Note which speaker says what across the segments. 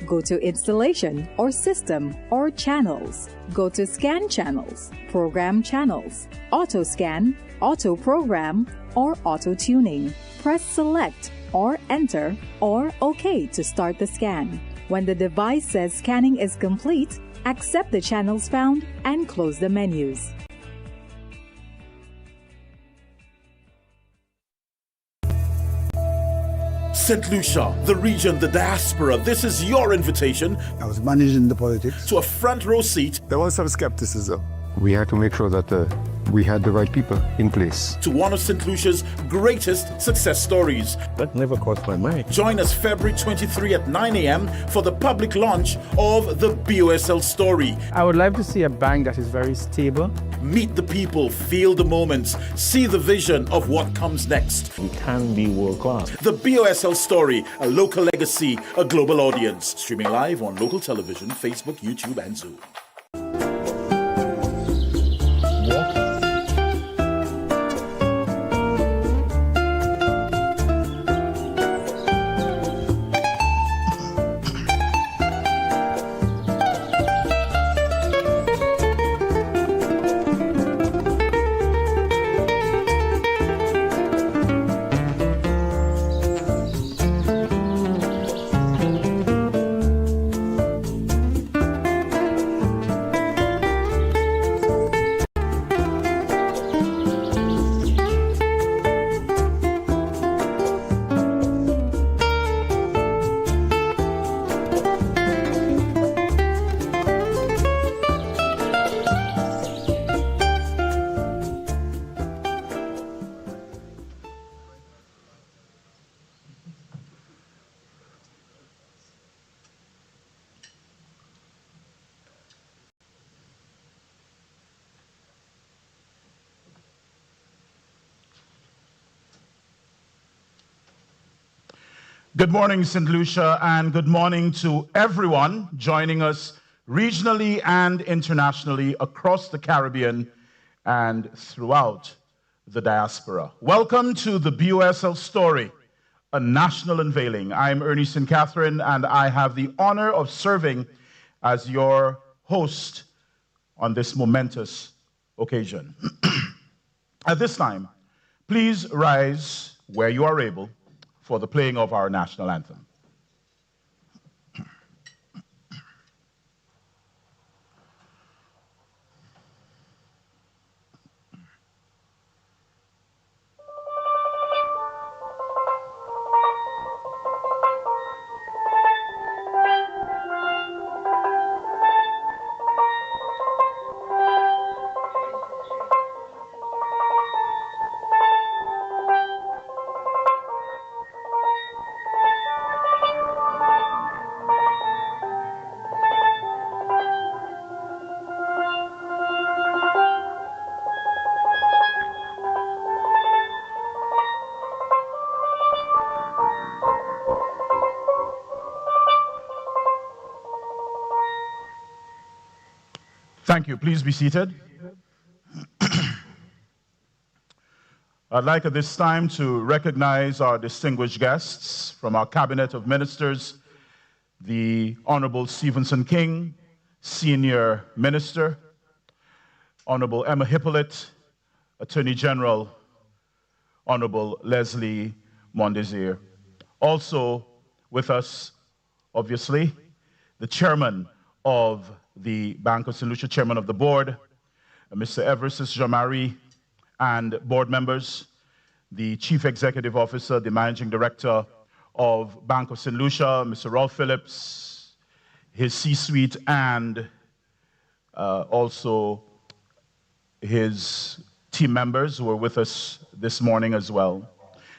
Speaker 1: Go to Installation or System or Channels. Go to Scan Channels, Program Channels, Auto Scan, Auto Program, or Auto Tuning. Press Select or Enter or OK to start the scan. When the device says scanning is complete, accept the channels found and close the menus.
Speaker 2: St. Lucia, the region, the diaspora, this is your invitation.
Speaker 3: I was managing the politics.
Speaker 2: To a front row seat.
Speaker 4: There was some skepticism.
Speaker 5: We had to make sure that we had the right people in place.
Speaker 2: To one of St. Lucia's greatest success stories.
Speaker 4: That never crossed my mind.
Speaker 2: Join us February 23 at 9 a.m. for the public launch of the BOSL story.
Speaker 6: I would like to see a bank that is very stable.
Speaker 2: Meet the people, feel the moments, see the vision of what comes next.
Speaker 4: We can be world class.
Speaker 2: The BOSL story, a local legacy, a global audience. Streaming live on local television, Facebook, YouTube, and Zoom. Good morning, St. Lucia, and good morning to everyone joining us regionally and internationally across the Caribbean and throughout the diaspora. Welcome to the BOSL story, a national unveiling. I'm Ernie St. Catherine, and I have the honor of serving as your host on this momentous occasion. At this time, please rise where you are able for the playing of our national anthem. Thank you. Please be seated. I'd like at this time to recognize our distinguished guests from our Cabinet of Ministers, the Honorable Stephenson King, Senior Minister, Honorable Emma Hippolyte, Attorney General, Honorable Leslie Mondesir. Also with us, obviously, the Chairman of the Bank of St. Lucia, Chairman of the Board, Mr. Everest Jean-Marie, and board members, the Chief Executive Officer, the Managing Director of Bank of St. Lucia, Mr. Rolf Phillips, his C-suite, and also his team members who are with us this morning as well.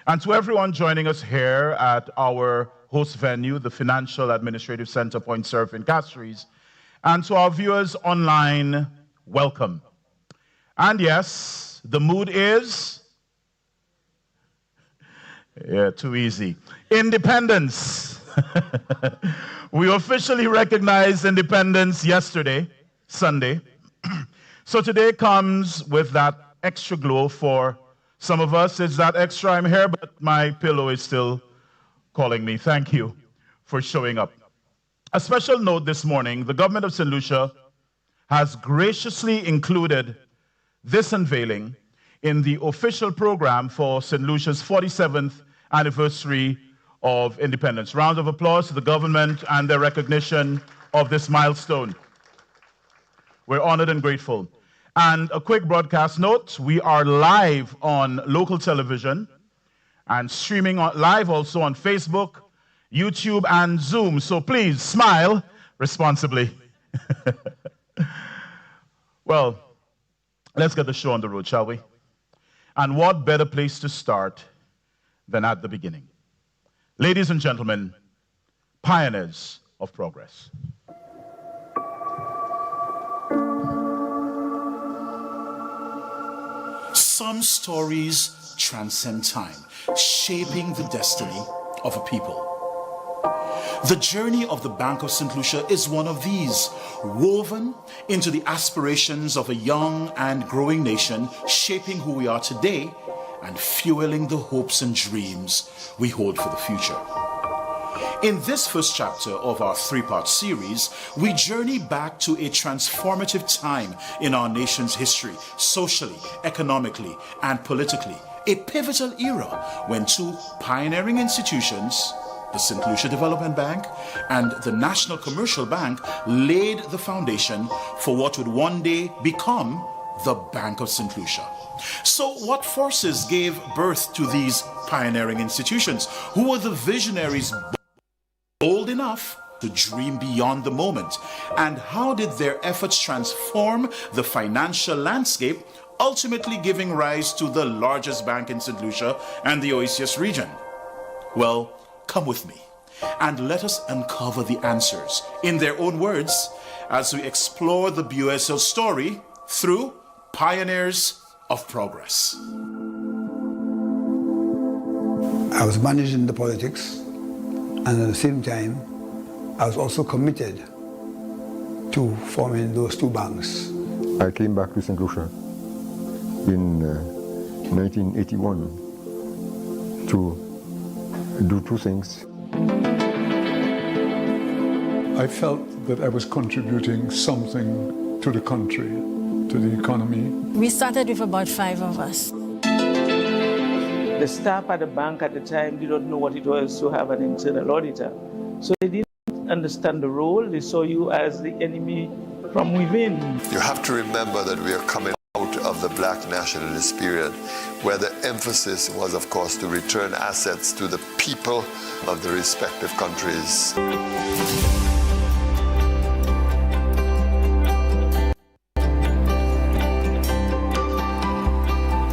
Speaker 2: And to everyone joining us here at our host venue, the Financial Administrative Center, Point Surf in Castries, and to our viewers online, welcome. And yes, the mood is, too easy. Independence. We officially recognized independence yesterday, Sunday. So today comes with that extra glow. For some of us, it's that extra I'm here, but my pillow is still calling me. Thank you for showing up. A special note this morning, the government of St. Lucia has graciously included this unveiling in the official program for St. Lucia's 47th anniversary of independence. Round of applause to the government and their recognition of this milestone. We're honored and grateful. And a quick broadcast note, we are live on local television and streaming live also on Facebook, YouTube, and Zoom. So please smile responsibly. Well, let's get the show on the road, shall we? And what better place to start than at the beginning? Ladies and gentlemen, pioneers of progress.
Speaker 7: Some stories transcend time, shaping the destiny of a people. The journey of the Bank of St. Lucia is one of these, woven into the aspirations of a young and growing nation, shaping who we are today and fueling the hopes and dreams we hold for the future. In this first chapter of our three-part series, we journey back to a transformative time in our nation's history, socially, economically, and politically, a pivotal era when two pioneering institutions, the St. Lucia Development Bank and the National Commercial Bank, laid the foundation for what would one day become the Bank of St. Lucia. So what forces gave birth to these pioneering institutions? Who were the visionaries bold enough to dream beyond the moment? And how did their efforts transform the financial landscape, ultimately giving rise to the largest bank in St. Lucia and the OACS region? Well, come with me and let us uncover the answers in their own words as we explore the BOSL story through Pioneers of Progress.
Speaker 3: I was managing the politics, and at the same time, I was also committed to forming those two banks.
Speaker 5: I came back to St. Lucia in 1981 to do two things.
Speaker 8: I felt that I was contributing something to the country, to the economy.
Speaker 9: We started with about 5 of us.
Speaker 10: The staff at the bank at the time did not know what it was to have an internal auditor. So they didn't understand the role. They saw you as the enemy from within.
Speaker 11: You have to remember that we are coming out of the black nationalist period, where the emphasis was, of course, to return assets to the people of the respective countries.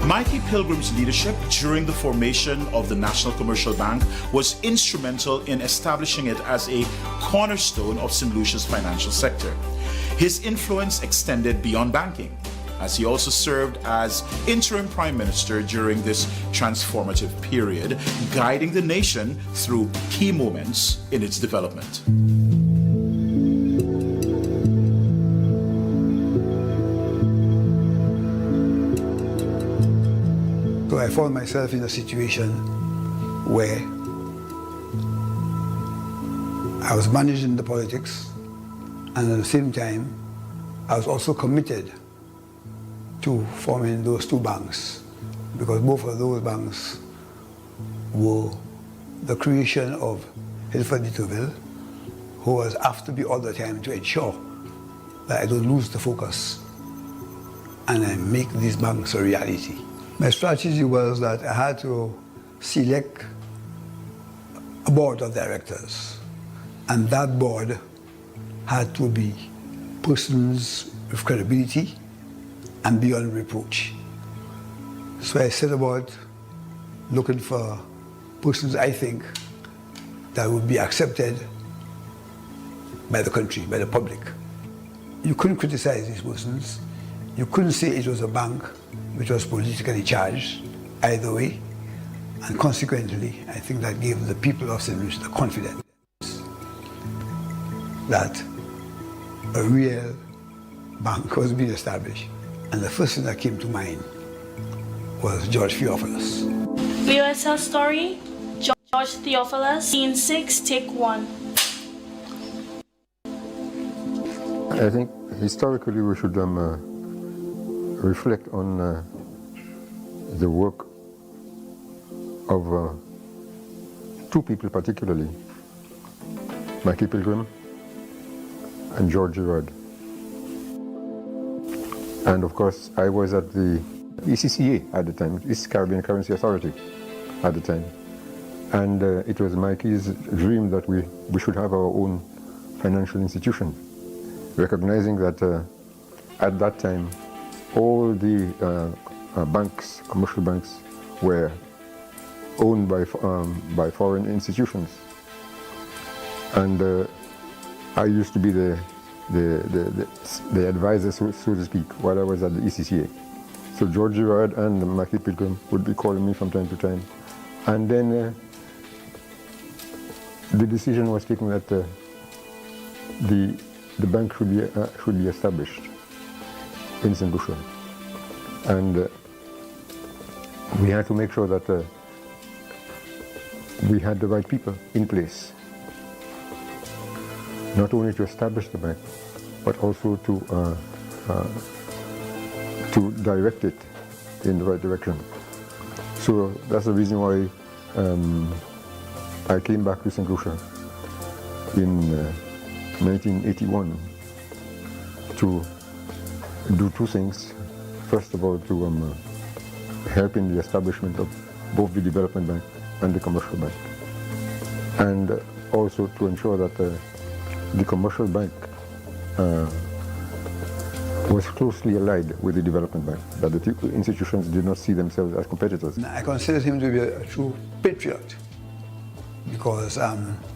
Speaker 7: Mikey Pilgrim's leadership during the formation of the National Commercial Bank was instrumental in establishing it as a cornerstone of St. Lucia's financial sector. His influence extended beyond banking, as he also served as interim prime minister during this transformative period, guiding the nation through key moments in its development.
Speaker 3: So I found myself in a situation where I was managing the politics, and at the same time, I was also committed to forming those two banks, because both of those banks were the creation of Hilford de Tourville, who was after me all the time to ensure that I don't lose the focus and I make these banks a reality. My strategy was that I had to select a board of directors, and that board had to be persons with credibility and beyond reproach. So I set about looking for persons I think that would be accepted by the country, by the public. You couldn't criticize these persons. You couldn't say it was a bank which was politically charged either way. And consequently, I think that gave the people of St. Lucia the confidence that a real bank was being established. And the first thing that came to mind was George Theophilus.
Speaker 12: BOSL story, George Theophilus, scene 6, take 1.
Speaker 5: I think historically we should reflect on the work of two people particularly, Mikey Pilgrim and George Girard. And of course I was at the ECCA at the time, East Caribbean Currency Authority at the time. And it was Mikey's dream that we should have our own financial institution, recognizing that at that time all the banks, commercial banks, were owned by foreign institutions. And I used to be the advisor, so to speak, while I was at the ECCA. So George Girard and Mikey Pilgrim would be calling me from time to time. And then the decision was taken that the bank should be established in St. Lucia. And we had to make sure that we had the right people in place, not only to establish the bank, but also to direct it in the right direction. So that's the reason why I came back to St. Lucia in 1981 to do two things. First of all, to help in the establishment of both the development bank and the commercial bank, and also to ensure that the commercial bank was closely allied with the development bank, that the two institutions did not see themselves as competitors.
Speaker 3: I consider him to be a true patriot because,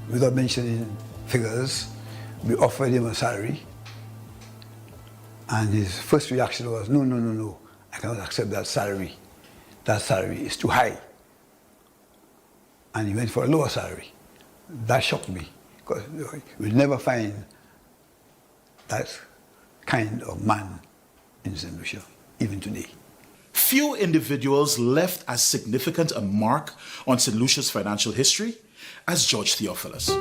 Speaker 3: without mentioning figures, we offered him a salary and his first reaction was, no, I cannot accept that salary. That salary is too high. And he went for a lower salary. That shocked me because you'll never find that kind of man in St. Lucia, even today.
Speaker 7: Few individuals left as significant a mark on St. Lucia's financial history as George Theophilus.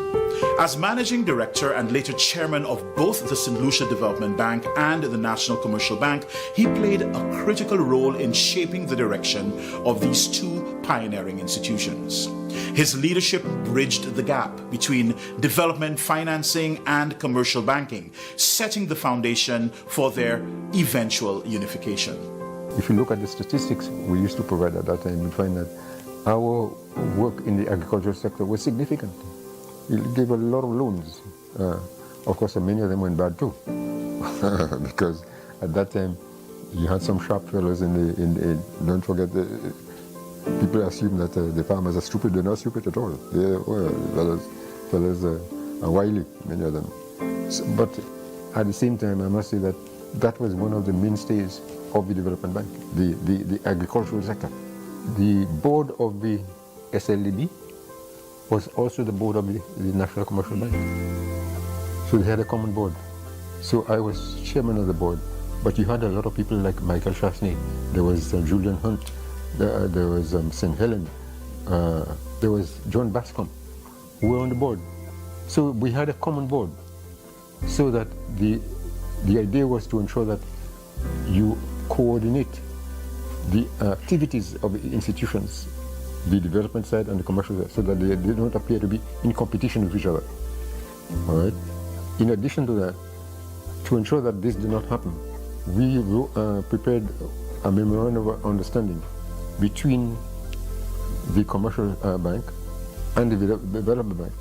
Speaker 7: As managing director and later chairman of both the St. Lucia Development Bank and the National Commercial Bank, he played a critical role in shaping the direction of these two pioneering institutions. His leadership bridged the gap between development financing and commercial banking, setting the foundation for their eventual unification.
Speaker 5: If you look at the statistics we used to provide at that time, you find that our work in the agricultural sector was significant. We gave a lot of loans. Of course, many of them went bad too, because at that time you had some sharp fellows don't forget, people assume that the farmers are stupid. They're not stupid at all. They were fellows are wily, many of them. But at the same time, I must say that that was one of the mainstays of the development bank, the agricultural sector. The board of the SLDB was also the board of the National Commercial Bank. So they had a common board. So I was chairman of the board, but you had a lot of people like Michael Chasney, there was Julian Hunt, there was St. Helen, there was John Bascom, who were on the board. So we had a common board, so that the idea was to ensure that you coordinate the activities of the institutions, the development side and the commercial side, so that they do not appear to be in competition with each other. All right. In addition to that, to ensure that this did not happen, we prepared a memorandum of understanding between the commercial bank and the development bank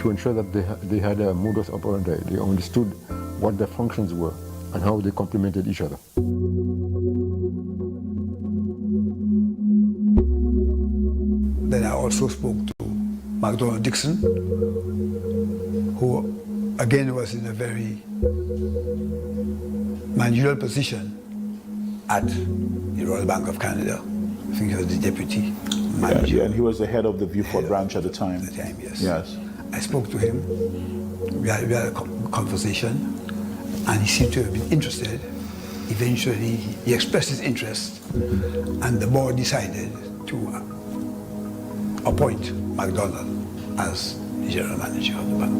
Speaker 5: to ensure that they had a modus operandi. They understood what their functions were and how they complemented each other.
Speaker 3: Then I also spoke to McDonald Dixon, who again was in a very managerial position at the Royal Bank of Canada. I think he was the deputy manager.
Speaker 2: Yeah, and he was the head of the Vieux-Fort branch at the time.
Speaker 3: At the time, yes.
Speaker 2: Yes.
Speaker 3: I spoke to him. We had a conversation, and he seemed to have been interested. Eventually, he expressed his interest, and the board decided to appoint McDonald as the general manager of the bank.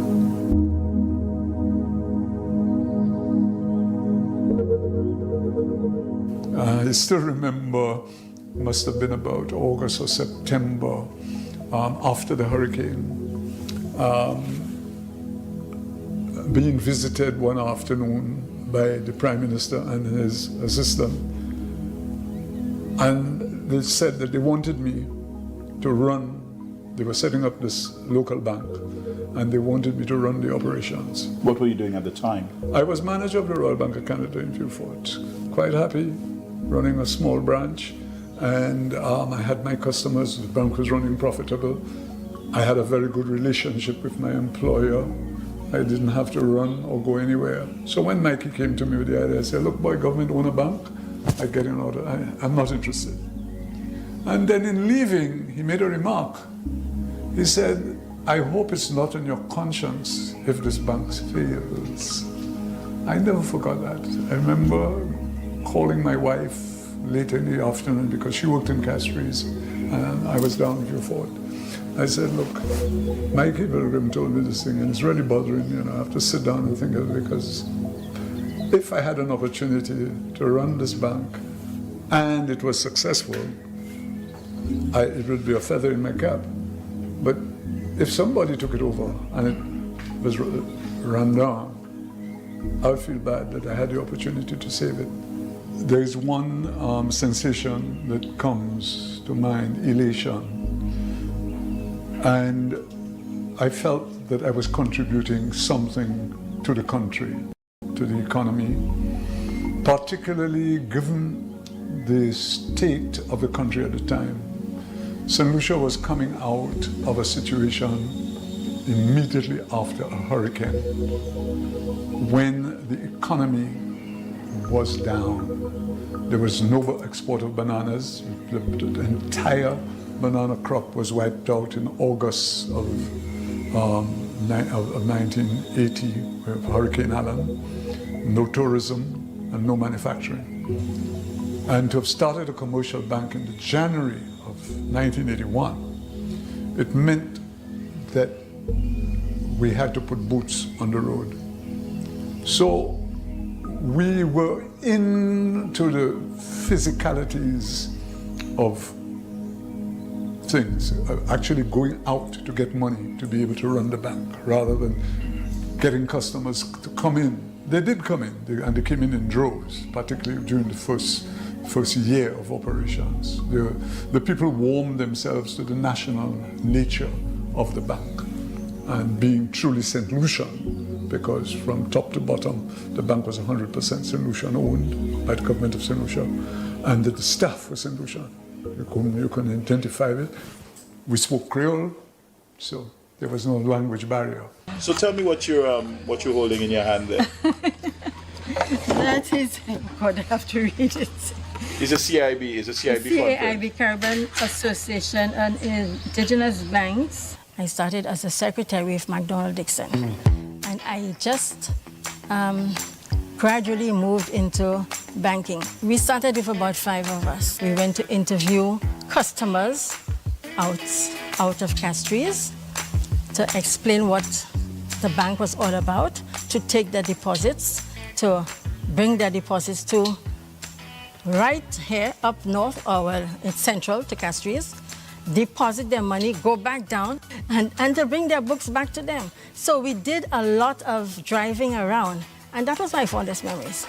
Speaker 8: I still remember, must have been about August or September, after the hurricane, being visited one afternoon by the Prime Minister and his assistant. And they said that they wanted me to run, they were setting up this local bank, and they wanted me to run the operations.
Speaker 2: What were you doing at the time?
Speaker 8: I was manager of the Royal Bank of Canada in Beaufort. Quite happy, running a small branch, and I had my customers, the bank was running profitable. I had a very good relationship with my employer. I didn't have to run or go anywhere. So when Mikey came to me with the idea, I said, look, boy, government own a bank, I get in order, I'm not interested. And then in leaving, he made a remark. He said, I hope it's not on your conscience if this bank fails. I never forgot that. I remember calling my wife late in the afternoon because she worked in Castries and I was down in Beaufort. I said, look, Mikey Pilgrim told me this thing and it's really bothering me, and I have to sit down and think of it, because if I had an opportunity to run this bank and it was successful, it would be a feather in my cap. But if somebody took it over and it was run down, I would feel bad that I had the opportunity to save it. There is one sensation that comes to mind, elation. And I felt that I was contributing something to the country, to the economy, particularly given the state of the country at the time. St. Lucia was coming out of a situation immediately after a hurricane, when the economy was down. There was no export of bananas. The entire banana crop was wiped out in August of 1980 with Hurricane Allen. No tourism and no manufacturing. And to have started a commercial bank in January of 1981, it meant that we had to put boots on the road. So we were into the physicalities of things, actually going out to get money to be able to run the bank, rather than getting customers to come in. They did come in, and they came in droves, particularly during the first year of operations. The people warmed themselves to the national nature of the bank and being truly St. Lucian, because from top to bottom, the bank was 100% St. Lucian owned by the government of St. Lucia, and that the staff was St. Lucian. You can identify it. We spoke Creole, so there was no language barrier.
Speaker 2: So tell me what you're holding in your hand there.
Speaker 9: That is, God, I have to read it.
Speaker 2: It's a CIB. It's a CIB fund.
Speaker 9: CIB, Caribbean Association and Indigenous Banks. I started as a secretary with McDonald Dixon, and I just gradually moved into banking. We started with about 5 of us. We went to interview customers out of Castries to explain what the bank was all about, to take their deposits, to bring their deposits to right here up north, or well, it's central to Castries, deposit their money, go back down, and to bring their books back to them. So we did a lot of driving around, and that was my fondest memories.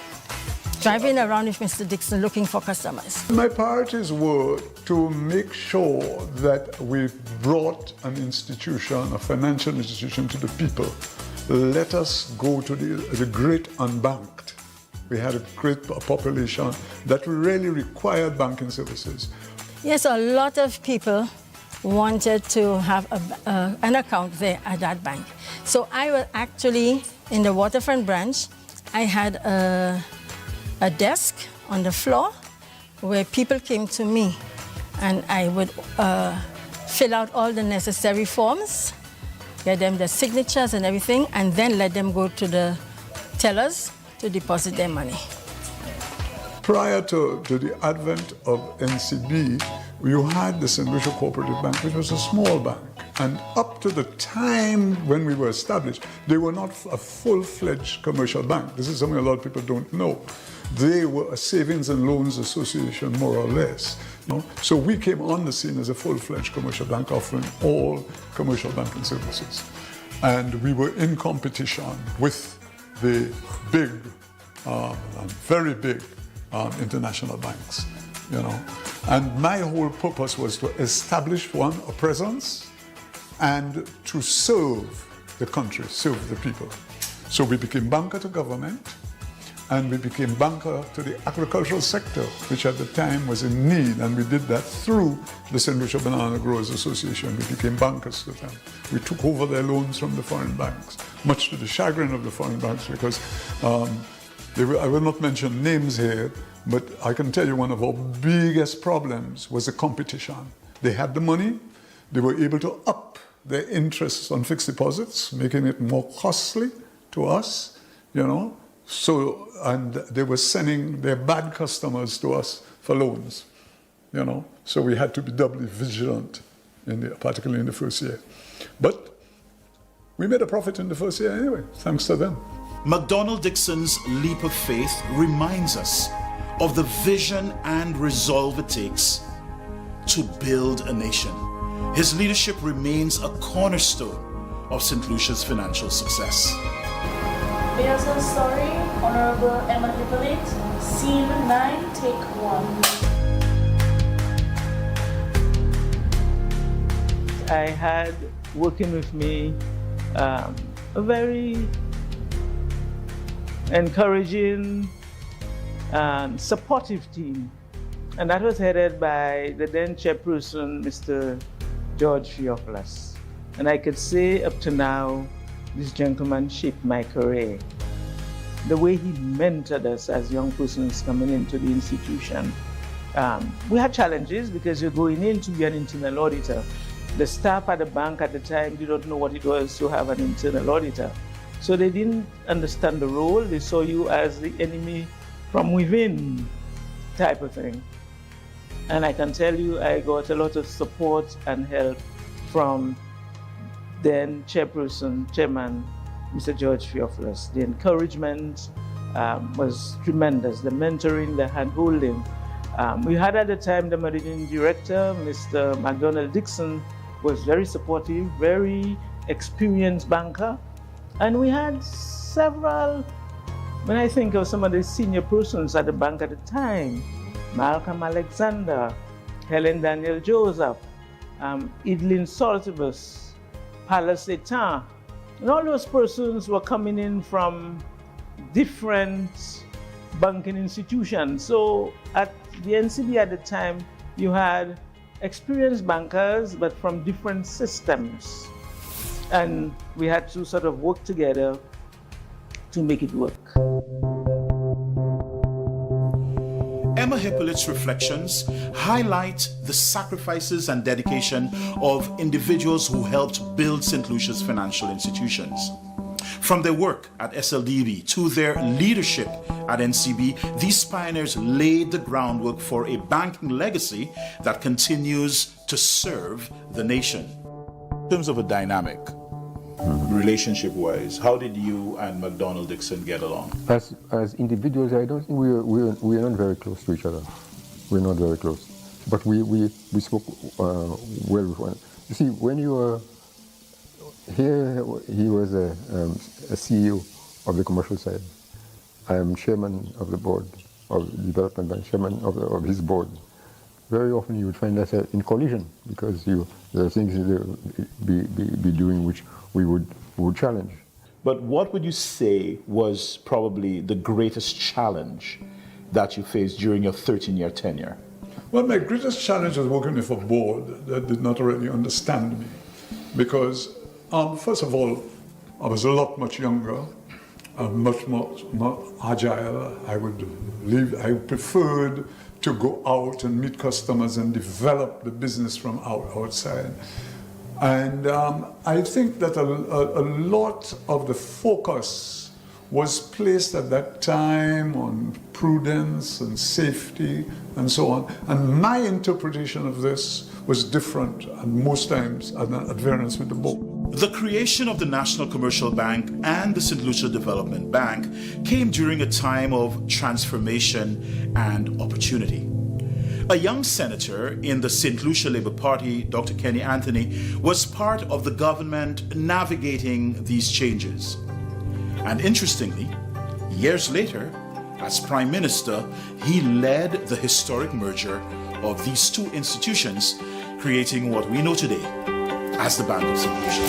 Speaker 9: Driving around with Mr. Dixon looking for customers.
Speaker 8: My priorities were to make sure that we brought an institution, a financial institution, to the people. Let us go to the great unbanked. We had a great population that really required banking services.
Speaker 9: Yes, a lot of people wanted to have an account there at that bank. So I was actually, in the waterfront branch, I had a desk on the floor where people came to me, and I would fill out all the necessary forms, get them the signatures and everything, and then let them go to the tellers to deposit their money.
Speaker 8: Prior to the advent of NCB, you had the St. Lucia Cooperative Bank, which was a small bank. And up to the time when we were established, they were not a full-fledged commercial bank. This is something a lot of people don't know. They were a savings and loans association, more or less. So we came on the scene as a full-fledged commercial bank offering all commercial banking services. And we were in competition with the big, very big international banks, And my whole purpose was to establish, a presence, and to serve the country, serve the people. So we became banker to government, and we became banker to the agricultural sector, which at the time was in need, and we did that through the St. Lucia Banana Growers Association. We became bankers to them. We took over their loans from the foreign banks, much to the chagrin of the foreign banks, because I will not mention names here, but I can tell you one of our biggest problems was the competition. They had the money, they were able to up their interests on fixed deposits, making it more costly to us, So, and they were sending their bad customers to us for loans, So we had to be doubly vigilant, particularly in the first year. But we made a profit in the first year anyway, thanks to them.
Speaker 7: McDonald Dixon's leap of faith reminds us of the vision and resolve it takes to build a nation. His leadership remains a cornerstone of St. Lucia's financial success.
Speaker 12: BOSL story, Honorable Emma Hippolyte, Scene 9, Take 1.
Speaker 10: I had working with me a very encouraging and supportive team, and that was headed by the then chairperson, Mr. George Theophilus. And I could say up to now, this gentleman shaped my career. The way he mentored us as young persons coming into the institution. We had challenges because you're going in to be an internal auditor. The staff at the bank at the time did not know what it was to have an internal auditor. So they didn't understand the role. They saw you as the enemy from within type of thing. And I can tell you, I got a lot of support and help from then chairman, Mr. George Theophilus. The encouragement was tremendous, the mentoring, the hand-holding. We had at the time the managing director, Mr. McDonald Dixon, was very supportive, very experienced banker. And we had several, when I think of some of the senior persons at the bank at the time, Malcolm Alexander, Helen Daniel Joseph, Idlin Saltibus, Palace Etan, and all those persons were coming in from different banking institutions. So at the NCB at the time, you had experienced bankers, but from different systems. And we had to sort of work together to make it work.
Speaker 7: Emma Hippolyte's reflections highlight the sacrifices and dedication of individuals who helped build St. Lucia's financial institutions. From their work at SLDB to their leadership at NCB, these pioneers laid the groundwork for a banking legacy that continues to serve the nation. In terms of a dynamic, relationship-wise, how did you and McDonald Dixon get along?
Speaker 5: As individuals, I don't think we are not very close to each other. We're not very close. But we spoke well with one. You see, when you were here, he was a CEO of the commercial side. I am chairman of the board of the development bank, chairman of his board. Very often you would find us in collision because there are things be doing which we would challenge.
Speaker 7: But what would you say was probably the greatest challenge that you faced during your 13-year tenure?
Speaker 8: Well, my greatest challenge was working with a board that did not really understand me. Because, first of all, I was a lot much younger, much more agile. I preferred to go out and meet customers and develop the business from outside. And I think that a lot of the focus was placed at that time on prudence and safety and so on. And my interpretation of this was different, and most times at variance with the book.
Speaker 7: The creation of the National Commercial Bank and the St. Lucia Development Bank came during a time of transformation and opportunity. A young senator in the St. Lucia Labour Party, Dr. Kenny Anthony, was part of the government navigating these changes. And interestingly, years later, as Prime Minister, he led the historic merger of these two institutions, creating what we know today as the Bank of St. Lucia.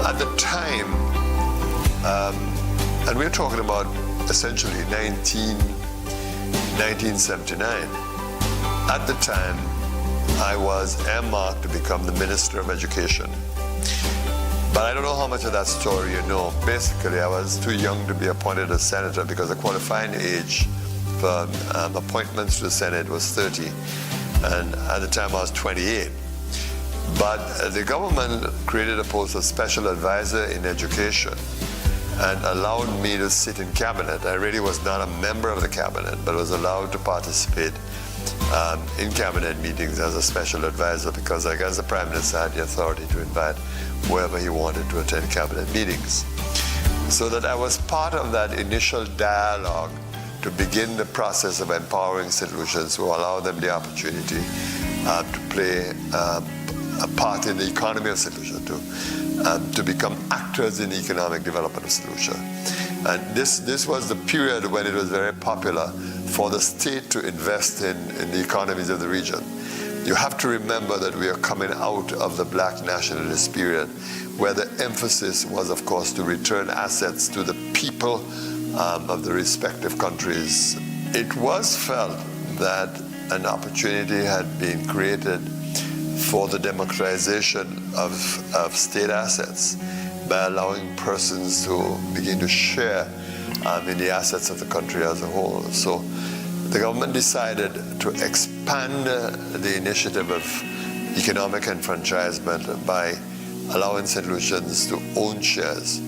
Speaker 11: At the time, and we're talking about essentially 1979, at the time, I was earmarked to become the Minister of Education. But I don't know how much of that story you know. Basically, I was too young to be appointed as senator because the qualifying age for appointments to the Senate was 30. And at the time, I was 28. But the government created a post of special advisor in education and allowed me to sit in cabinet. I really was not a member of the cabinet, but was allowed to participate in cabinet meetings as a special advisor because I guess the Prime Minister had the authority to invite whoever he wanted to attend cabinet meetings. So that I was part of that initial dialogue to begin the process of empowering St. Lucians to allow them the opportunity to play a part in the economy of St. Lucia, to become actors in the economic development of St. Lucia. And this was the period when it was very popular for the state to invest in the economies of the region. You have to remember that we are coming out of the Black nationalist period, where the emphasis was, of course, to return assets to the people of the respective countries. It was felt that an opportunity had been created for the democratization of state assets by allowing persons to begin to share in the assets of the country as a whole. So the government decided to expand the initiative of economic enfranchisement by allowing St. Lucians to own shares.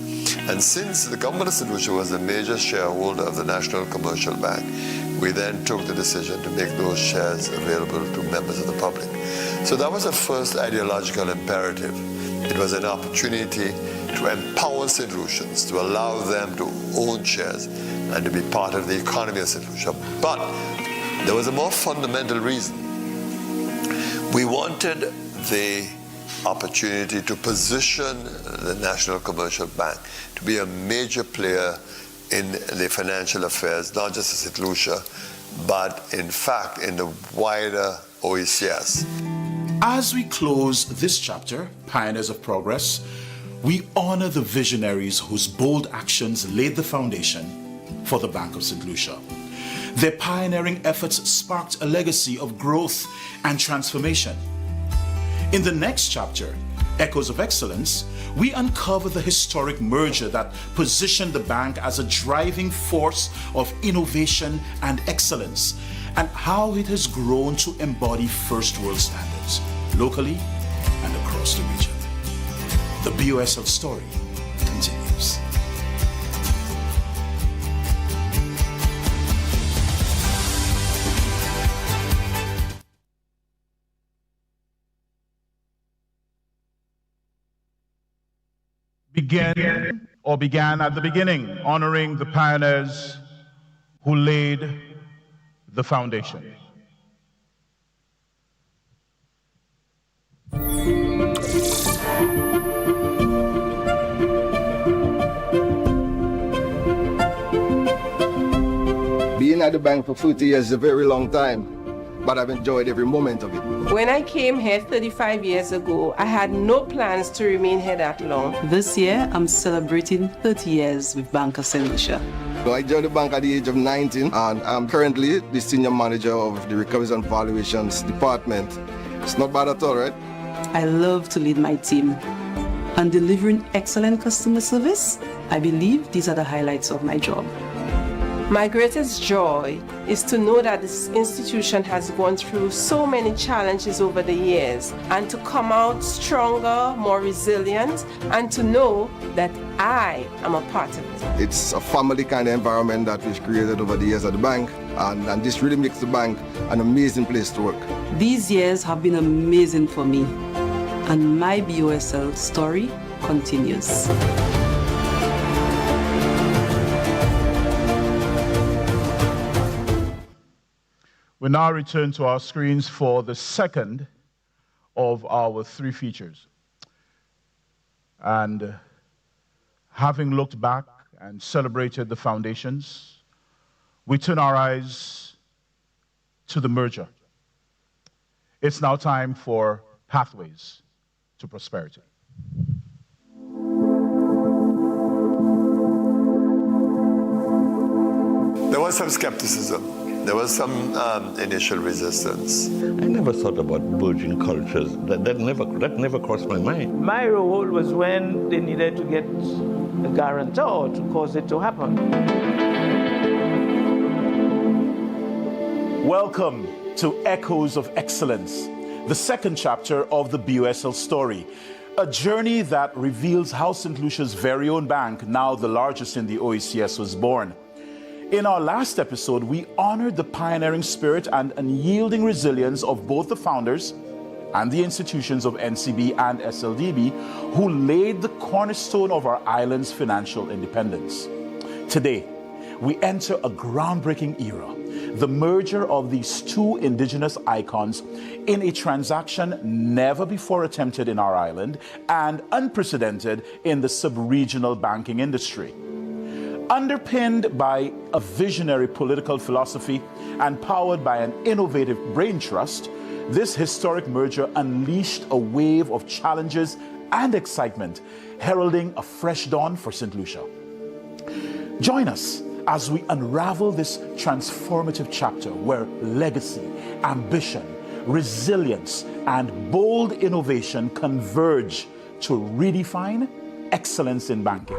Speaker 11: And since the government of St. Lucia was a major shareholder of the National Commercial Bank, we then took the decision to make those shares available to members of the public. So that was the first ideological imperative. It was an opportunity to empower St. Lucians, to allow them to own shares and to be part of the economy of St. Lucia. But there was a more fundamental reason. We wanted the opportunity to position the National Commercial Bank to be a major player in the financial affairs, not just of St. Lucia, but in fact in the wider OECS.
Speaker 7: As we close this chapter, Pioneers of Progress, we honor the visionaries whose bold actions laid the foundation for the Bank of St. Lucia. Their pioneering efforts sparked a legacy of growth and transformation. In the next chapter, Echoes of Excellence, we uncover the historic merger that positioned the bank as a driving force of innovation and excellence, and how it has grown to embody first world standards, locally and across the region. The BOSL story continues.
Speaker 2: Began at the beginning, honoring the pioneers who laid the foundation.
Speaker 13: Being at the bank for 40 years is a very long time, but I've enjoyed every moment of it.
Speaker 14: When I came here 35 years ago, I had no plans to remain here that long.
Speaker 15: This year, I'm celebrating 30 years with Bank of St. Lucia.
Speaker 13: So I joined the bank at the age of 19, and I'm currently the senior manager of the Recoveries and Valuations Department. It's not bad at all, right?
Speaker 15: I love to lead my team. And delivering excellent customer service, I believe these are the highlights of my job.
Speaker 14: My greatest joy is to know that this institution has gone through so many challenges over the years and to come out stronger, more resilient, and to know that I am a part of it.
Speaker 13: It's a family kind of environment that we've created over the years at the bank, and this really makes the bank an amazing place to work.
Speaker 15: These years have been amazing for me, and my BOSL story continues.
Speaker 2: We now return to our screens for the second of our three features. And having looked back and celebrated the foundations, we turn our eyes to the merger. It's now time for Pathways to Prosperity.
Speaker 11: There was some skepticism. There was some initial resistance.
Speaker 4: I never thought about merging cultures. That never crossed my mind.
Speaker 10: My role was when they needed to get a guarantor to cause it to happen.
Speaker 7: Welcome to Echoes of Excellence, the second chapter of the BOSL story, a journey that reveals how St. Lucia's very own bank, now the largest in the OECS, was born. In our last episode, we honored the pioneering spirit and unyielding resilience of both the founders and the institutions of NCB and SLDB, who laid the cornerstone of our island's financial independence. Today, we enter a groundbreaking era, the merger of these two indigenous icons in a transaction never before attempted in our island and unprecedented in the sub-regional banking industry. Underpinned by a visionary political philosophy and powered by an innovative brain trust, this historic merger unleashed a wave of challenges and excitement, heralding a fresh dawn for St. Lucia. Join us as we unravel this transformative chapter where legacy, ambition, resilience, and bold innovation converge to redefine excellence in banking.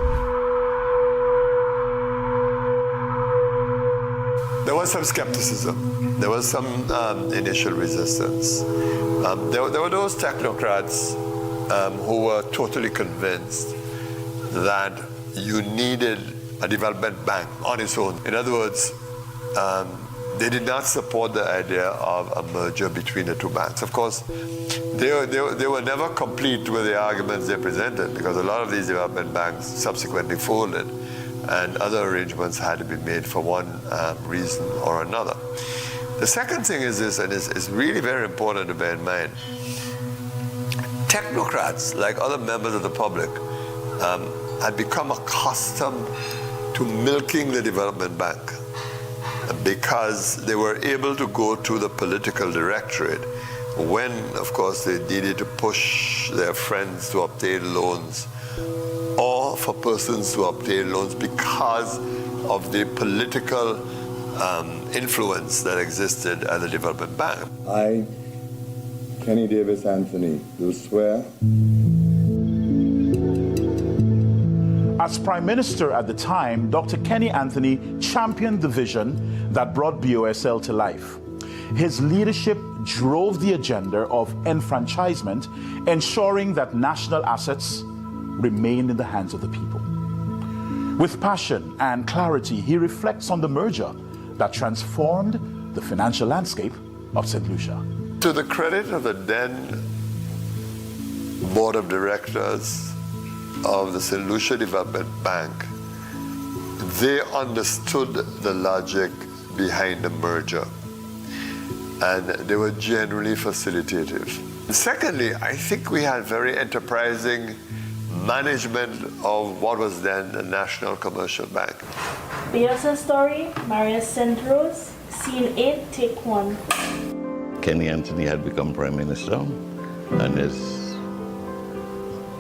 Speaker 11: There was some skepticism. There was some initial resistance. There were those technocrats who were totally convinced that you needed a development bank on its own. In other words, they did not support the idea of a merger between the two banks. Of course, they were never complete with the arguments they presented, because a lot of these development banks subsequently folded, and other arrangements had to be made for one reason or another. The second thing is this, and it's really very important to bear in mind. Technocrats, like other members of the public, had become accustomed to milking the development bank because they were able to go to the political directorate when, of course, they needed to push their friends to obtain loans, or for persons to obtain loans because of the political influence that existed at the development bank.
Speaker 16: I, Kenny Davis Anthony, do swear.
Speaker 7: As Prime Minister at the time, Dr. Kenny Anthony championed the vision that brought BOSL to life. His leadership drove the agenda of enfranchisement, ensuring that national assets remained in the hands of the people. With passion and clarity, he reflects on the merger that transformed the financial landscape of St. Lucia.
Speaker 11: To the credit of the then board of directors of the St. Lucia Development Bank, they understood the logic behind the merger, and they were genuinely facilitative. And secondly, I think we had very enterprising management of what was then the National Commercial Bank.
Speaker 12: BOSL story, Maria St. Rose, Scene 8, Take 1.
Speaker 4: Kenny Anthony had become Prime Minister and is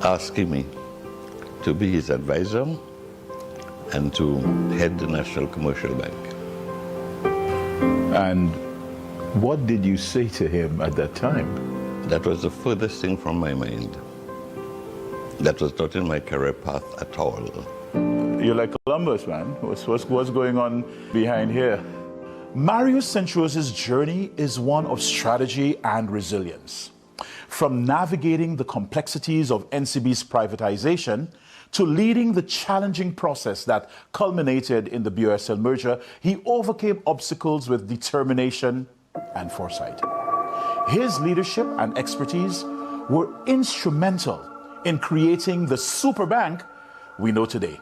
Speaker 4: asking me to be his advisor and to head the National Commercial Bank.
Speaker 17: And what did you say to him at that time?
Speaker 4: That was the furthest thing from my mind. That was not in my career path at all.
Speaker 2: You're like Columbus, man. What's going on behind here? Mario Centrose's journey is one of strategy and resilience. From navigating the complexities of NCB's privatization to leading the challenging process that culminated in the BOSL merger, he overcame obstacles with determination and foresight. His leadership and expertise were instrumental in creating the super bank we know today.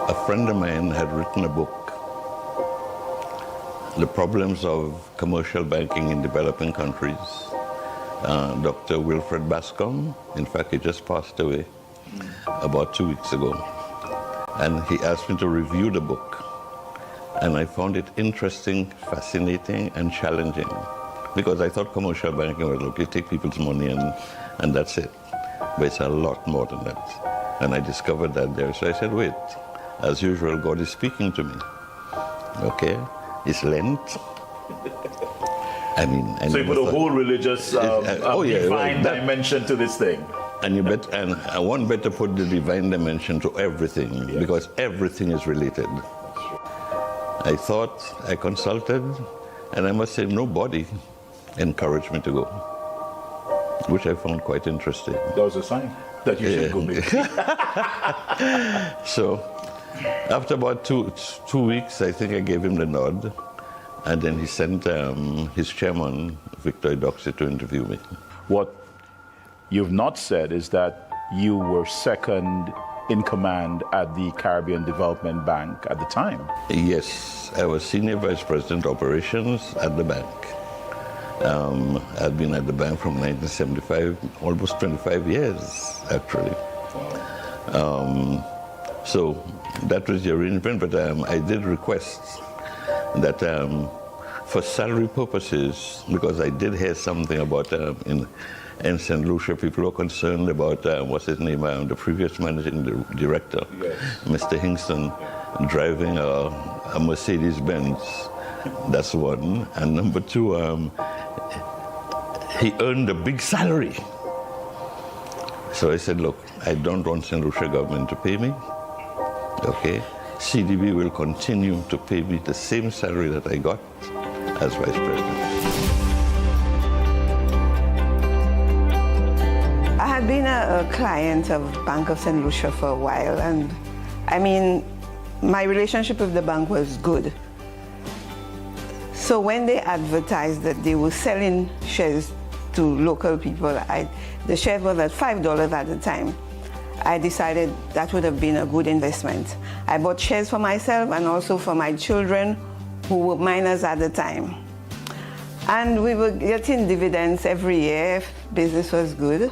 Speaker 4: A friend of mine had written a book, The Problems of Commercial Banking in Developing Countries. Dr. Wilfred Bascom, in fact, he just passed away about 2 weeks ago. And he asked me to review the book. And I found it interesting, fascinating, and challenging. Because I thought commercial banking was, look, you take people's money and that's it. But it's a lot more than that. And I discovered that there. So I said, wait, as usual, God is speaking to me. Okay, it's Lent. I mean,
Speaker 2: so you put a whole religious divine dimension to this thing.
Speaker 4: And one better put the divine dimension to everything, because everything is related. I thought, I consulted, and I must say nobody encouraged me to go, which I found quite interesting.
Speaker 2: That was a sign that you should go big.
Speaker 4: So after about two weeks, I think I gave him the nod. And then he sent his chairman, Victor Idoxi, to interview me.
Speaker 2: What you've not said is that you were second in command at the Caribbean Development Bank at the time.
Speaker 4: Yes, I was Senior Vice President Operations at the bank. I've been at the bank from 1975, almost 25 years, actually. So that was the arrangement, but I did request that for salary purposes, because I did hear something about in St. Lucia, people were concerned about, what's his name, the previous managing director, yes, Mr. Hingston, driving a Mercedes-Benz. That's one. And number two, he earned a big salary. So I said, look, I don't want St. Lucia government to pay me. Okay, CDB will continue to pay me the same salary that I got as Vice President.
Speaker 18: I had been a client of Bank of St. Lucia for a while, and I mean, my relationship with the bank was good. So when they advertised that they were selling shares to local people, the shares was at $5 at the time. I decided that would have been a good investment. I bought shares for myself and also for my children who were minors at the time. And we were getting dividends every year. Business was good.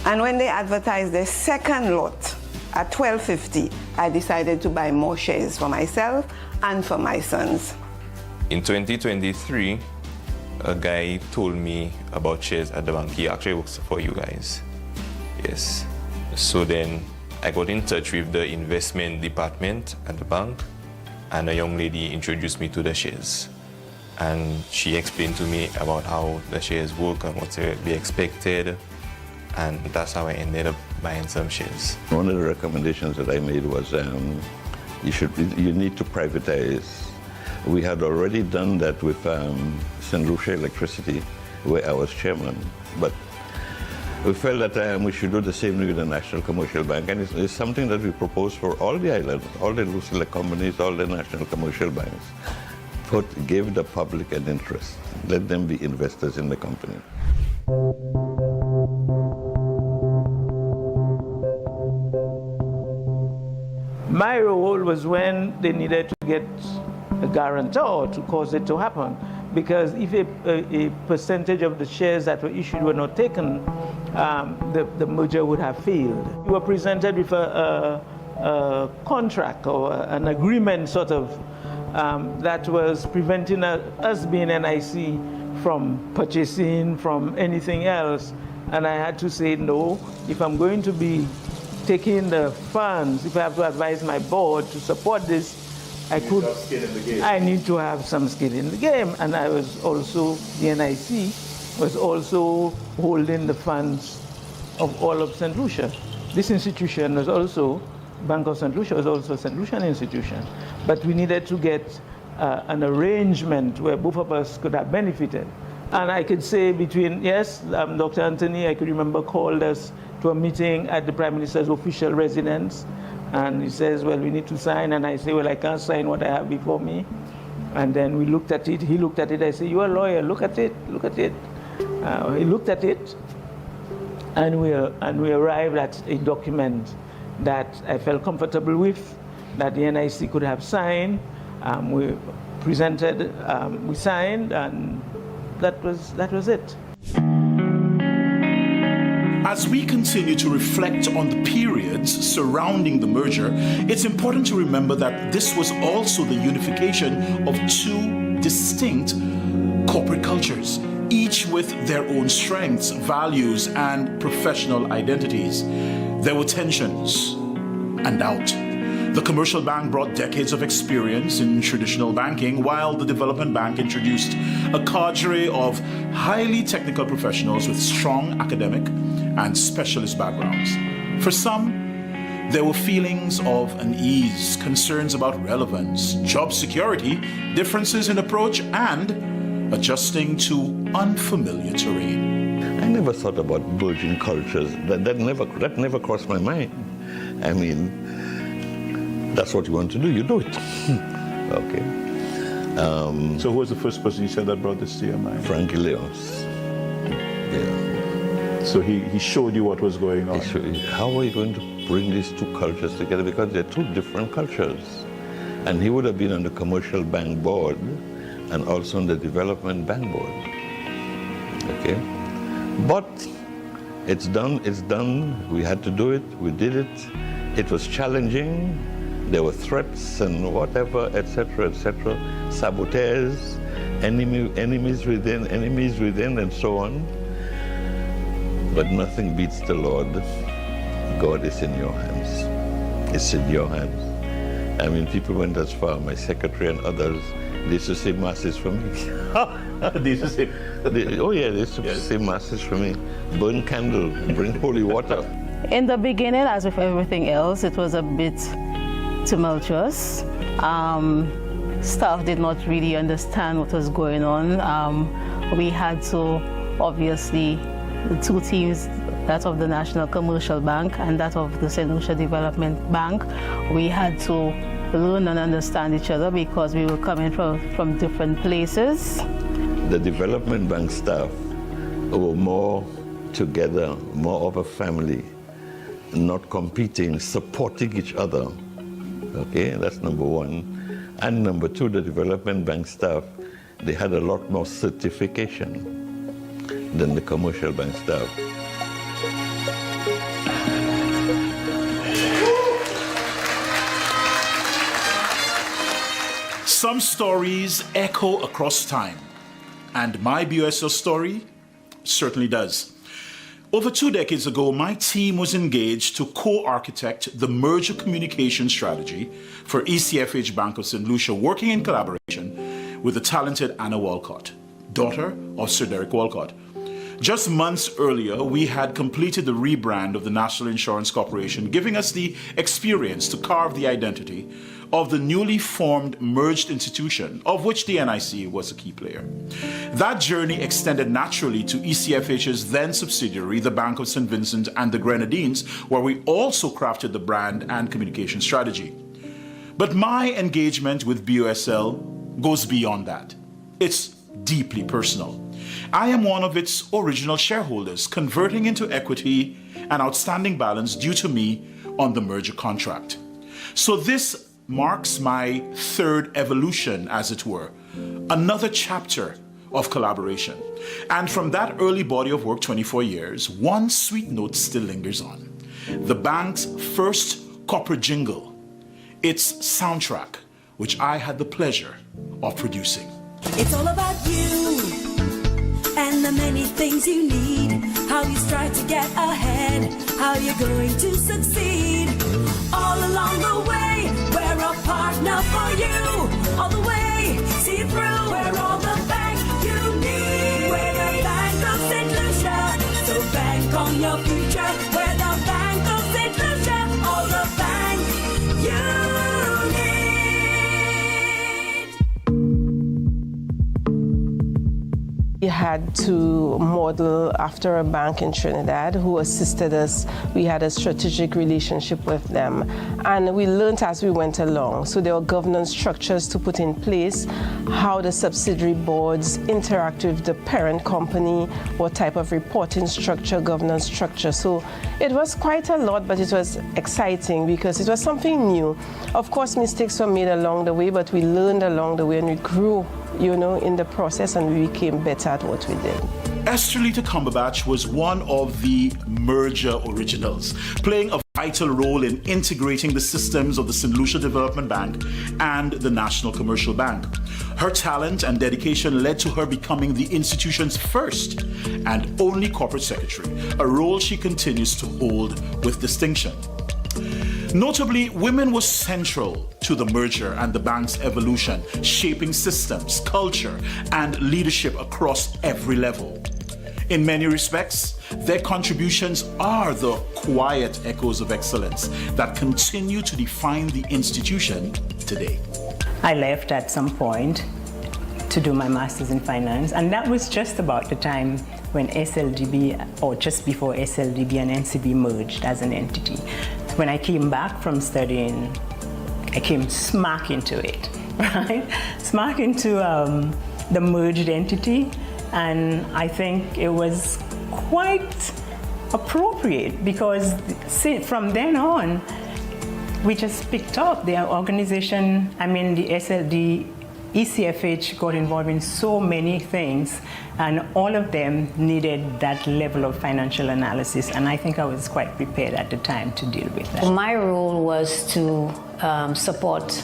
Speaker 18: And when they advertised their second lot at $12.50, I decided to buy more shares for myself and for my sons.
Speaker 19: In 2023, a guy told me about shares at the bank. He actually works for you guys. Yes. So then I got in touch with the investment department at the bank, and a young lady introduced me to the shares. And she explained to me about how the shares work and what to be expected. And that's how I ended up buying some shares.
Speaker 4: One of the recommendations that I made was you need to privatize. We had already done that with St. Lucia Electricity, where I was chairman. But we felt that we should do the same with the National Commercial Bank, and it's something that we propose for all the islands, all the Lucille companies, all the national commercial banks. Give the public an interest. Let them be investors in the company.
Speaker 10: My role was when they needed to get a guarantor to cause it to happen. Because if a percentage of the shares that were issued were not taken, the merger would have failed. We were presented with a contract or an agreement sort of that was preventing us being NIC from purchasing, from anything else. And I had to say no. If I'm going to be taking the funds, if I have to advise my board to support this, I need to have some skin in the game. And I was also, the NIC was also holding the funds of all of St. Lucia. This institution was also, Bank of St. Lucia was also a St. Lucian institution, but we needed to get an arrangement where both of us could have benefited. And I could say between, yes, Dr. Anthony, I could remember, called us to a meeting at the Prime Minister's official residence, and he says, well, we need to sign, and I say, well, I can't sign what I have before me. And then we looked at it, he looked at it, I say, you're a lawyer, look at it, look at it. He looked at it, and we arrived at a document that I felt comfortable with, that the NIC could have signed. We presented, we signed, and that was it.
Speaker 7: As we continue to reflect on the periods surrounding the merger, it's important to remember that this was also the unification of two distinct corporate cultures, each with their own strengths, values, and professional identities. There were tensions and doubt. The commercial bank brought decades of experience in traditional banking, while the development bank introduced a cadre of highly technical professionals with strong academic and specialist backgrounds. For some, there were feelings of unease, concerns about relevance, job security, differences in approach, and adjusting to unfamiliar terrain.
Speaker 4: I never thought about merging cultures. That never crossed my mind. I mean, that's what you want to do, you do it. Okay.
Speaker 17: So who was the first person you said that brought this to your mind?
Speaker 4: Frankie Leos. Yeah.
Speaker 17: So he showed you what was going on.
Speaker 4: How are you going to bring these two cultures together? Because they're two different cultures. And he would have been on the commercial bank board and also on the development bank board. Okay? But it's done, we had to do it, we did it. It was challenging, there were threats and whatever, etc., saboteurs, enemies within, and so on. But nothing beats the Lord. God is in your hands. It's in your hands. I mean, people went as far, my secretary and others, they used to say masses for me.
Speaker 17: They used to say?
Speaker 4: They used to say masses for me. Burn candle, bring holy water.
Speaker 20: In the beginning, as with everything else, it was a bit tumultuous. Staff did not really understand what was going on. We had to, obviously, the two teams, that of the National Commercial Bank and that of the St. Lucia Development Bank, we had to learn and understand each other because we were coming from different places.
Speaker 4: The development bank staff were more together, more of a family, not competing, supporting each other. Okay, that's number one. And number two, the development bank staff, they had a lot more certification than the commercial bank staff.
Speaker 7: Some stories echo across time, and my BOSL story certainly does. Over 2 decades ago, my team was engaged to co-architect the merger communication strategy for ECFH Bank of St. Lucia, working in collaboration with the talented Anna Walcott, daughter of Sir Derek Walcott. Just months earlier, we had completed the rebrand of the National Insurance Corporation, giving us the experience to carve the identity of the newly formed merged institution, of which the NIC was a key player. That journey extended naturally to ECFH's then subsidiary, the Bank of St. Vincent and the Grenadines, where we also crafted the brand and communication strategy. But my engagement with BOSL goes beyond that. It's deeply personal. I am one of its original shareholders, converting into equity an outstanding balance due to me on the merger contract. So this marks my third evolution, as it were, another chapter of collaboration. And from that early body of work, 24 years, one sweet note still lingers on. The bank's first corporate jingle, its soundtrack, which I had the pleasure of producing.
Speaker 21: It's all about you and the many things you need, how you strive to get ahead, how you're going to succeed. All along the way, we're a partner for you. All the way, see it through, we're all the bank you need. We're the Bank of St. Lucia, so bank on your future
Speaker 14: had to model after a bank in Trinidad who assisted us. We had a strategic relationship with them, and we learned as we went along. So there were governance structures to put in place, how the subsidiary boards interact with the parent company, what type of reporting structure, governance structure. So it was quite a lot, but it was exciting because it was something new. Of course, mistakes were made along the way, but we learned along the way and we grew, in the process, and we became better at what we did.
Speaker 7: Estrelita Cumberbatch was one of the merger originals, playing a vital role in integrating the systems of the St. Lucia Development Bank and the National Commercial Bank. Her talent and dedication led to her becoming the institution's first and only corporate secretary, a role she continues to hold with distinction. Notably, women were central to the merger and the bank's evolution, shaping systems, culture, and leadership across every level. In many respects, their contributions are the quiet echoes of excellence that continue to define the institution today.
Speaker 1: I left at some point to do my master's in finance, and that was just about the time when SLDB, or just before SLDB and NCB merged as an entity. When I came back from studying, I came smack into it, right? Smack into the merged entity, and I think it was quite appropriate because from then on, we just picked up the organization. I mean, the SLD, ECFH got involved in so many things, and all of them needed that level of financial analysis, and I think I was quite prepared at the time to deal with that.
Speaker 22: My role was to support,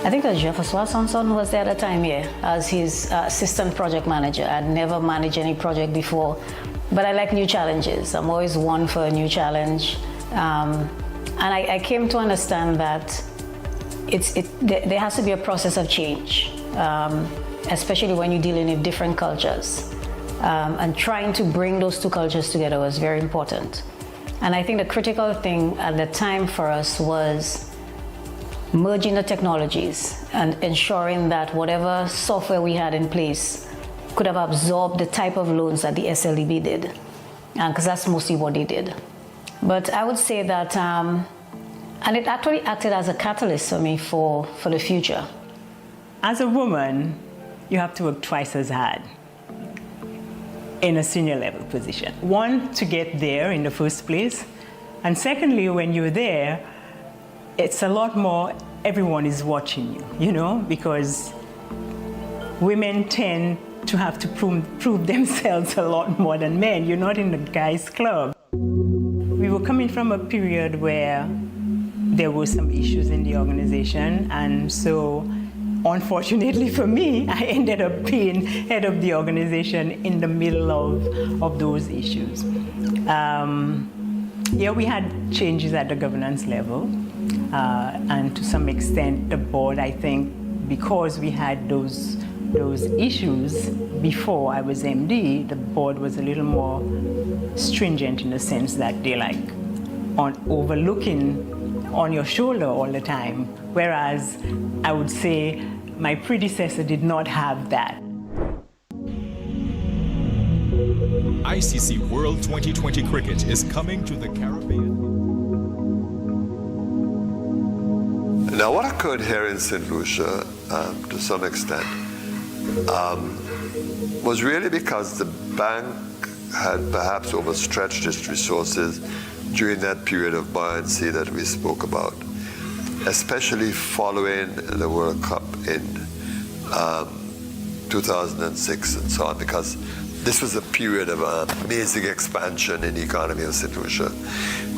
Speaker 22: I think that Jefferson Sanson was there at the time, as his assistant project manager. I'd never managed any project before, but I like new challenges. I'm always one for a new challenge, and I came to understand that there has to be a process of change, especially when you're dealing with different cultures. And trying to bring those two cultures together was very important. And I think the critical thing at the time for us was merging the technologies and ensuring that whatever software we had in place could have absorbed the type of loans that the SLDB did, because that's mostly what they did. But I would say that and it actually acted as a catalyst for me for the future.
Speaker 1: As a woman, you have to work twice as hard in a senior level position. One, to get there in the first place. And secondly, when you're there, it's a lot more, everyone is watching you, because women tend to have to prove themselves a lot more than men. You're not in the guys' club. We were coming from a period where there were some issues in the organization, and so unfortunately for me, I ended up being head of the organization in the middle of those issues. We had changes at the governance level, and to some extent the board, I think, because we had those issues before I was MD, the board was a little more stringent in the sense that they overlooking on your shoulder all the time, whereas I would say my predecessor did not have that.
Speaker 23: ICC World 2020 Cricket is coming to the Caribbean.
Speaker 11: Now, what occurred here in St. Lucia, to some extent, was really because the bank had perhaps overstretched its resources during that period of buoyancy that we spoke about, especially following the World Cup in 2006 and so on, because this was a period of amazing expansion in the economy of St. Lucia.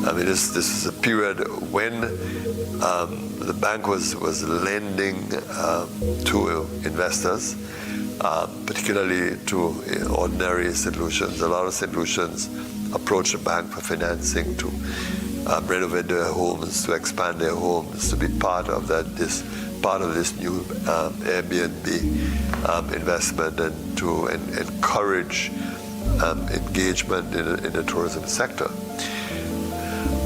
Speaker 11: I mean, this is a period when the bank was lending to investors, particularly to ordinary St. Lucians. A lot of St. Lucians approached the bank for financing to renovate their homes, to expand their homes, to be part of this new Airbnb investment, and to encourage engagement in the tourism sector.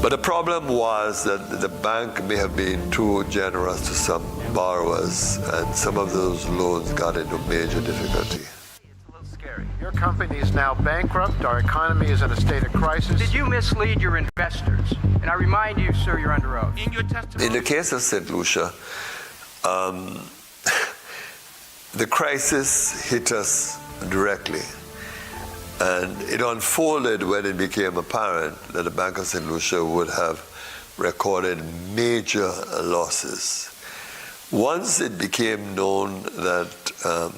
Speaker 11: But the problem was that the bank may have been too generous to some borrowers, and some of those loans got into major difficulty.
Speaker 3: company is now bankrupt. Our economy is in a state of crisis.
Speaker 6: Did you mislead your investors? And I remind you, sir, you're under oath. In your testimony.
Speaker 11: In the case of St. Lucia, the crisis hit us directly. And it unfolded when it became apparent that the Bank of St. Lucia would have recorded major losses. Once it became known that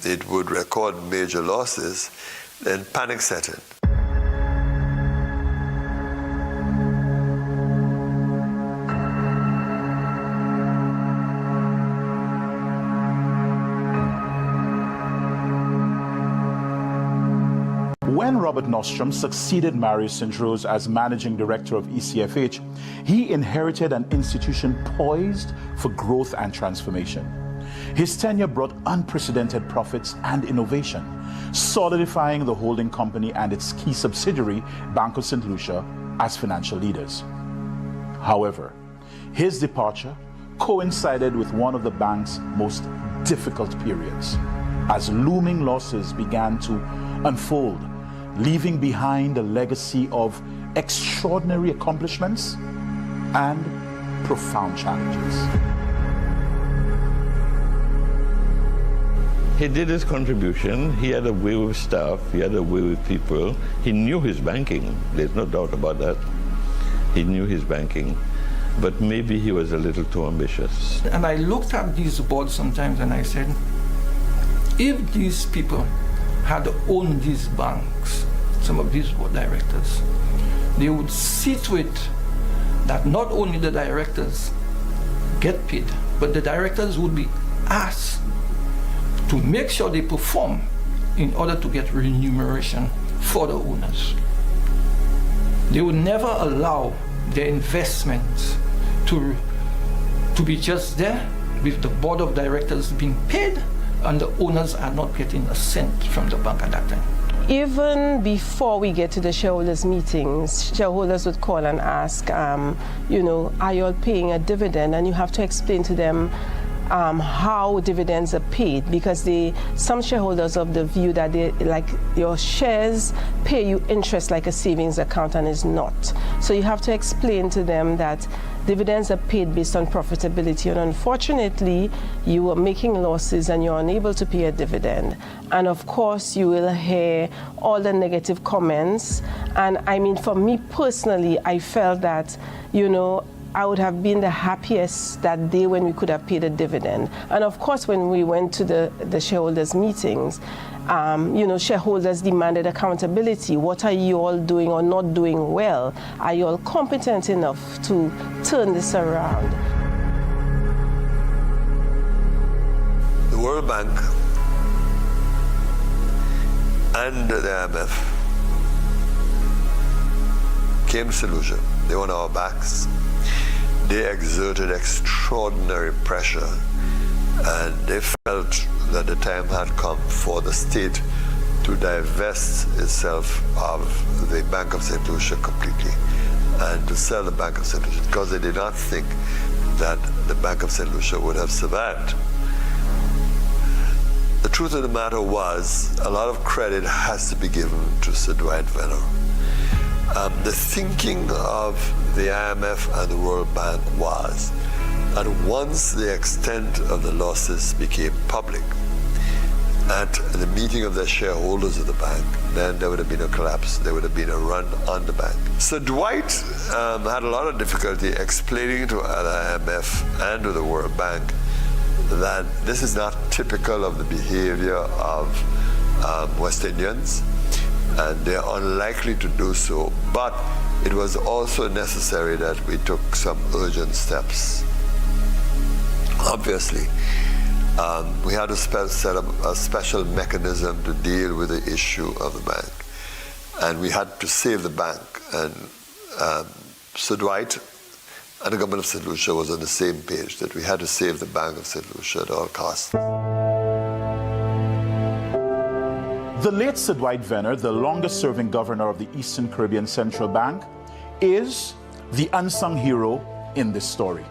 Speaker 11: it would record major losses, then panic set in.
Speaker 2: When Robert Nostrum succeeded Marius St. Rose as managing director of ECFH, he inherited an institution poised for growth and transformation. His tenure brought unprecedented profits and innovation, solidifying the holding company and its key subsidiary, Bank of St. Lucia, as financial leaders. However, his departure coincided with one of the bank's most difficult periods, as looming losses began to unfold, leaving behind a legacy of extraordinary accomplishments and profound challenges.
Speaker 4: He did his contribution. He had a way with staff. He had a way with people. He knew his banking. There's no doubt about that. He knew his banking. But maybe he was a little too ambitious.
Speaker 6: And I looked at these boards sometimes and I said, if these people had owned these banks, some of these board directors, they would see to it that not only the directors get paid, but the directors would be asked to make sure they perform in order to get remuneration for the owners. They would never allow their investments to be just there with the board of directors being paid and the owners are not getting a cent from the bank at that time.
Speaker 14: Even before we get to the shareholders meetings, shareholders would call and ask, are you all paying a dividend? And you have to explain to them how dividends are paid, because some shareholders of the view that your shares pay you interest like a savings account, and is not. So you have to explain to them that dividends are paid based on profitability, and unfortunately you are making losses and you're unable to pay a dividend. And of course you will hear all the negative comments. And I mean, for me personally, I felt that I would have been the happiest that day when we could have paid a dividend. And of course, when we went to the shareholders meetings, shareholders demanded accountability. What are you all doing or not doing well? Are you all competent enough to turn this around?
Speaker 11: The World Bank and the IMF came to St. Lucia. They were on our backs. They exerted extraordinary pressure, and they felt that the time had come for the state to divest itself of the Bank of St. Lucia completely and to sell the Bank of St. Lucia, because they did not think that the Bank of St. Lucia would have survived. The truth of the matter was, a lot of credit has to be given to Sir Dwight Venner. The thinking of the IMF and the World Bank was that once the extent of the losses became public at the meeting of the shareholders of the bank, then there would have been a collapse. There would have been a run on the bank. So Dwight had a lot of difficulty explaining to the IMF and to the World Bank that this is not typical of the behavior of West Indians, and they're unlikely to do so, but it was also necessary that we took some urgent steps. Obviously, we had to set up a special mechanism to deal with the issue of the bank, and we had to save the bank. And Sir Dwight and the government of St. Lucia was on the same page, that we had to save the Bank of St. Lucia at all costs.
Speaker 2: The late Sir Dwight Venner, the longest-serving governor of the Eastern Caribbean Central Bank, is the unsung hero in this story.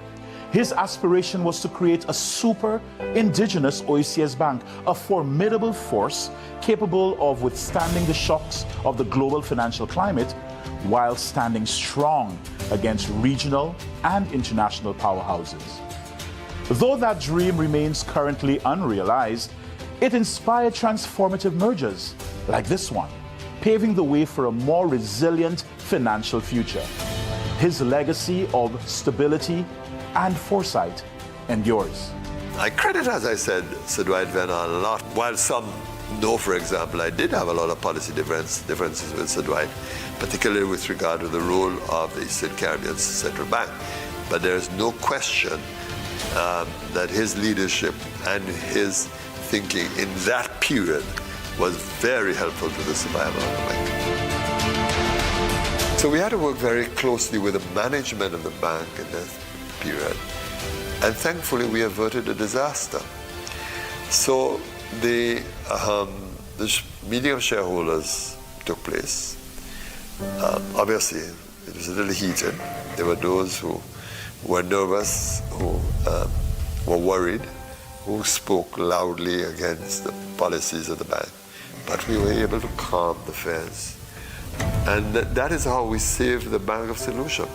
Speaker 7: His aspiration was to create a super indigenous OECS bank, a formidable force capable of withstanding the shocks of the global financial climate while standing strong against regional and international powerhouses. Though that dream remains currently unrealized, it inspired transformative mergers like this one, paving the way for a more resilient financial future. His legacy of stability and foresight endures.
Speaker 11: I credit, as I said, Sir Dwight Venner a lot. While some know, for example, I did have a lot of policy differences with Sir Dwight, particularly with regard to the role of the Eastern Caribbean Central Bank. But there is no question that his leadership and his thinking in that period was very helpful to the survival of the bank. So we had to work very closely with the management of the bank in that period. And thankfully, we averted a disaster. So the meeting of shareholders took place. Obviously, it was a little heated. There were those who were nervous, who were worried, who spoke loudly against the policies of the bank. But we were able to calm the fears. And that is how we saved the Bank of St. Lucia.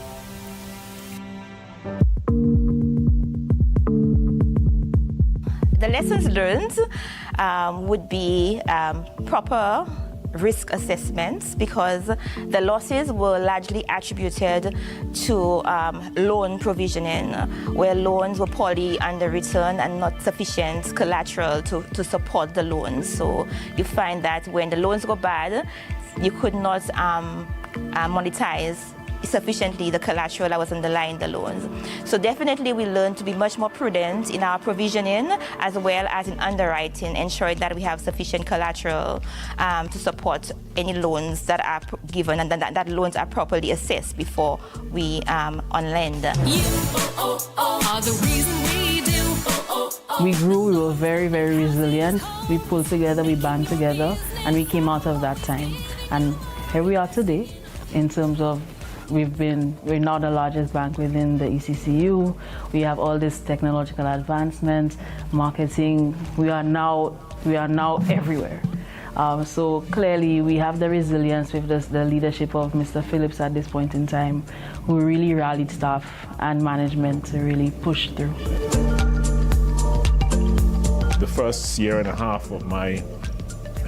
Speaker 5: The lessons learned would be proper risk assessments, because the losses were largely attributed to loan provisioning, where loans were poorly underwritten and not sufficient collateral to support the loans. So you find that when the loans go bad, you could not monetize sufficiently the collateral that was underlying the loans. So definitely we learned to be much more prudent in our provisioning as well as in underwriting, ensuring that we have sufficient collateral to support any loans that are given, and that loans are properly assessed before we on lend.
Speaker 20: We grew, we were very, very resilient. We pulled together, we band together, and we came out of that time. And here we are today in terms of we're now the largest bank within the ECCU. We have all this technological advancement, marketing. We are now everywhere. So clearly we have the resilience with the leadership of Mr. Phillips at this point in time, who really rallied staff and management to really push through.
Speaker 8: The first year and a half of my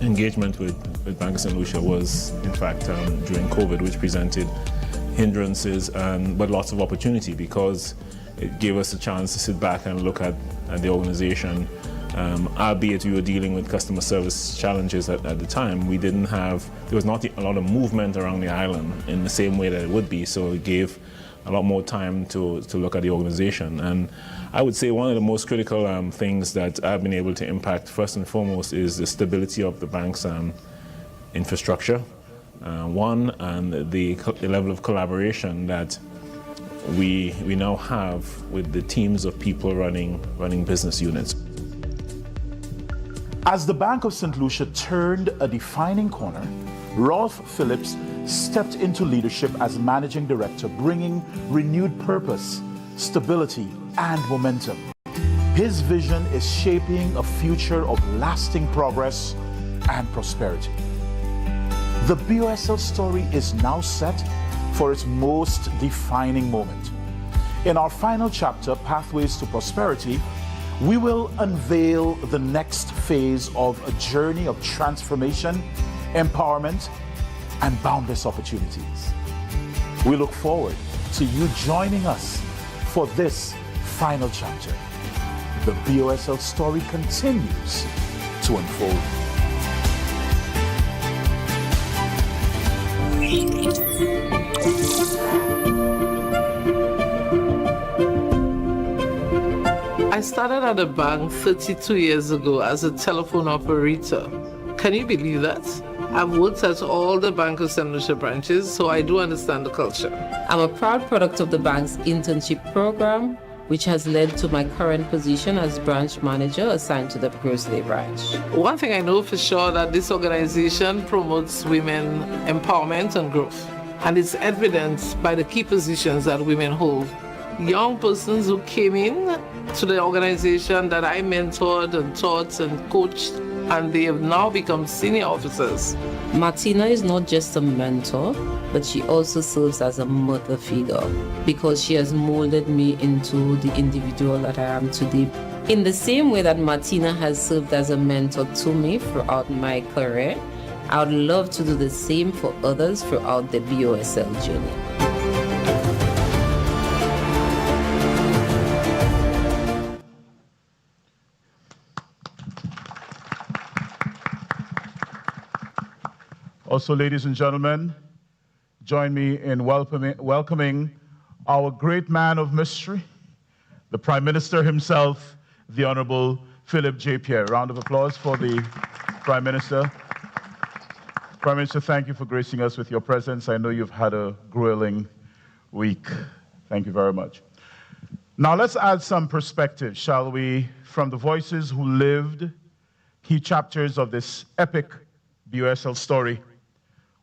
Speaker 8: engagement with Bank of St. Lucia was, in fact, during COVID, which presented hindrances but lots of opportunity, because it gave us a chance to sit back and look at the organization. Albeit we were dealing with customer service challenges at the time, there was not a lot of movement around the island in the same way that it would be, so it gave a lot more time to look at the organization. And I would say one of the most critical things that I've been able to impact first and foremost is the stability of the bank's infrastructure. And the level of collaboration that we now have with the teams of people running business units.
Speaker 7: As the Bank of St. Lucia turned a defining corner, Rolf Phillips stepped into leadership as managing director, bringing renewed purpose, stability, and momentum. His vision is shaping a future of lasting progress and prosperity. The BOSL story is now set for its most defining moment. In our final chapter, Pathways to Prosperity, we will unveil the next phase of a journey of transformation, empowerment, and boundless opportunities. We look forward to you joining us for this final chapter. The BOSL story continues to unfold.
Speaker 9: I started at a bank 32 years ago as a telephone operator. Can you believe that? I've worked at all the Bank of St. Lucia branches, so I do understand the culture.
Speaker 24: I'm a proud product of the bank's internship program, which has led to my current position as branch manager assigned to the Grosley branch.
Speaker 9: One thing I know for sure, that this organization promotes women empowerment and growth. And it's evident by the key positions that women hold young persons who came in to the organization that I mentored and taught and coached, and they have now become senior officers.
Speaker 24: Martina is not just a mentor, but she also serves as a mother figure because she has molded me into the individual that I am today. In the same way that Martina has served as a mentor to me throughout my career, I would love to do the same for others throughout the BOSL journey.
Speaker 2: Also, ladies and gentlemen, join me in welcoming our great man of mystery, the Prime Minister himself, the Honorable Philip J. Pierre. Round of applause for the Prime Minister. Prime Minister, thank you for gracing us with your presence. I know you've had a grueling week. Thank you very much. Now let's add some perspective, shall we, from the voices who lived key chapters of this epic BOSL story.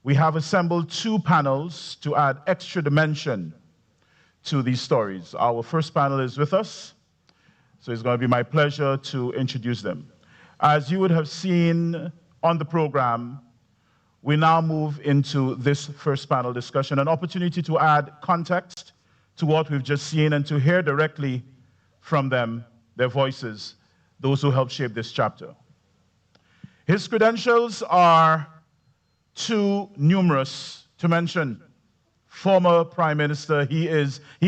Speaker 2: We have assembled two panels to add extra dimension to these stories. Our first panel is with us, so it's going to be my pleasure to introduce them. As you would have seen on the program, we now move into this first panel discussion, an opportunity to add context to what we've just seen and to hear directly from them, their voices, those who helped shape this chapter. His credentials are too numerous to mention. Former Prime Minister, he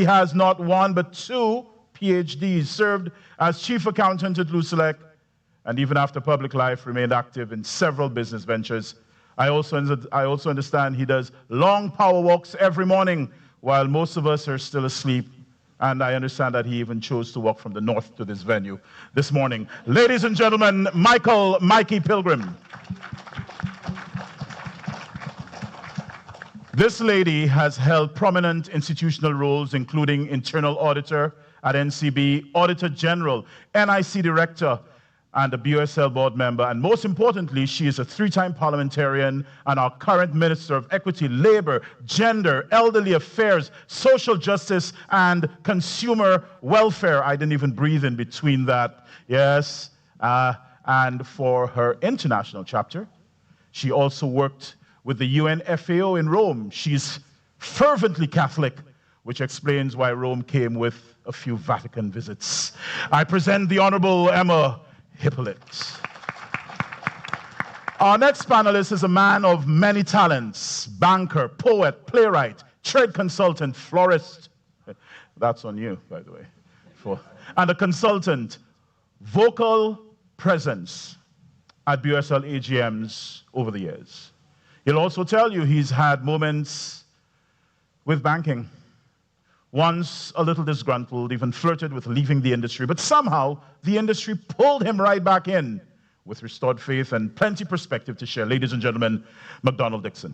Speaker 2: has not one but two PhDs, served as Chief Accountant at Lucelec, and even after public life remained active in several business ventures. I also understand he does long power walks every morning while most of us are still asleep. And I understand that he even chose to walk from the north to this venue this morning. Ladies and gentlemen, Mikey Pilgrim. This lady has held prominent institutional roles, including Internal Auditor at NCB, Auditor General, NIC Director, and a BOSL board member. And most importantly, she is a three-time parliamentarian and our current Minister of Equity, Labor, Gender, Elderly Affairs, Social Justice, and Consumer Welfare. I didn't even breathe in between that. Yes. And for her international chapter, she also worked with the UN FAO in Rome. She's fervently Catholic, which explains why Rome came with a few Vatican visits. I present the Honorable Emma Hippolyte. Our next panelist is a man of many talents: banker, poet, playwright, trade consultant, florist. That's on you, by the way. And a consultant, vocal presence at BOSL AGMs over the years. He'll also tell you he's had moments with banking. Once a little disgruntled, even flirted with leaving the industry, but somehow the industry pulled him right back in with restored faith and plenty perspective to share. Ladies and gentlemen, McDonald Dixon.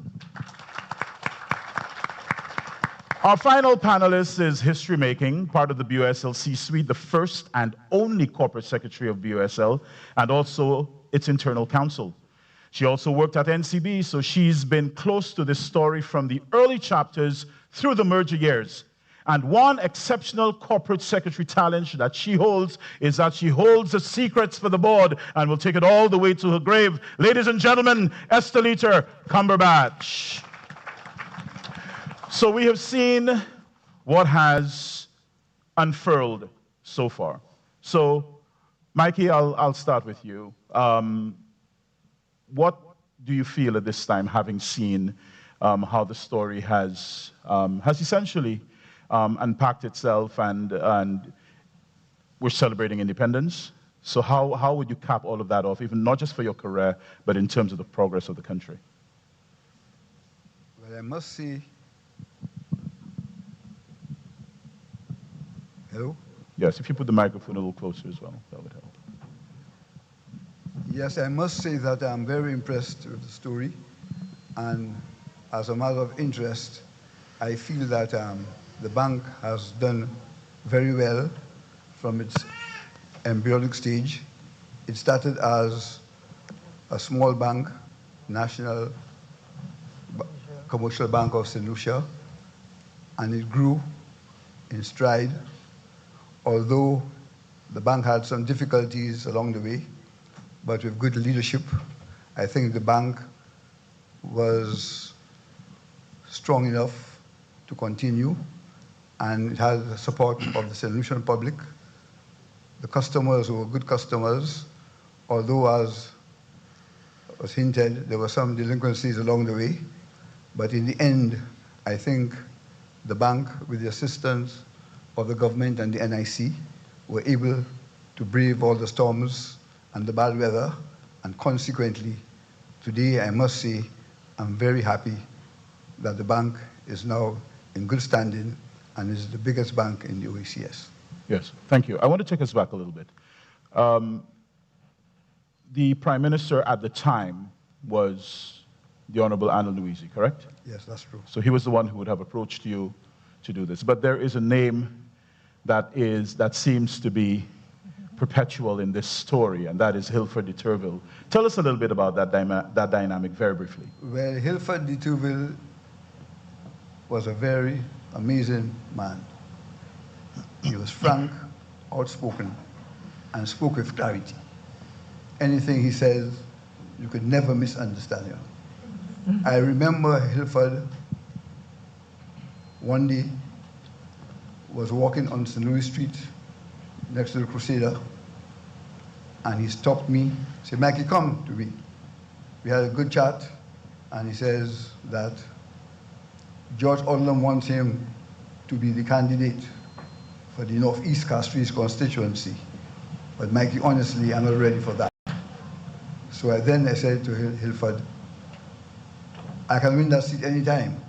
Speaker 2: Our final panelist is history making, part of the BOSL C-suite, the first and only corporate secretary of BOSL, and also its internal counsel. She also worked at NCB, so she's been close to this story from the early chapters through the merger years. And one exceptional corporate secretary talent that she holds is that she holds the secrets for the board and will take it all the way to her grave. Ladies and gentlemen, Estelita Cumberbatch. So we have seen what has unfurled so far. So, Mikey, I'll start with you. What do you feel at this time, having seen how the story has essentially unpacked itself, and we're celebrating independence? So how would you cap all of that off, even not just for your career, but in terms of the progress of the country?
Speaker 12: Well, I must say, hello?
Speaker 2: Yes, if you put the microphone a little closer as well, that would help.
Speaker 12: Yes, I must say that I'm very impressed with the story, and as a matter of interest, I feel that the bank has done very well from its embryonic stage. It started as a small bank, National Commercial Bank of St. Lucia, and it grew in stride, although the bank had some difficulties along the way, but with good leadership, I think the bank was strong enough to continue, and it had the support of the St. Lucian public. The customers were good customers, although, as was hinted, there were some delinquencies along the way. But in the end, I think the bank, with the assistance of the government and the NIC, were able to brave all the storms and the bad weather, and consequently, today I must say I'm very happy that the bank is now in good standing and is the biggest bank in the OECS.
Speaker 2: Yes, thank you. I want to take us back a little bit. The Prime Minister at the time was the Honorable Anna Louisi, correct?
Speaker 12: Yes, that's true.
Speaker 2: So he was the one who would have approached you to do this. But there is a name that seems to be perpetual in this story, and that is Hilford de Turville. Tell us a little bit about that dynamic very briefly.
Speaker 12: Well, Hilford de Turville was a very amazing man. He was frank, outspoken, and spoke with clarity. Anything he says, you could never misunderstand him. I remember Hilford one day was walking on St. Louis Street next to the Crusader, and he stopped me, said, "Mikey, come to me." We had a good chat, and he says that George Odlum wants him to be the candidate for the Northeast Castries constituency. But Mikey, honestly, I'm not ready for that. So I said to Hilford, I can win that seat anytime.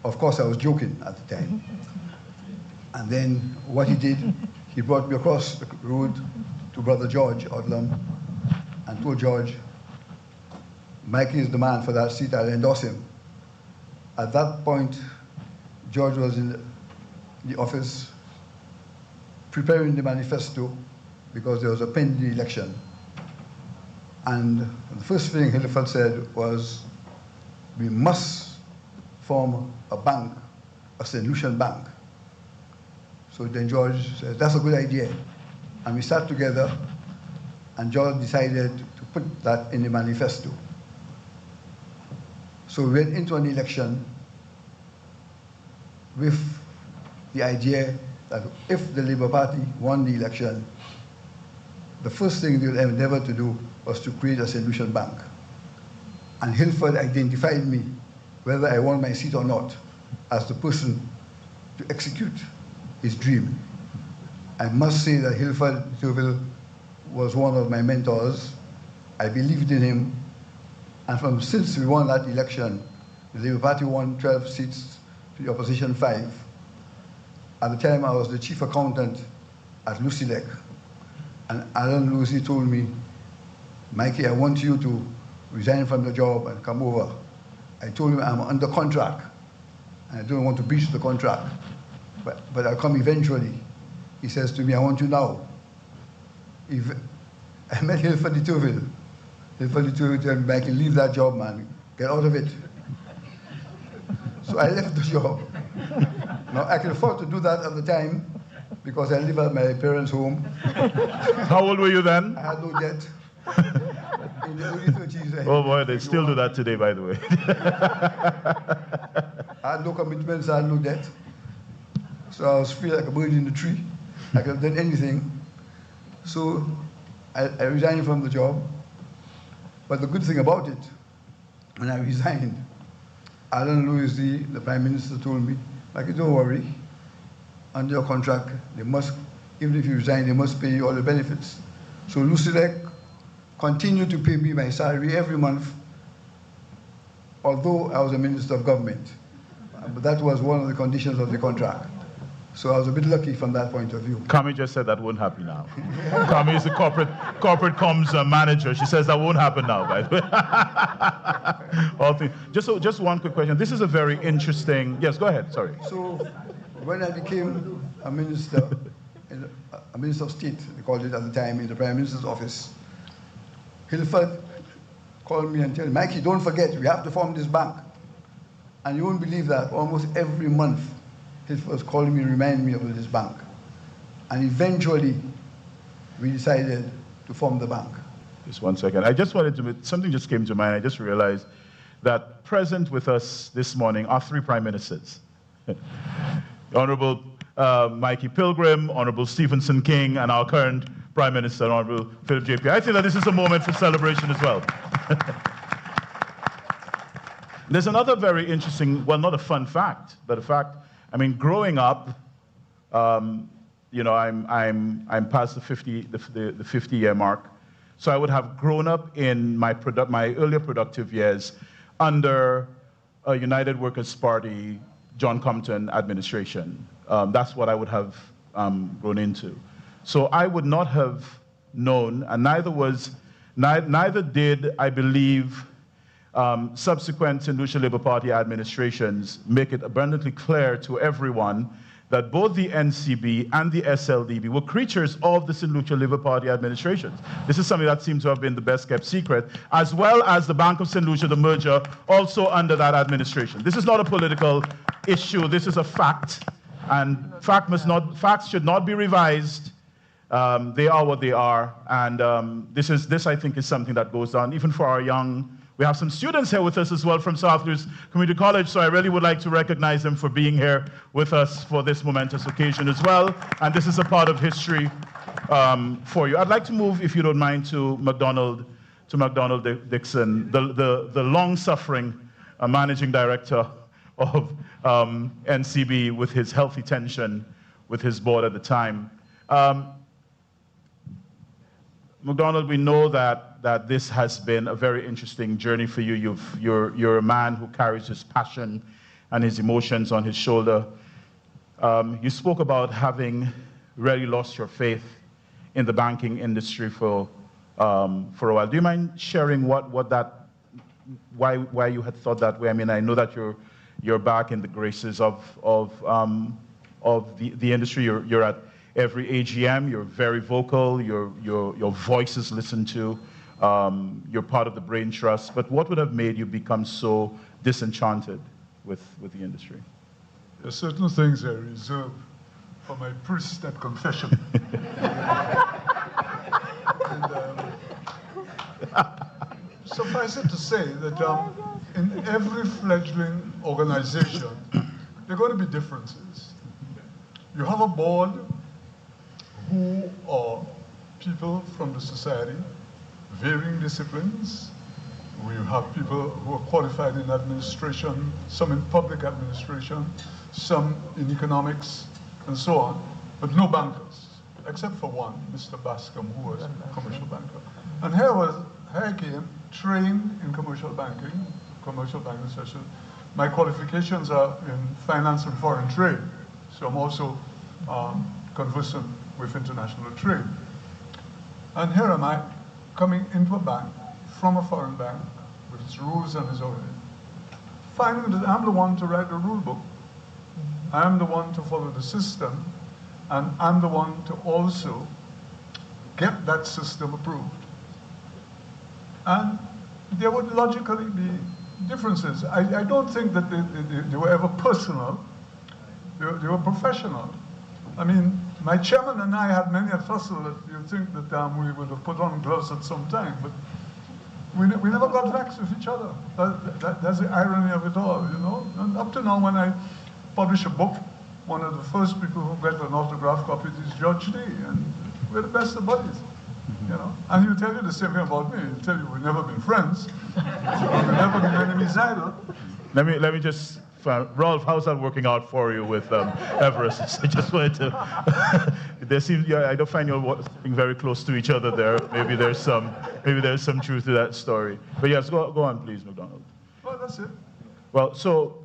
Speaker 12: Of course, I was joking at the time. And then what he did, he brought me across the road to Brother George Odlum and told George, Mikey is the man for that seat, I'll endorse him. At that point, George was in the office preparing the manifesto because there was a pending election. And the first thing Hilford said was, we must form a bank, a St. Lucian bank. So then George said, that's a good idea. And we sat together, and George decided to put that in the manifesto. So we went into an election with the idea that if the Labour Party won the election, the first thing they would endeavor to do was to create a St. Lucian bank. And Hilford identified me, whether I won my seat or not, as the person to execute his dream. I must say that Hilford de Turville was one of my mentors. I believed in him. And since we won that election, the Labour Party won 12 seats to the opposition 5. At the time, I was the chief accountant at Lucilec. And Alan Lucy told me, Mikey, I want you to resign from the job and come over. I told him I'm under contract, and I don't want to breach the contract, but I'll come eventually. He says to me, I want you now. I met Hilford de Turville. Hilford de Turville told me, Mikey, leave that job, man. Get out of it. So I left the job. Now, I could afford to do that at the time because I live at my parents' home.
Speaker 2: How old were you then?
Speaker 12: I had no debt. In the early 30s.
Speaker 2: Oh boy, they still do that today, by the way.
Speaker 12: I had no commitments, I had no debt. So I was free like a bird in the tree. I could have done anything. So I resigned from the job. But the good thing about it, when I resigned, Alan Louis, the Prime Minister, told me, like, don't worry, under your contract, they must, even if you resign, they must pay you all the benefits. So Lucilec continued to pay me my salary every month, although I was a Minister of Government. But that was one of the conditions of the contract. So I was a bit lucky from that point of view.
Speaker 2: Kami just said that won't happen now. Kami is the corporate comms manager. She says that won't happen now, by the way. Just one quick question. This is a very interesting... Yes, go ahead, sorry.
Speaker 12: So when I became a minister, a Minister of State, they called it at the time, in the Prime Minister's office, Hilford called me and told me, Mikey, don't forget, we have to form this bank. And you won't believe that almost every month He was calling me, reminding me of this bank. And eventually, we decided to form the bank.
Speaker 2: Just 1 second. I just wanted to, something just came to mind. I just realized that present with us this morning are 3 prime ministers. The Honorable Mikey Pilgrim, Honorable Stephenson King, and our current Prime Minister, Honorable Philip J.P. I think that this is a moment for celebration as well. There's another very interesting, well, not a fun fact, but a fact. I mean, growing up, you know, I'm past the 50-year mark, so I would have grown up in my earlier productive years under a United Workers' Party, John Compton administration. That's what I would have grown into. So I would not have known, and neither did I believe subsequent St. Lucia Labour Party administrations make it abundantly clear to everyone that both the NCB and the SLDB were creatures of the St. Lucia Labour Party administrations. This is something that seems to have been the best kept secret, as well as the Bank of St. Lucia, the merger, also under that administration. This is not a political issue, this is a fact, and facts should not be revised. They are what they are, and this I think is something that goes on even for our young. We have some students here with us as well from South Louis Community College, so I really would like to recognize them for being here with us for this momentous occasion as well. And this is a part of history for you. I'd like to move, if you don't mind, to McDonald Dixon, the long-suffering managing director of NCB, with his healthy tension with his board at the time. McDonald, we know that this has been a very interesting journey for you. You're a man who carries his passion and his emotions on his shoulder. You spoke about having really lost your faith in the banking industry for a while. Do you mind sharing why you had thought that way? I mean, I know that you're back in the graces of the industry. You're at every AGM, you're very vocal, your voice is listened to, you're part of the Brain Trust, but what would have made you become so disenchanted with the industry?
Speaker 13: There are certain things I reserve for my priest at confession. Suffice it to say that in every fledgling organization, there are going to be differences. You have a board who are people from the society, varying disciplines. We have people who are qualified in administration, some in public administration, some in economics, and so on, but no bankers, except for one, Mr. Bascom, who was a commercial banker. And here I came, trained in commercial banking session. My qualifications are in finance and foreign trade, so I'm also conversant with international trade. And here am I, coming into a bank, from a foreign bank, with its rules and its order, finding that I'm the one to write the rule book, I am the one to follow the system, and I'm the one to also get that system approved. And there would logically be differences. I don't think that they were ever personal, they were professional. I mean, my chairman and I had many a tussle that you think that we would have put on gloves at some time, but we never got vexed with each other. That's the irony of it all, you know? And up to now, when I publish a book, one of the first people who get an autograph copy is George D, and we're the best of buddies, you know? And he'll tell you the same thing about me. He'll tell you we've never been friends, we've never been enemies either.
Speaker 2: Let me just, Rolf, how's that working out for you with Everest? I just wanted to. I don't find you're being very close to each other there. Maybe there's some truth to that story. But yes, go on, please, McDonald.
Speaker 13: Well, that's it.
Speaker 2: Well, so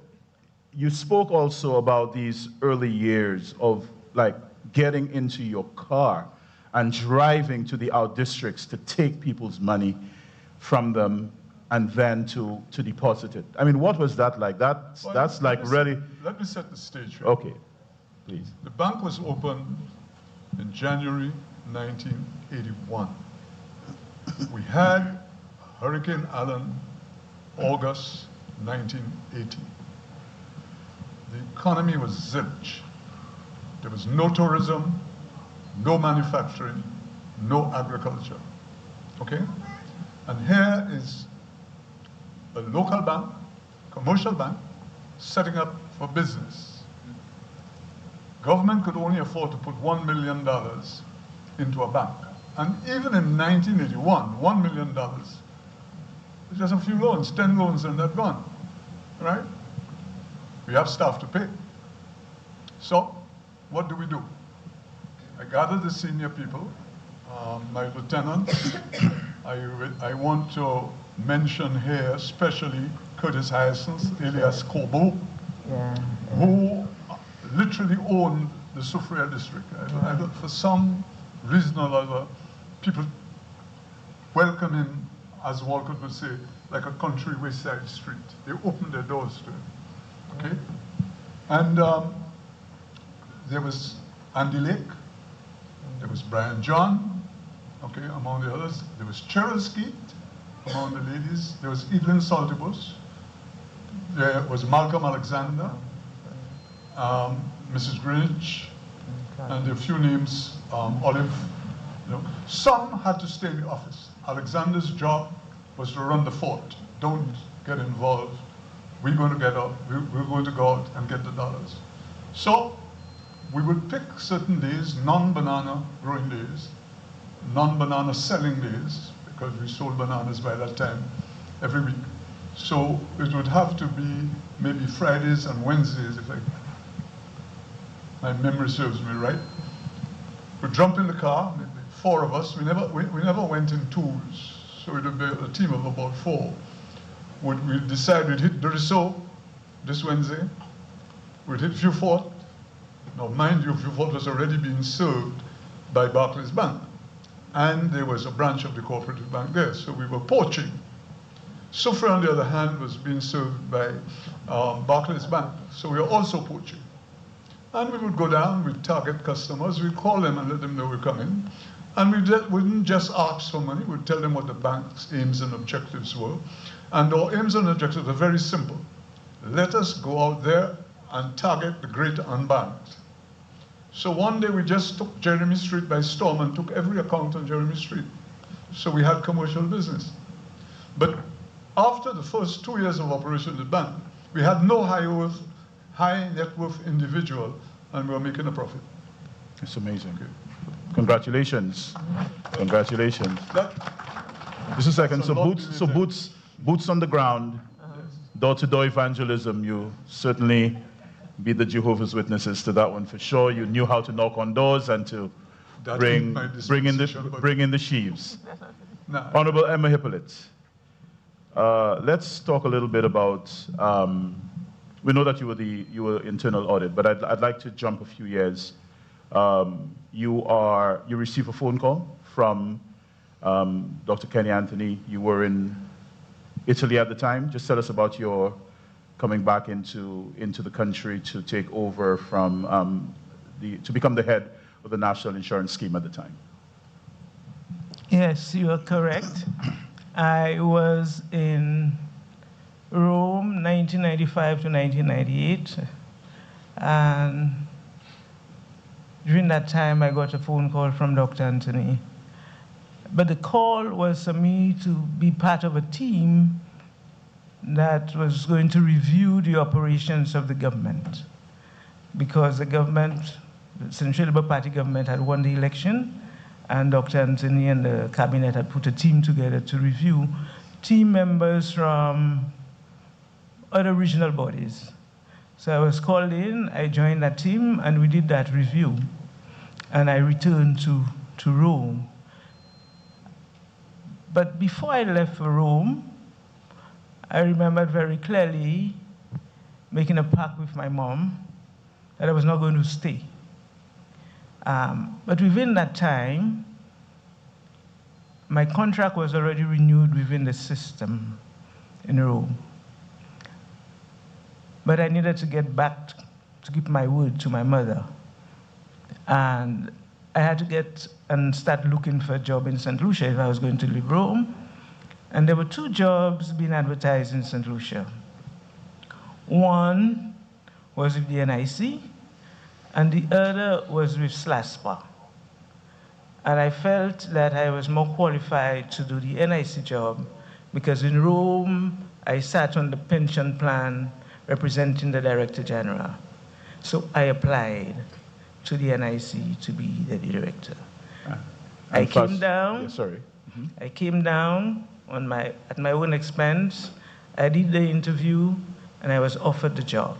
Speaker 2: you spoke also about these early years of like getting into your car and driving to the out districts to take people's money from them and then to deposit it. I mean, what was that like? That's like really...
Speaker 13: Let me set the stage here.
Speaker 2: Okay, please.
Speaker 13: The bank was opened in January 1981. We had Hurricane Allen, August 1980. the economy was zilch. There was no tourism, no manufacturing, no agriculture. Okay? And here is a local bank, commercial bank, setting up for business. Government could only afford to put $1 million into a bank. And even in 1981, $1 million, just a few loans, 10 loans and they're gone, right? We have staff to pay. So, what do? I gathered the senior people, my lieutenant. I want to mention here especially Curtis Hyacinth, alias Kobo, who literally owned the Soufriere district. For some reason or other, people welcome him, as Walker would say, like a country wayside street. They opened their doors to him, okay? And there was Andy Lake, there was Brian John, okay, among the others. There was Cheryl Skeet, among the ladies. There was Evelyn Saltibus. There was Malcolm Alexander, Mrs. Greenwich, and there are a few names, Olive. You know. Some had to stay in the office. Alexander's job was to run the fort. Don't get involved. We're going to get out. We're going to go out and get the dollars. So we would pick certain days, non-banana growing days, non-banana selling days, because we sold bananas by that time every week. So it would have to be maybe Fridays and Wednesdays, if my memory serves me right. We'd jump in the car, maybe 4 of us. We never went in twos, so it would be a team of about 4. We'd decide we'd hit Doriso this Wednesday. We'd hit Vieux Fort. Now, mind you, Vieux Fort was already being served by Barclays Bank. And there was a branch of the cooperative bank there, so we were poaching. Soufriere, on the other hand, was being served by Barclays Bank, so we were also poaching. And we would go down, we'd target customers, we'd call them and let them know we're coming. And we wouldn't just ask for money, we'd tell them what the bank's aims and objectives were. And our aims and objectives are very simple. Let us go out there and target the great unbanked. So one day we just took Jeremy Street by storm and took every account on Jeremy Street. So we had commercial business. But after the first 2 years of operation of the bank, we had no high net worth individual, and we were making a profit.
Speaker 2: It's amazing. Okay. Congratulations. Congratulations. Just a second. So boots on the ground, door-to-door evangelism. You certainly be the Jehovah's Witnesses to that one for sure. You knew how to knock on doors and to bring in the sheaves. Honorable Emma Hippolyte, let's talk a little bit about. We know that you were internal audit, but I'd like to jump a few years. You received a phone call from Dr. Kenny Anthony. You were in Italy at the time. Just tell us about your coming back into the country to take over from to become the head of the National Insurance Scheme at the time.
Speaker 10: Yes, you are correct. I was in Rome, 1995 to 1998, and during that time I got a phone call from Dr. Anthony. But the call was for me to be part of a team that was going to review the operations of the government, because the government, the Central Labour Party government, had won the election, and Dr. Anthony and the cabinet had put a team together to review team members from other regional bodies. So I was called in, I joined that team, and we did that review. And I returned to Rome. But before I left for Rome, I remembered very clearly making a pact with my mom that I was not going to stay. But within that time, my contract was already renewed within the system in Rome. But I needed to get back to keep my word to my mother. And I had to get and start looking for a job in St. Lucia if I was going to leave Rome. And there were 2 jobs being advertised in St. Lucia. One was with the NIC, and the other was with SLASPA. And I felt that I was more qualified to do the NIC job because in Rome, I sat on the pension plan representing the Director General. So I applied to the NIC to be the director. I came down.
Speaker 2: Yeah, sorry.
Speaker 10: I came down at my own expense. I did the interview, and I was offered the job.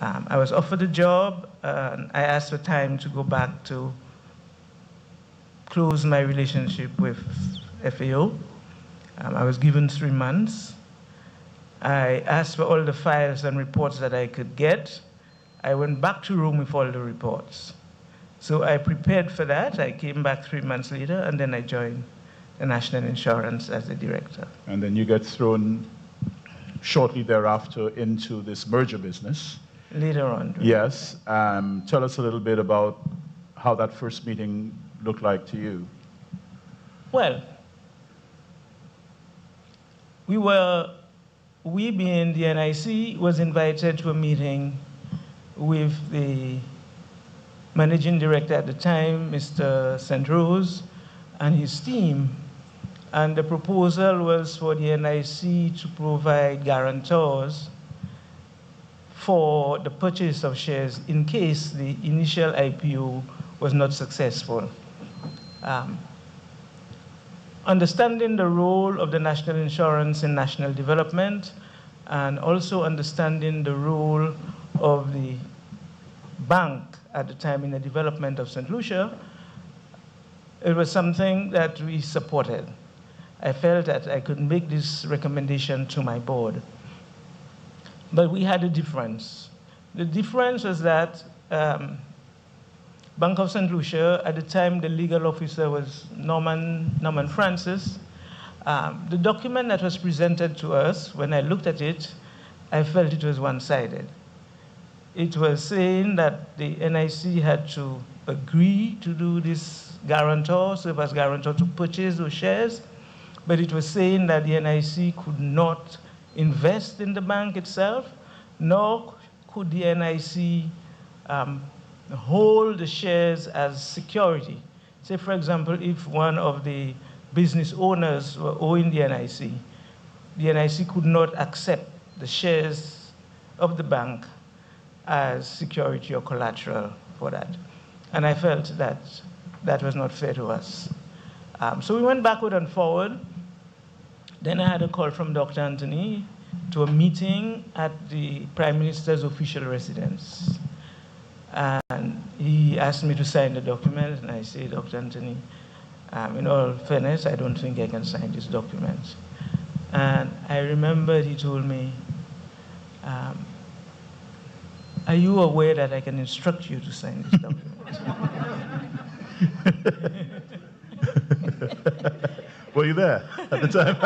Speaker 10: I was offered the job, and I asked for time to go back to close my relationship with FAO. I was given 3 months. I asked for all the files and reports that I could get. I went back to Rome with all the reports. So I prepared for that. I came back 3 months later, and then I joined the National Insurance as the director.
Speaker 2: And then you get thrown shortly thereafter into this merger business.
Speaker 10: Later on.
Speaker 2: Yes. Tell us a little bit about how that first meeting looked like to you.
Speaker 10: Well, we being the NIC was invited to a meeting with the managing director at the time, Mr. St. Rose, and his team. And the proposal was for the NIC to provide guarantors for the purchase of shares in case the initial IPO was not successful. Understanding the role of the national insurance in national development, and also understanding the role of the bank at the time in the development of St. Lucia, it was something that we supported. I felt that I could make this recommendation to my board. But we had a difference. The difference was that Bank of St. Lucia, at the time the legal officer was Norman Francis. The document that was presented to us, when I looked at it, I felt it was one-sided. It was saying that the NIC had to agree to do this guarantor, serve as guarantor to purchase those shares, but it was saying that the NIC could not invest in the bank itself, nor could the NIC hold the shares as security. Say, for example, if one of the business owners were owing the NIC could not accept the shares of the bank as security or collateral for that. And I felt that that was not fair to us. So we went backward and forward. Then I had a call from Dr. Anthony to a meeting at the Prime Minister's official residence. And he asked me to sign the document, and I said, Dr. Anthony, in all fairness, I don't think I can sign this document. And I remember he told me, are you aware that I can instruct you to sign this document?
Speaker 2: Were you there at the time?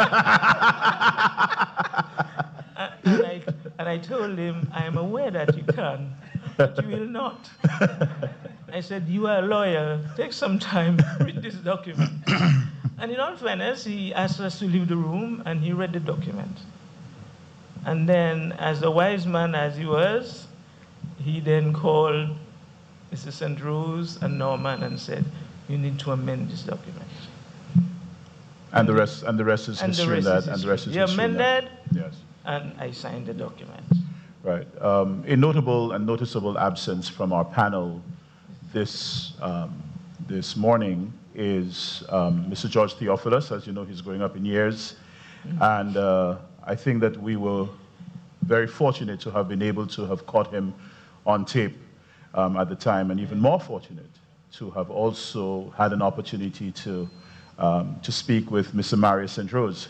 Speaker 10: and I told him, I am aware that you can, but you will not. I said, you are a lawyer, take some time, read this document. And in all fairness, he asked us to leave the room, and he read the document. And then, as a wise man as he was, he then called Mr. St. Rose and Norman and said, you need to amend this document.
Speaker 2: And the rest is history.
Speaker 10: He amended, yes, and I signed the document.
Speaker 2: Right. A notable and noticeable absence from our panel this morning is Mr. George Theophilus. As you know, he's growing up in years. And I think that we were very fortunate to have been able to have caught him on tape at the time, and even more fortunate to have also had an opportunity to speak with Mr. Marius St. Rose,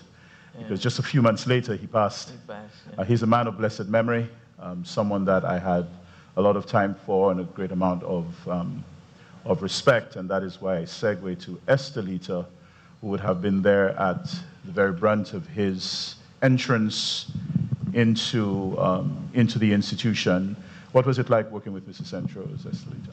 Speaker 2: because just a few months later he passed. He's a man of blessed memory, someone that I had a lot of time for and a great amount of respect, and that is why I segue to Estelita, who would have been there at the very brunt of his entrance into the institution. What was it like working with Mr. St. Rose, Estelita?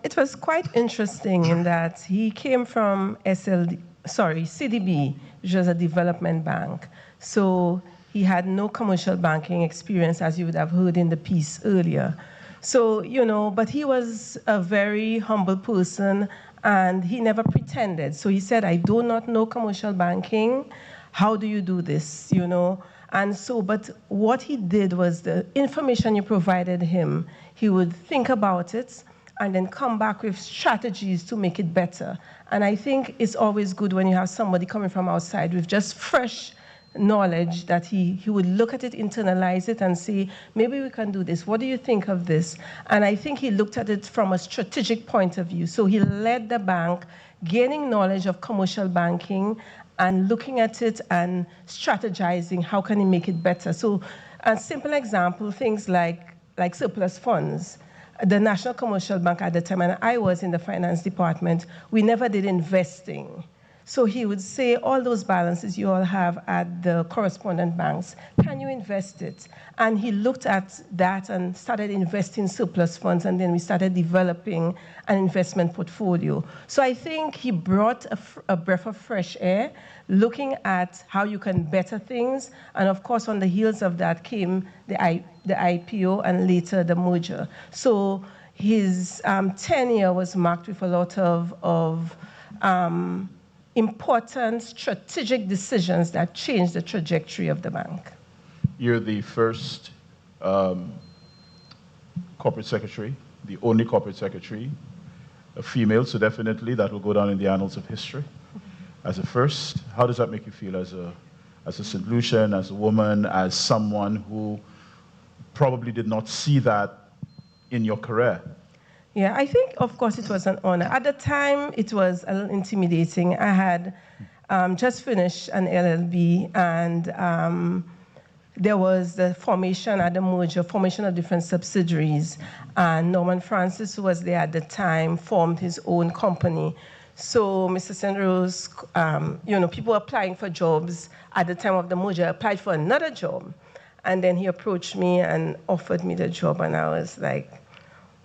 Speaker 14: It was quite interesting in that he came from CDB, which was a development bank. So
Speaker 15: he had no commercial banking experience, as you would have heard in the piece earlier. So, you know, but he was a very humble person, and he never pretended. So he said, I do not know commercial banking. How do you do this, you know? And so, but what he did was the information you provided him, he would think about it and then come back with strategies to make it better. And I think it's always good when you have somebody coming from outside with just fresh knowledge that he would look at it, internalize it, and say, maybe we can do this. What do you think of this? And I think he looked at it from a strategic point of view. So he led the bank, gaining knowledge of commercial banking and looking at it and strategizing how can he make it better. So a simple example, things like surplus funds. The National Commercial Bank at the time, and I was in the finance department, we never did investing. So he would say, all those balances you all have at the correspondent banks, can you invest it? And he looked at that and started investing surplus funds, and then we started developing an investment portfolio. So I think he brought a breath of fresh air, looking at how you can better things. And of course, on the heels of that came the IPO and later the merger. So his tenure was marked with a lot of important strategic decisions that changed the trajectory of the bank.
Speaker 2: You're the first corporate secretary, the only corporate secretary, a female, so definitely that will go down in the annals of history as a first. How does that make you feel as a St. Lucian, as a woman, as someone who probably did not see that in your career?
Speaker 15: Yeah, I think, of course, it was an honor. At the time, it was a little intimidating. I had just finished an LLB, and there was the formation at the merger, formation of different subsidiaries. And Norman Francis, who was there at the time, formed his own company. So Mr. St. Rose, you know, people applying for jobs at the time of the merger applied for another job. And then he approached me and offered me the job, and I was like,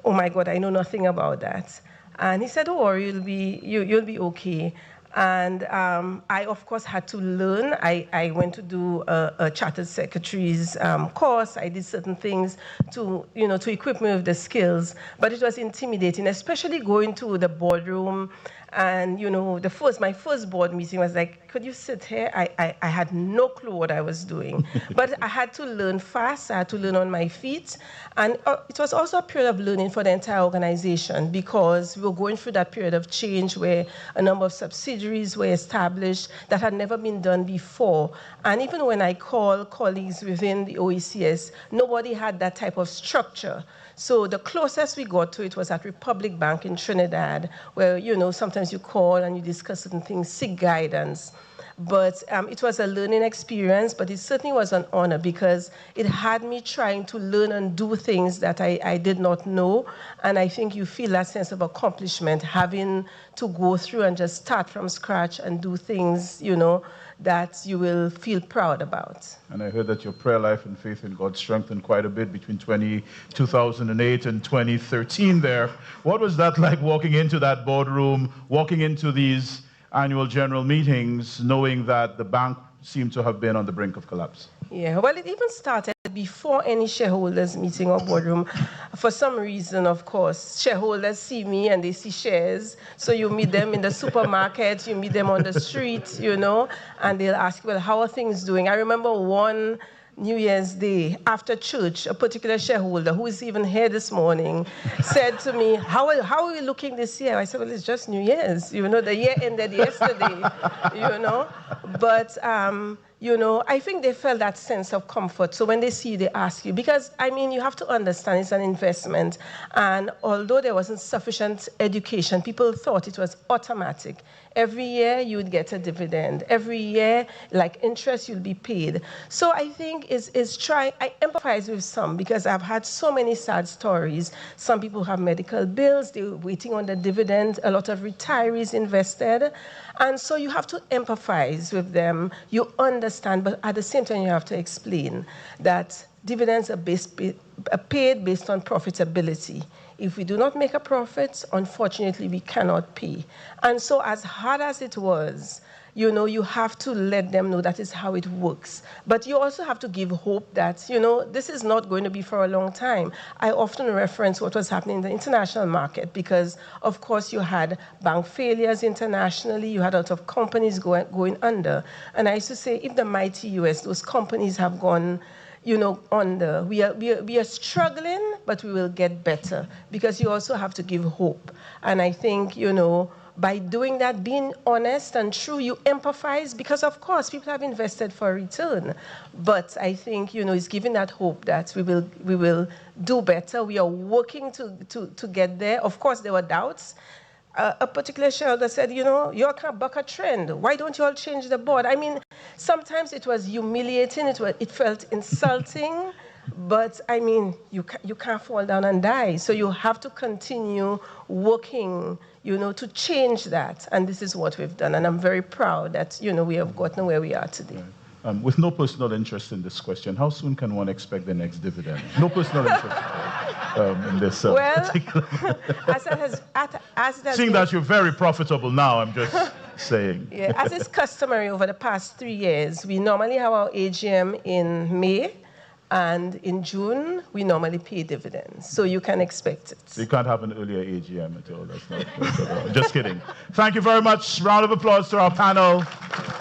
Speaker 15: oh my God, I know nothing about that. And he said, don't worry, you'll be okay. And I, of course, had to learn. I went to do a chartered secretary's course. I did certain things to equip me with the skills. But it was intimidating, especially going to the boardroom. And, you know, my first board meeting was like, could you sit here? I had no clue what I was doing. But I had to learn fast. I had to learn on my feet. And it was also a period of learning for the entire organization, because we were going through that period of change where a number of subsidiaries were established that had never been done before. And even when I call colleagues within the OECS, nobody had that type of structure. So the closest we got to it was at Republic Bank in Trinidad, where, you know, sometimes you call and you discuss certain things, seek guidance. But it was a learning experience, but it certainly was an honor, because it had me trying to learn and do things that I did not know. And I think you feel that sense of accomplishment, having to go through and just start from scratch and do things, you know, that you will feel proud about.
Speaker 2: And I heard that your prayer life and faith in God strengthened quite a bit between 2008 and 2013 there. What was that like, walking into that boardroom, walking into these annual general meetings, knowing that the bank seemed to have been on the brink of collapse?
Speaker 15: Yeah, well, it even started before any shareholders meeting or boardroom. For some reason, of course, shareholders see me and they see shares. So you meet them in the supermarket, you meet them on the street, you know, and they'll ask, well, how are things doing? I remember one New Year's Day, after church, a particular shareholder, who is even here this morning, said to me, how are we looking this year? I said, well, it's just New Year's. You know, the year ended yesterday, you know. But, you know, I think they felt that sense of comfort. So when they see you, they ask you. Because, I mean, you have to understand it's an investment. And although there wasn't sufficient education, people thought it was automatic. Every year you would get a dividend. Every year, like interest, you'll be paid. So I think I empathize with some, because I've had so many sad stories. Some people have medical bills, they're waiting on the dividend. A lot of retirees invested. And so you have to empathize with them. You understand, but at the same time, you have to explain that dividends are paid based on profitability. If we do not make a profit, unfortunately, we cannot pay. And so as hard as it was, you know, you have to let them know that is how it works. But you also have to give hope that, you know, this is not going to be for a long time. I often reference what was happening in the international market because, of course, you had bank failures internationally, you had a lot of companies going under. And I used to say, if the mighty US, those companies have gone, you know, under, we are struggling, but we will get better because you also have to give hope. And I think, you know, by doing that, being honest and true, you empathize because, of course, people have invested for a return. But I think, you know, it's giving that hope that we will do better. We are working to get there. Of course, there were doubts. A particular shareholder said, you know, you all can't buck a trend. Why don't you all change the board? I mean, sometimes it was humiliating. It felt insulting. But, I mean, you can't fall down and die. So you have to continue working, you know, to change that. And this is what we've done. And I'm very proud that, you know, we have gotten where we are today.
Speaker 2: With no personal interest in this question, how soon can one expect the next dividend? No personal interest in this particular... Seeing that you're very profitable now, I'm just saying.
Speaker 15: Yeah, as is customary over the past 3 years, we normally have our AGM in May. And in June, we normally pay dividends. So you can expect it.
Speaker 2: So you can't have an earlier AGM at all. That's not just kidding. Thank you very much. Round of applause to our panel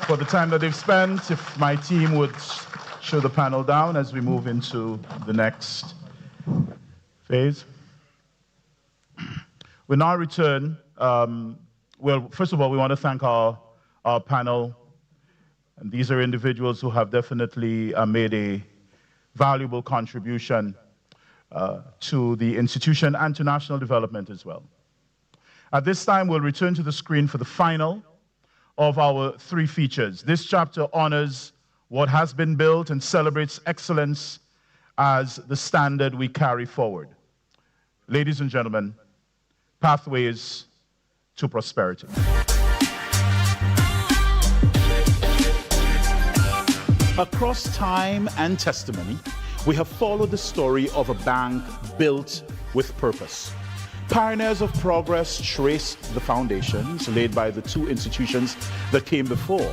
Speaker 2: for the time that they've spent. If my team would show the panel down as we move into the next phase. We now return. Well, first of all, we want to thank our panel. And these are individuals who have definitely made a valuable contribution to the institution and to national development as well. At this time, we'll return to the screen for the final of our 3 features. This chapter honors what has been built and celebrates excellence as the standard we carry forward. Ladies and gentlemen, Pathways to Prosperity.
Speaker 7: Across time and testimony, we have followed the story of a bank built with purpose. Pioneers of progress traced the foundations laid by the 2 institutions that came before.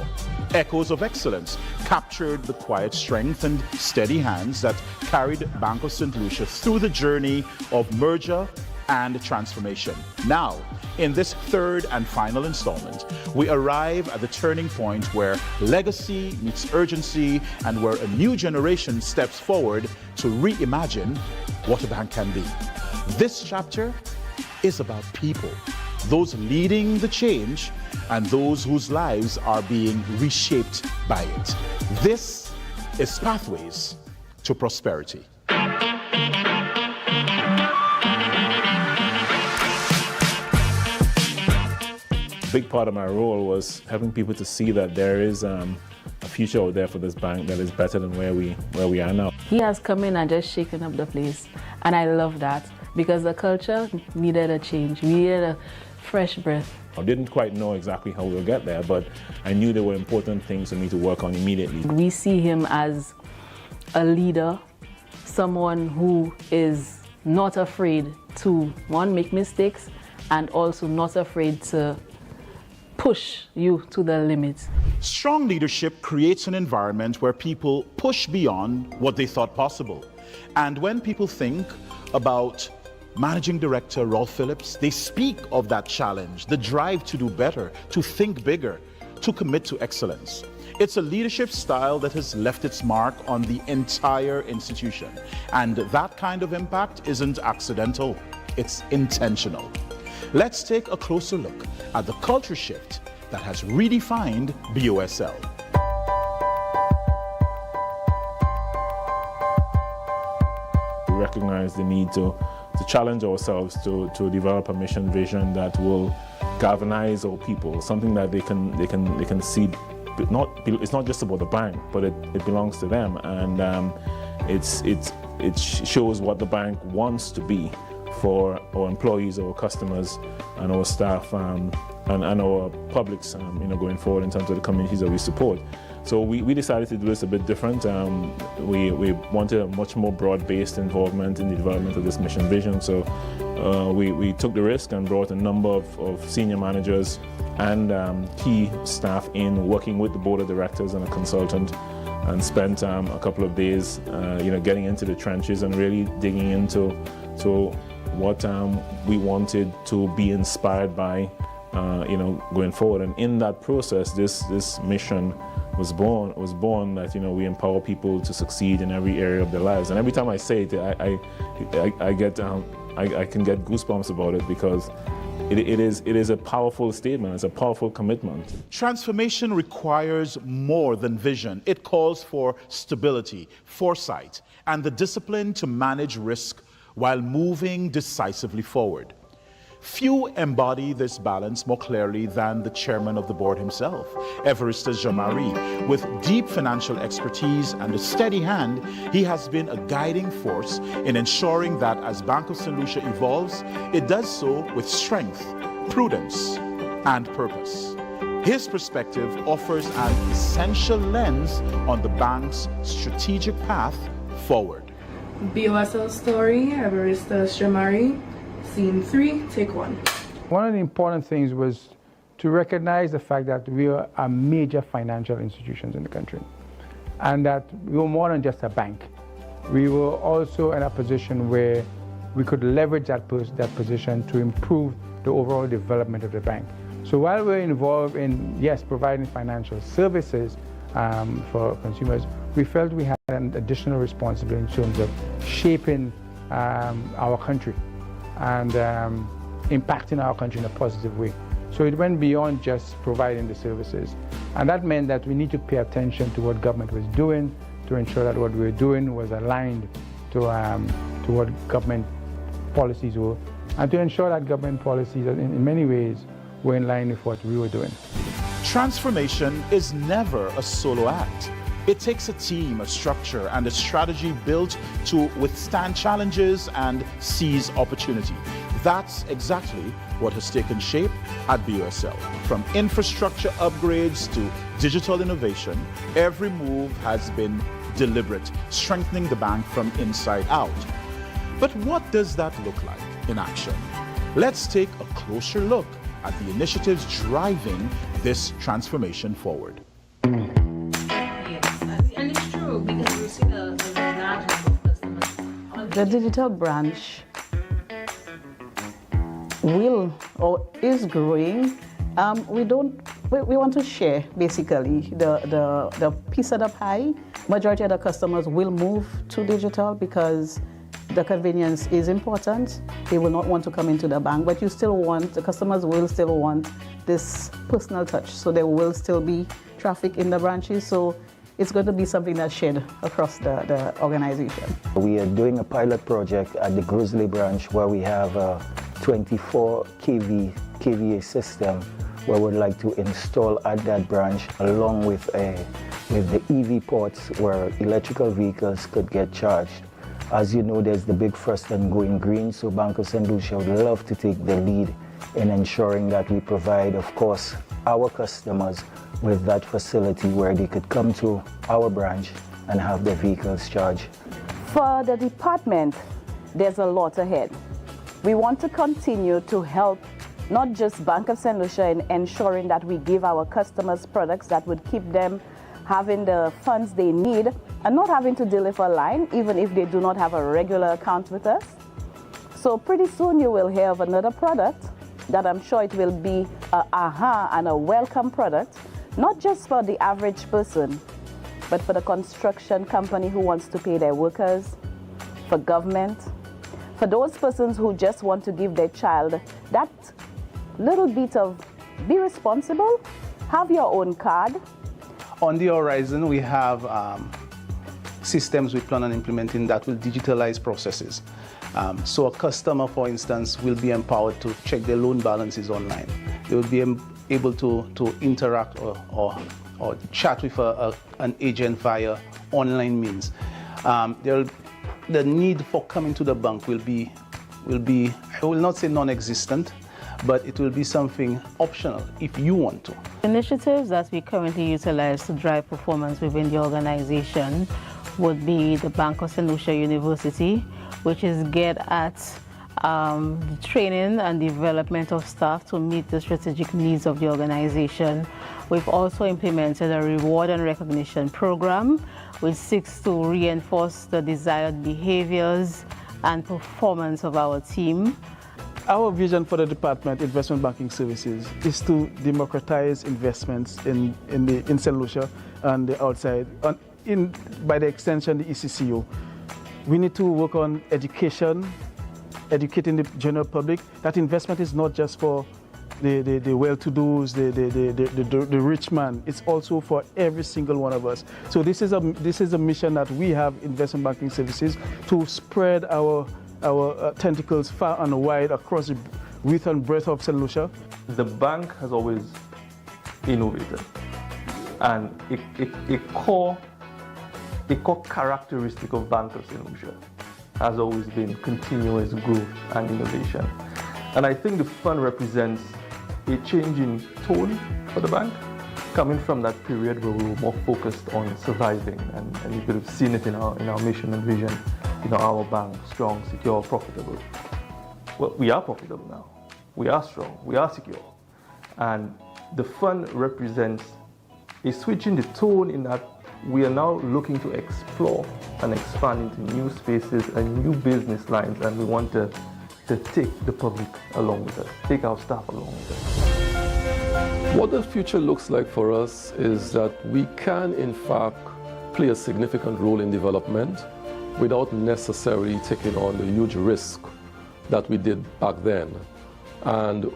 Speaker 7: Echoes of excellence captured the quiet strength and steady hands that carried Bank of St. Lucia through the journey of merger and transformation. Now, in this 3rd and final installment, we arrive at the turning point where legacy meets urgency and where a new generation steps forward to reimagine what a bank can be. This chapter is about people, those leading the change and those whose lives are being reshaped by it. This is Pathways to Prosperity.
Speaker 8: Big part of my role was helping people to see that there is a future out there for this bank that is better than where we are now.
Speaker 22: He has come in and just shaken up the place, and I love that because the culture needed a change. We needed a fresh breath.
Speaker 8: I didn't quite know exactly how we'll get there, but I knew there were important things for me to work on immediately.
Speaker 22: We see him as a leader, someone who is not afraid to, one, make mistakes, and also not afraid to push you to the limits.
Speaker 7: Strong leadership creates an environment where people push beyond what they thought possible. And when people think about Managing Director Rolf Phillips, they speak of that challenge, the drive to do better, to think bigger, to commit to excellence. It's a leadership style that has left its mark on the entire institution. And that kind of impact isn't accidental, it's intentional. Let's take a closer look at the culture shift that has redefined BOSL.
Speaker 8: We recognize the need to challenge ourselves to develop a mission vision that will galvanize our people, something that they can see. It's not just about the bank, but it belongs to them, and it shows what the bank wants to be for our employees, our customers, and our staff, and our publics, going forward in terms of the communities that we support. So we decided to do this a bit different. We wanted a much more broad-based involvement in the development of this mission vision. So we took the risk and brought a number of senior managers and key staff in, working with the board of directors and a consultant, and spent a couple of days getting into the trenches and really digging into what we wanted to be inspired by going forward. And in that process, this mission was born that we empower people to succeed in every area of their lives. And every time I say it, I can get goosebumps about it, because it is a powerful statement. It's a powerful commitment.
Speaker 7: Transformation requires more than vision. It calls for stability, foresight, and the discipline to manage risk while moving decisively forward. Few embody this balance more clearly than the chairman of the board himself, Evariste Jean-Marie. With deep financial expertise and a steady hand, he has been a guiding force in ensuring that as Bank of St. Lucia evolves, it does so with strength, prudence, and purpose. His perspective offers an essential lens on the bank's strategic path forward.
Speaker 16: BOSL story, Evariste Jean-Marie. Scene 3, take 1.
Speaker 17: One of the important things was to recognize the fact that we are a major financial institutions in the country, and that we were more than just a bank. We were also in a position where we could leverage that position to improve the overall development of the bank. So while we're involved in, yes, providing financial services for consumers, we felt we had an additional responsibility in terms of shaping our country and impacting our country in a positive way. So it went beyond just providing the services. And that meant that we need to pay attention to what government was doing to ensure that what we were doing was aligned to what government policies were, and to ensure that government policies in many ways were in line with what we were doing.
Speaker 7: Transformation is never a solo act. It takes a team, a structure, and a strategy built to withstand challenges and seize opportunity. That's exactly what has taken shape at BOSL. From infrastructure upgrades to digital innovation, every move has been deliberate, strengthening the bank from inside out. But what does that look like in action? Let's take a closer look at the initiatives driving this transformation forward.
Speaker 18: The digital branch will or is growing. We want to share basically the piece of the pie. Majority of the customers will move to digital because the convenience is important. They will not want to come into the bank, but the customers will still want this personal touch. So there will still be traffic in the branches. So it's going to be something that's shared across the organization.
Speaker 19: We are doing a pilot project at the Grizzly branch where we have a 24 kVA system where we'd like to install at that branch, along with the EV ports where electrical vehicles could get charged. As you know, there's the big thrust on going green, so Bank of St. Lucia would love to take the lead in ensuring that we provide, of course, our customers with that facility where they could come to our branch and have their vehicles charged.
Speaker 18: For the department, there's a lot ahead. We want to continue to help not just Bank of St. Lucia in ensuring that we give our customers products that would keep them having the funds they need and not having to deliver line, even if they do not have a regular account with us. So pretty soon you will hear of another product that I'm sure it will be a aha and a welcome product, not just for the average person, but for the construction company who wants to pay their workers, for government, for those persons who just want to give their child that little bit of be responsible, have your own card.
Speaker 25: On the horizon, we have systems we plan on implementing that will digitalize processes. So a customer, for instance, will be empowered to check their loan balances online. They will be able to interact or chat with an agent via online means. The need for coming to the bank will be, I will not say non-existent, but it will be something optional if you want to.
Speaker 20: Initiatives that we currently utilize to drive performance within the organization would be the Bank of St. Lucia University, which is geared at the training and development of staff to meet the strategic needs of the organization. We've also implemented a reward and recognition program which seeks to reinforce the desired behaviors and performance of our team.
Speaker 25: Our vision for the Department of Investment Banking Services is to democratize investments in St. Lucia and the outside, by the extension, the ECCU. We need to work on education, educating the general public that investment is not just for the well-to-dos, the rich man. It's also for every single one of us. So this is a mission that we have, Investment Banking Services, to spread our tentacles far and wide across the width and breadth of St. Lucia.
Speaker 1: The bank has always innovated, and a core characteristic of Bank of St. Lucia has always been continuous growth and innovation. And I think the fund represents a change in tone for the bank, coming from that period where we were more focused on surviving, and you could have seen it in our mission and vision. Our bank, strong, secure, profitable. Well, we are profitable now. We are strong, we are secure. And the fund represents a switch in the tone in that we are now looking to explore and expand into new spaces and new business lines, and we want to take the public along with us, take our staff along with us.
Speaker 3: What the future looks like for us is that we can, in fact, play a significant role in development without necessarily taking on the huge risk that we did back then. And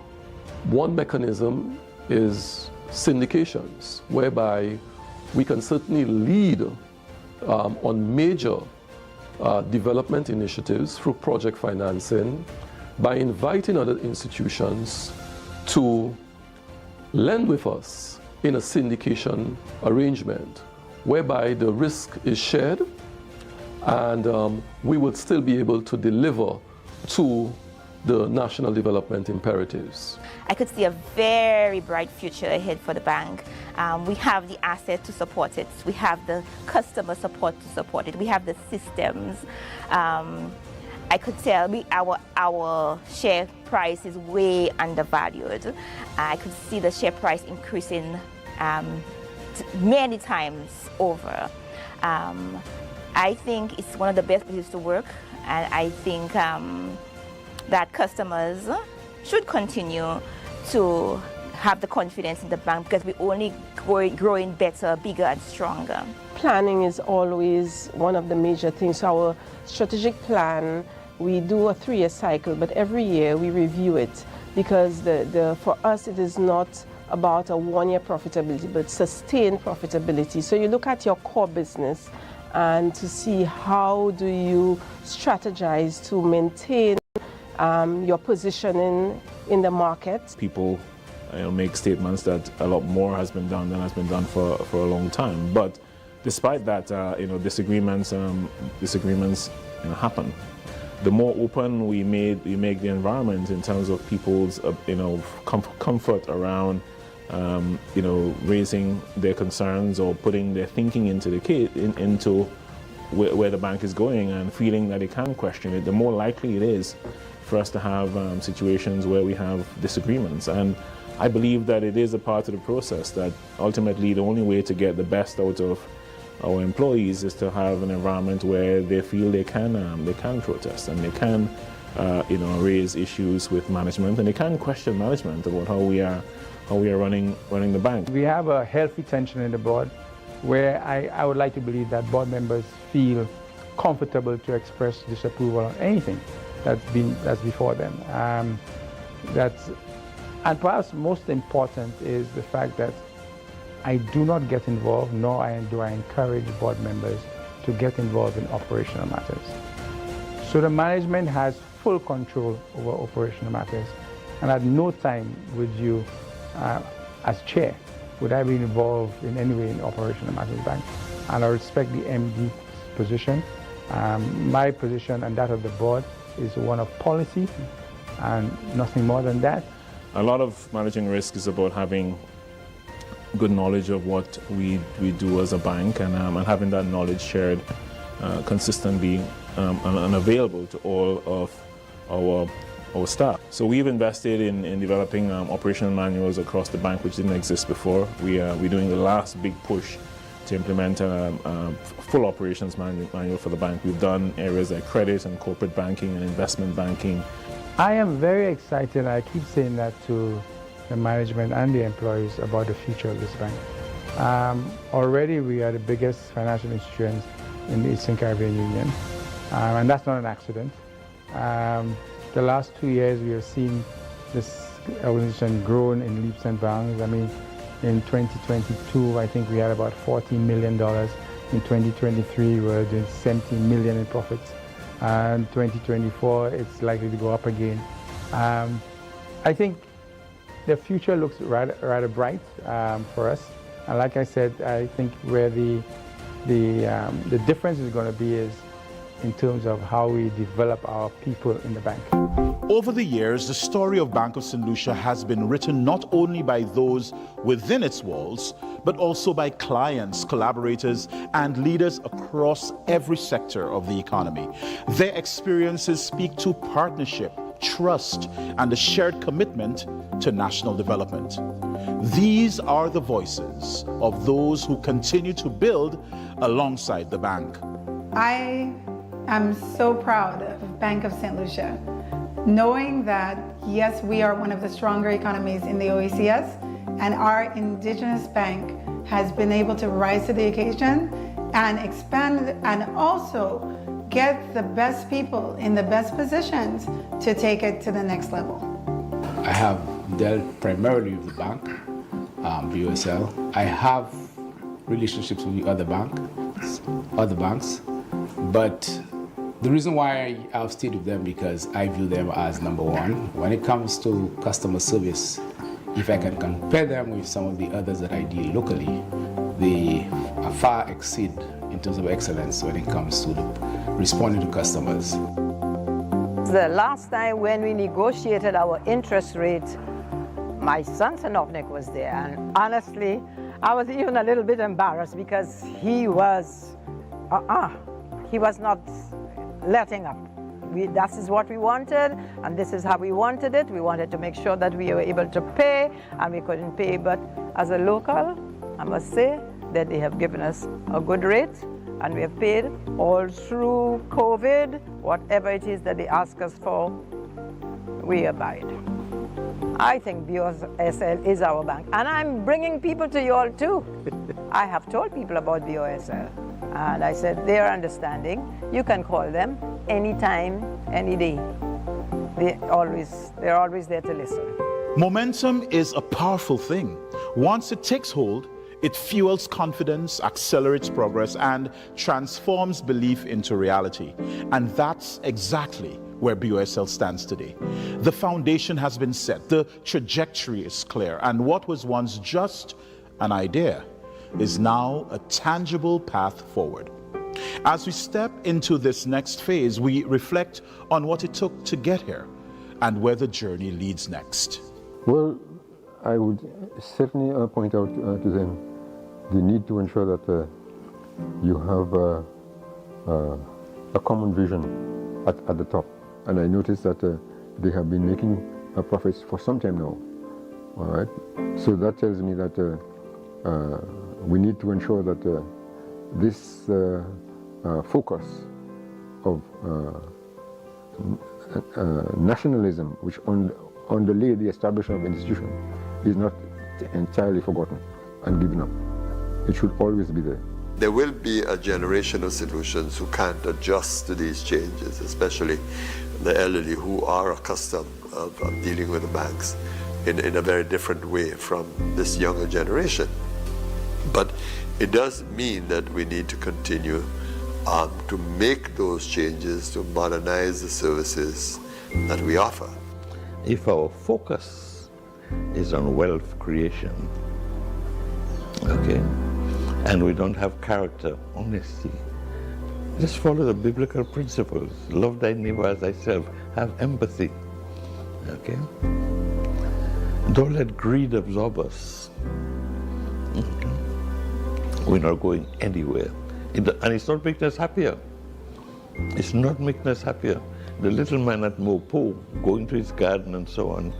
Speaker 3: one mechanism is syndications, whereby we can certainly lead on major development initiatives through project financing by inviting other institutions to lend with us in a syndication arrangement, whereby the risk is shared and we would still be able to deliver to the national development imperatives.
Speaker 5: I could see a very bright future ahead for the bank. We have the asset to support it. We have the customer support to support it. We have the systems. I could tell our share price is way undervalued. I could see the share price increasing many times over. I think it's one of the best places to work, and I think that customers should continue to have the confidence in the bank because we're only growing better, bigger and stronger.
Speaker 15: Planning is always one of the major things. Our strategic plan, we do a 3-year cycle, but every year we review it because for us it is not about a 1-year profitability, but sustained profitability. So you look at your core business and to see how do you strategize to maintain your positioning in the market. People
Speaker 8: make statements that a lot more has been done than has been done for a long time. But despite that, disagreements happen. The more open we make the environment in terms of people's comfort around raising their concerns or putting their thinking into where the bank is going and feeling that they can question it, the more likely it is for us to have situations where we have disagreements. And I believe that it is a part of the process, that ultimately the only way to get the best out of our employees is to have an environment where they feel they can protest and they can raise issues with management, and they can question management about how we are running the bank.
Speaker 17: We have a healthy tension in the board where I would like to believe that board members feel comfortable to express disapproval on anything that's before them. And perhaps most important is the fact that I do not get involved, nor do I encourage board members to get involved in operational matters. So the management has full control over operational matters, and at no time would you, as chair, would I be involved in any way in operational matters of the bank. And I respect the MD's position. My position and that of the board is one of policy and nothing more than that.
Speaker 8: A lot of managing risk is about having good knowledge of what we do as a bank, and having that knowledge shared consistently and available to all of our staff. So we've invested in developing operational manuals across the bank, which didn't exist before. We're doing the last big push to implement a full operations manual for the bank. We've done areas like credit and corporate banking and investment banking.
Speaker 17: I am very excited. I keep saying that to the management and the employees about the future of this bank. Already we are the biggest financial institutions in the Eastern Caribbean Union, and that's not an accident. The last 2 years we have seen this organization grown in leaps and bounds. I mean, in 2022, I think we had about $40 million. In 2023, we're doing $70 million in profits. And 2024, it's likely to go up again. I think the future looks rather bright for us. And like I said, I think where the difference is going to be is in terms of how we develop our people in the bank.
Speaker 7: Over the years, the story of Bank of St. Lucia has been written not only by those within its walls, but also by clients, collaborators, and leaders across every sector of the economy. Their experiences speak to partnership, trust, and a shared commitment to national development. These are the voices of those who continue to build alongside the bank.
Speaker 4: I am so proud of Bank of St. Lucia, knowing that, yes, we are one of the stronger economies in the OECS, and our indigenous bank has been able to rise to the occasion and expand and also get the best people in the best positions to take it to the next level.
Speaker 6: I have dealt primarily with the bank, BOSL. I have relationships with the other banks, but the reason why I've stayed with them because I view them as number one. When it comes to customer service, if I can compare them with some of the others that I deal locally, they far exceed in terms of excellence when it comes to responding to customers.
Speaker 11: The last time when we negotiated our interest rate, my son Sanovnik was there, and honestly, I was even a little bit embarrassed because he was not letting up. That is what we wanted, and this is how we wanted it. We wanted to make sure that we were able to pay, and we couldn't pay. But as a local, I must say that they have given us a good rate, and we have paid all through COVID. Whatever it is that they ask us for, we abide. I think BOSL is our bank, and I'm bringing people to you all too. I have told people about BOSL. And I said, they're understanding. You can call them anytime, any day. They're always there to listen.
Speaker 7: Momentum is a powerful thing. Once it takes hold, it fuels confidence, accelerates progress, and transforms belief into reality. And that's exactly where BOSL stands today. The foundation has been set, the trajectory is clear, and what was once just an idea is now a tangible path forward. As we step into this next phase, we reflect on what it took to get here and where the journey leads next.
Speaker 21: Well, I would certainly point out to them the need to ensure that you have a common vision at the top. And I noticed that they have been making profits for some time now. All right? So that tells me that we need to ensure that this focus of nationalism, which underlay the establishment of institutions, is not entirely forgotten and given up. It should always be there.
Speaker 23: There will be a generation of solutions who can't adjust to these changes, especially the elderly who are accustomed of dealing with the banks in a very different way from this younger generation. But it does mean that we need to continue to make those changes, to modernize the services that we offer.
Speaker 26: If our focus is on wealth creation, okay, and we don't have character, honesty, just follow the biblical principles. Love thy neighbor as thyself. Have empathy, okay? Don't let greed absorb us. We're not going anywhere. And it's not making us happier. It's not making us happier. The little man at Mopo, going to his garden and so on,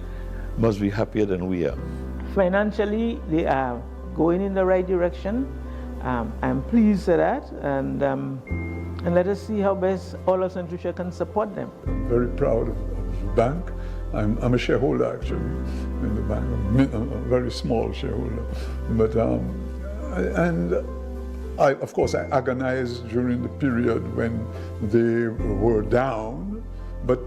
Speaker 26: must be happier than we are.
Speaker 9: Financially, they are going in the right direction. I'm pleased with that, and let us see how best all of St. Lucia can support them.
Speaker 10: I'm very proud of the bank. I'm a shareholder actually in the bank, a very small shareholder. But of course, I agonized during the period when they were down, but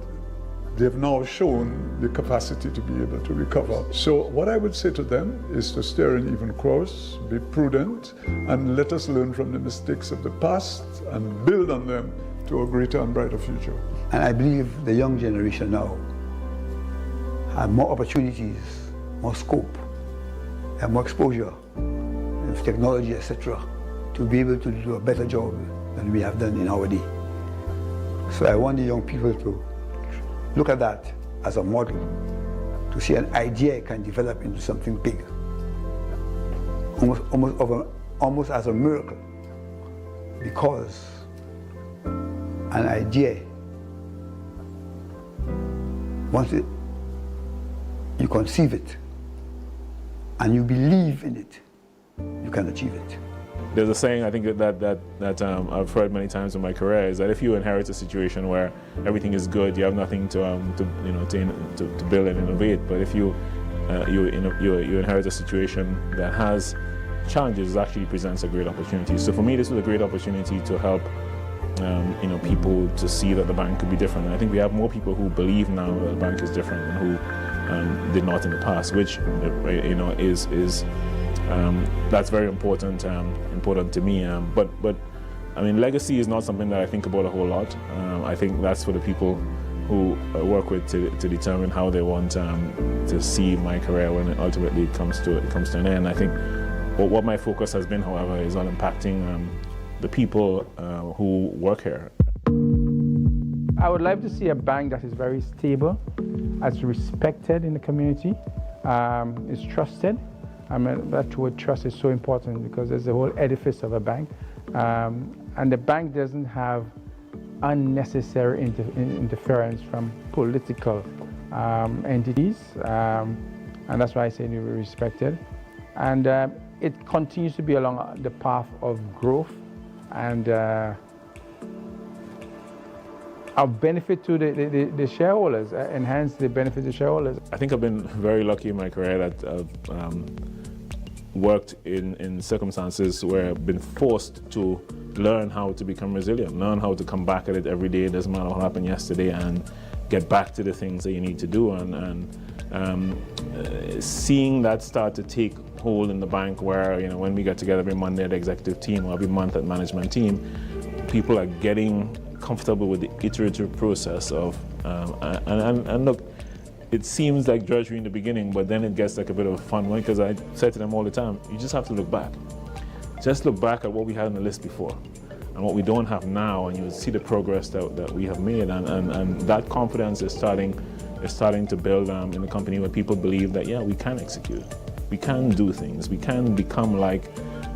Speaker 10: they've now shown the capacity to be able to recover. So what I would say to them is to steer an even course, be prudent, and let us learn from the mistakes of the past and build on them to a greater and brighter future.
Speaker 12: And I believe the young generation now have more opportunities, more scope, and more exposure of technology, etc., to be able to do a better job than we have done in our day. So I want the young people to look at that as a model, to see an idea can develop into something big, almost as a miracle, because an idea, once you conceive it and you believe in it, you can achieve it.
Speaker 8: There's a saying I think that I've heard many times in my career is that if you inherit a situation where everything is good, you have nothing to build and innovate. But if you inherit a situation that has challenges, it actually presents a great opportunity. So for me, this was a great opportunity to help people to see that the bank could be different. And I think we have more people who believe now that the bank is different and who did not in the past, which is. That's very important to me. But I mean, legacy is not something that I think about a whole lot. I think that's for the people who work with to determine how they want to see my career when it ultimately comes to an end. I think what my focus has been, however, is on impacting the people who work here.
Speaker 17: I would like to see a bank that is very stable, as respected in the community, is trusted. I mean, that word trust is so important because there's the whole edifice of a bank. And the bank doesn't have unnecessary interference from political entities. And that's why I say it will be respected. And it continues to be along the path of growth and of benefit to the shareholders, enhance the benefit to the shareholders.
Speaker 8: I think I've been very lucky in my career that I've worked in circumstances where I've been forced to learn how to become resilient, learn how to come back at it every day. It doesn't matter what happened yesterday, and get back to the things that you need to do. And seeing that start to take hold in the bank, where when we get together every Monday at the executive team or every month at management team, people are getting comfortable with the iterative process of and look, it seems like drudgery in the beginning, but then it gets like a bit of a fun one, because I say to them all the time, you just have to look back. Just look back at what we had on the list before and what we don't have now, and you'll see the progress that we have made, and that confidence is starting to build in the company, where people believe that, yeah, we can execute, we can do things, we can become like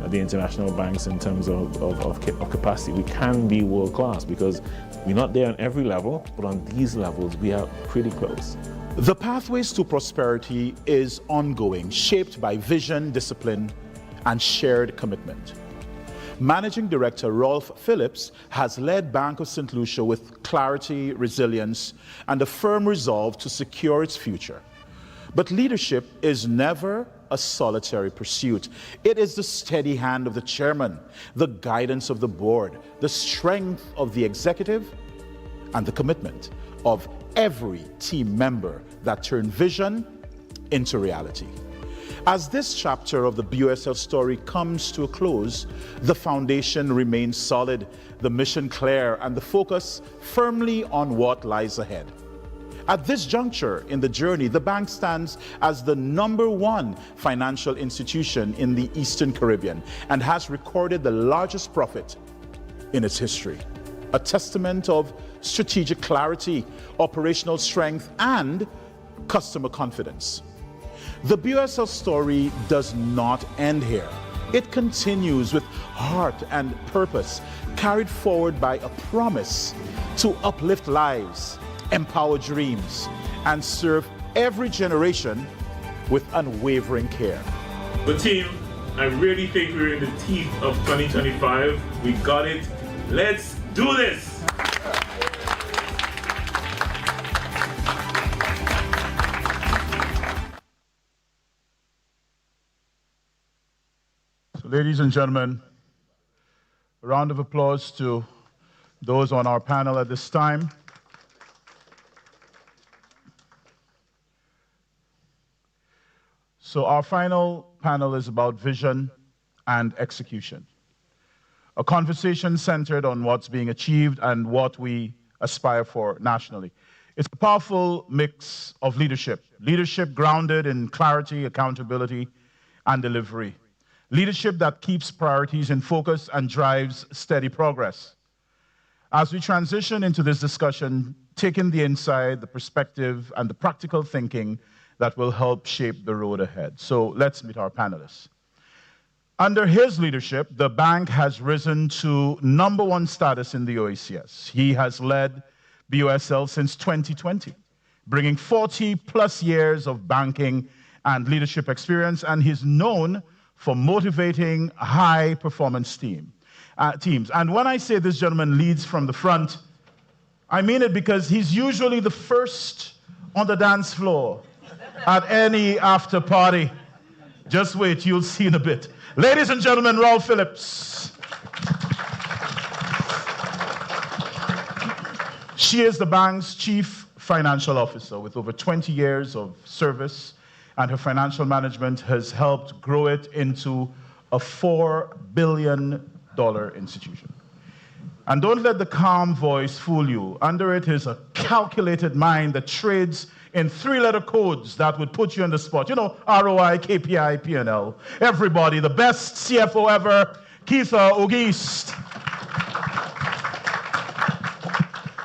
Speaker 8: the international banks in terms of capacity. We can be world class, because we're not there on every level, but on these levels we are pretty close.
Speaker 7: The Pathways to Prosperity is ongoing, shaped by vision, discipline, and shared commitment. Managing Director Rolf Phillips has led Bank of St. Lucia with clarity, resilience, and a firm resolve to secure its future. But leadership is never a solitary pursuit. It is the steady hand of the chairman, the guidance of the board, the strength of the executive, and the commitment of every team member that turn vision into reality. As this chapter of the BOSL story comes to a close, the foundation remains solid, the mission clear, and the focus firmly on what lies ahead. At this juncture in the journey, the bank stands as the #1 financial institution in the Eastern Caribbean and has recorded the largest profit in its history, a testament of strategic clarity, operational strength, and customer confidence. The BOSL story does not end here. It continues with heart and purpose, carried forward by a promise to uplift lives, empower dreams, and serve every generation with unwavering care.
Speaker 8: The team, I really think we're in the teeth of 2025. We got it. Let's do this.
Speaker 7: So, ladies and gentlemen, a round of applause to those on our panel at this time. So our final panel is about vision and execution. A conversation centered on what's being achieved and what we aspire for nationally. It's a powerful mix of leadership. Leadership grounded in clarity, accountability, and delivery. Leadership that keeps priorities in focus and drives steady progress. As we transition into this discussion, taking the insight, the perspective, and the practical thinking that will help shape the road ahead. So let's meet our panelists. Under his leadership, the bank has risen to #1 status in the OECS. He has led BOSL since 2020, bringing 40+ years of banking and leadership experience, and he's known for motivating high-performance teams. And when I say this gentleman leads from the front, I mean it because he's usually the first on the dance floor at any after party. Just wait, you'll see in a bit. Ladies and gentlemen, Rolf Phillips. She is the bank's chief financial officer with over 20 years of service, and her financial management has helped grow it into a $4 billion institution. And don't let the calm voice fool you. Under it is a calculated mind that trades in 3-letter codes that would put you on the spot. You know, ROI, KPI, P&L. Everybody, the best CFO ever, Keitha Auguste.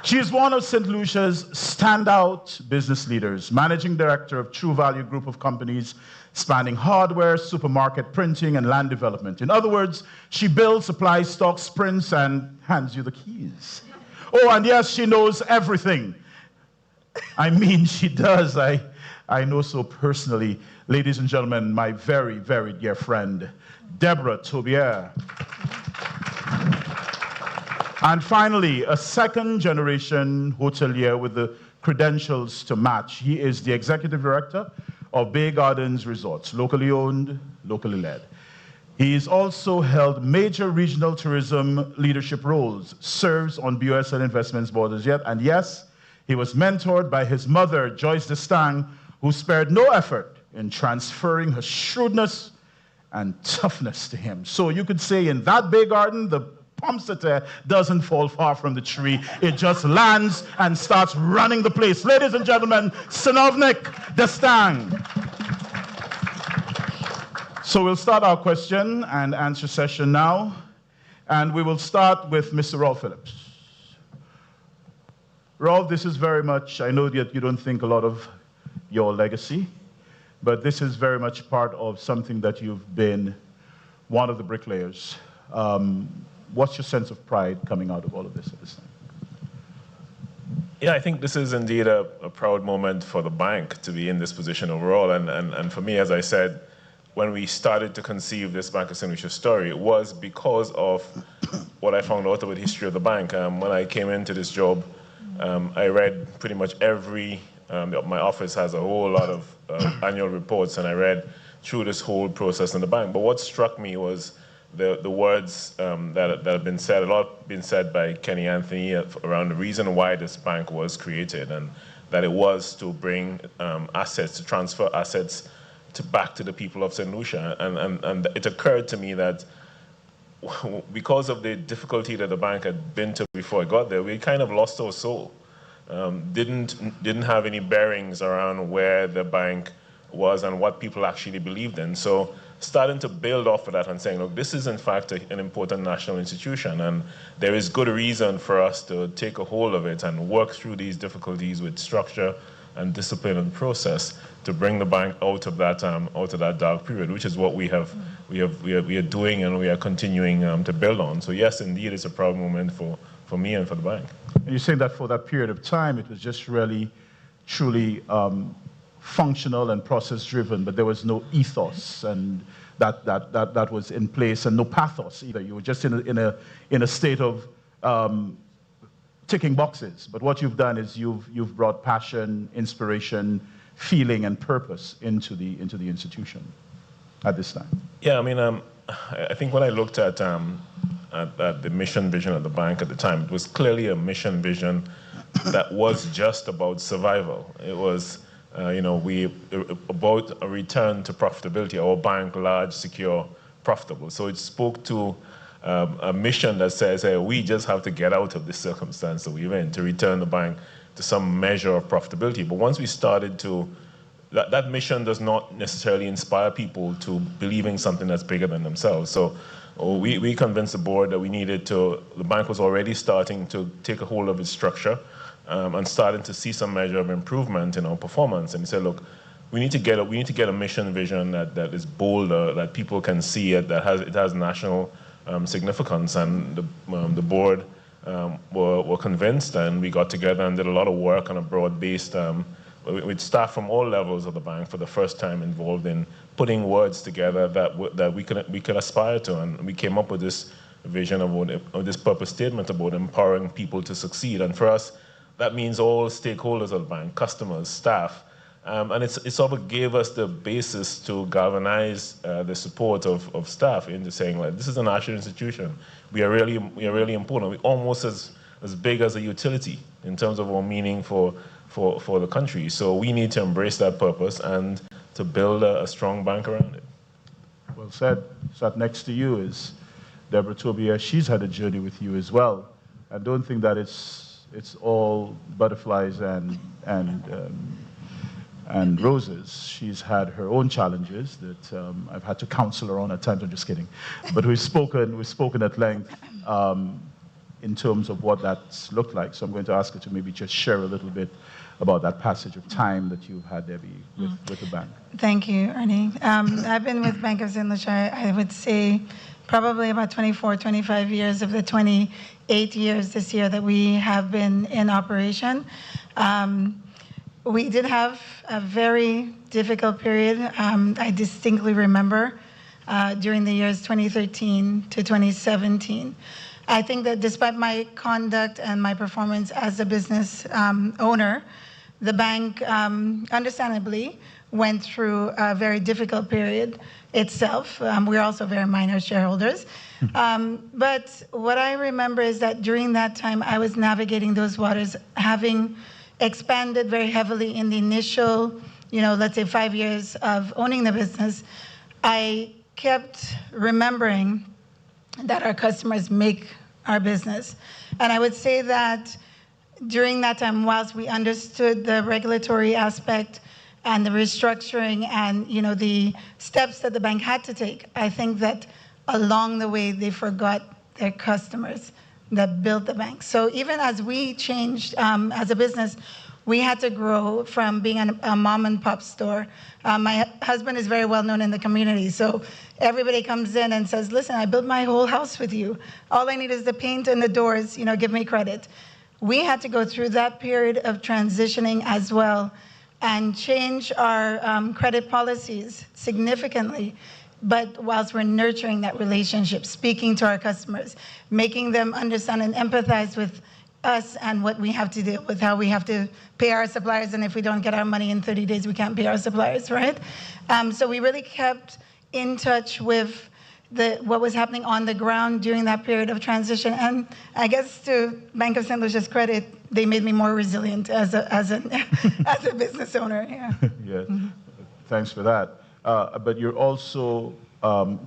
Speaker 7: She is one of St. Lucia's standout business leaders, managing director of True Value Group of companies spanning hardware, supermarket, printing, and land development. In other words, she builds, supplies, stocks, prints, and hands you the keys. Oh, and yes, she knows everything. I mean, she does. I know so personally. Ladies and gentlemen, my very, very dear friend, Deborah Tobier. And finally, a second-generation hotelier with the credentials to match. He is the executive director of Bay Gardens Resorts, locally owned, locally led. He's also held major regional tourism leadership roles, serves on BOSL Investments Board as yet, and yes, he was mentored by his mother, Joyce Destang, who spared no effort in transferring her shrewdness and toughness to him. So you could say in that Bay Garden, the Pomsete doesn't fall far from the tree. It just lands and starts running the place. Ladies and gentlemen, Synovnik Destang. So we'll start our question and answer session now. And we will start with Mr. Rolf Phillips. Rolf, this is very much, I know that you don't think a lot of your legacy, but this is very much part of something that you've been one of the bricklayers. What's your sense of pride coming out of all of this at this time?
Speaker 8: Yeah, I think this is indeed a proud moment for the bank to be in this position overall. And for me, as I said, when we started to conceive this Bank of St. Lucia story, it was because of what I found out about the history of the bank. When I came into this job, I read pretty much my office has a whole lot of annual reports, and I read through this whole process in the bank. But what struck me was the words that have been said, a lot been said by Kenny Anthony around the reason why this bank was created, and that it was to bring assets, to transfer assets back to the people of St. Lucia. And it occurred to me that because of the difficulty that the bank had been to before it got there, we kind of lost our soul. Didn't have any bearings around where the bank was and what people actually believed in. So starting to build off of that and saying, look, this is in fact an important national institution, and there is good reason for us to take a hold of it and work through these difficulties with structure, and discipline and process to bring the bank out of that dark period, which is what we are doing and we are continuing to build on. So yes, indeed, it's a proud moment for me and for the bank.
Speaker 7: And you're saying that for that period of time, it was just really, truly functional and process-driven, but there was no ethos and that was in place, and no pathos either. You were just in a state of ticking boxes. But what you've done is you've brought passion, inspiration, feeling, and purpose into the institution at this time.
Speaker 8: Yeah, I mean, I think when I looked at the mission vision of the bank at the time, it was clearly a mission vision that was just about survival. It was, about a return to profitability. Our bank, large, secure, profitable. So it spoke to a mission that says, hey, we just have to get out of this circumstance that we're in to return the bank to some measure of profitability. But once we started to, that mission does not necessarily inspire people to believing something that's bigger than themselves. So we convinced the board that the bank was already starting to take a hold of its structure and starting to see some measure of improvement in our performance. And we said, look, we need to get a mission vision that is bolder, that people can see it, that has national significance. And the board were convinced, and we got together and did a lot of work on a broad-based, with staff from all levels of the bank for the first time involved in putting words together that we could aspire to. And we came up with this vision of this purpose statement about empowering people to succeed. And for us, that means all stakeholders of the bank, customers, staff. And it sort of gave us the basis to galvanize the support of staff into saying, like, this is a national institution. We are really important. We're almost as big as a utility in terms of our meaning for the country. So we need to embrace that purpose and to build a strong bank around it.
Speaker 7: Well said. Sat next to you is Deborah Tobias. She's had a journey with you as well. I don't think that it's all butterflies and roses. She's had her own challenges that I've had to counsel her on at times. I'm just kidding. But we've spoken at length in terms of what that's looked like. So I'm going to ask her to maybe just share a little bit about that passage of time that you've had, Debbie, with the bank.
Speaker 4: Thank you, Ernie. I've been with Bank of St. Lucia, I would say, probably about 24, 25 years of the 28 years this year that we have been in operation. We did have a very difficult period. I distinctly remember during the years 2013 to 2017. I think that despite my conduct and my performance as a business owner, the bank understandably went through a very difficult period itself. We're also very minor shareholders. But what I remember is that during that time, I was navigating those waters, having expanded very heavily in the initial, let's say 5 years of owning the business. I kept remembering that our customers make our business. And I would say that during that time, whilst we understood the regulatory aspect and the restructuring and the steps that the bank had to take, I think that along the way they forgot their customers that built the bank. So even as we changed as a business, we had to grow from being a mom and pop store. My husband is very well known in the community, so everybody comes in and says, listen, I built my whole house with you. All I need is the paint and the doors, give me credit. We had to go through that period of transitioning as well and change our credit policies significantly. But whilst we're nurturing that relationship, speaking to our customers, making them understand and empathize with us and what we have to deal with, how we have to pay our suppliers, and if we don't get our money in 30 days, we can't pay our suppliers, right? So we really kept in touch with what was happening on the ground during that period of transition. And I guess to Bank of St. Lucia's credit, they made me more resilient as a business owner. Yeah.
Speaker 7: Yeah. Mm-hmm. Thanks for that. But you're also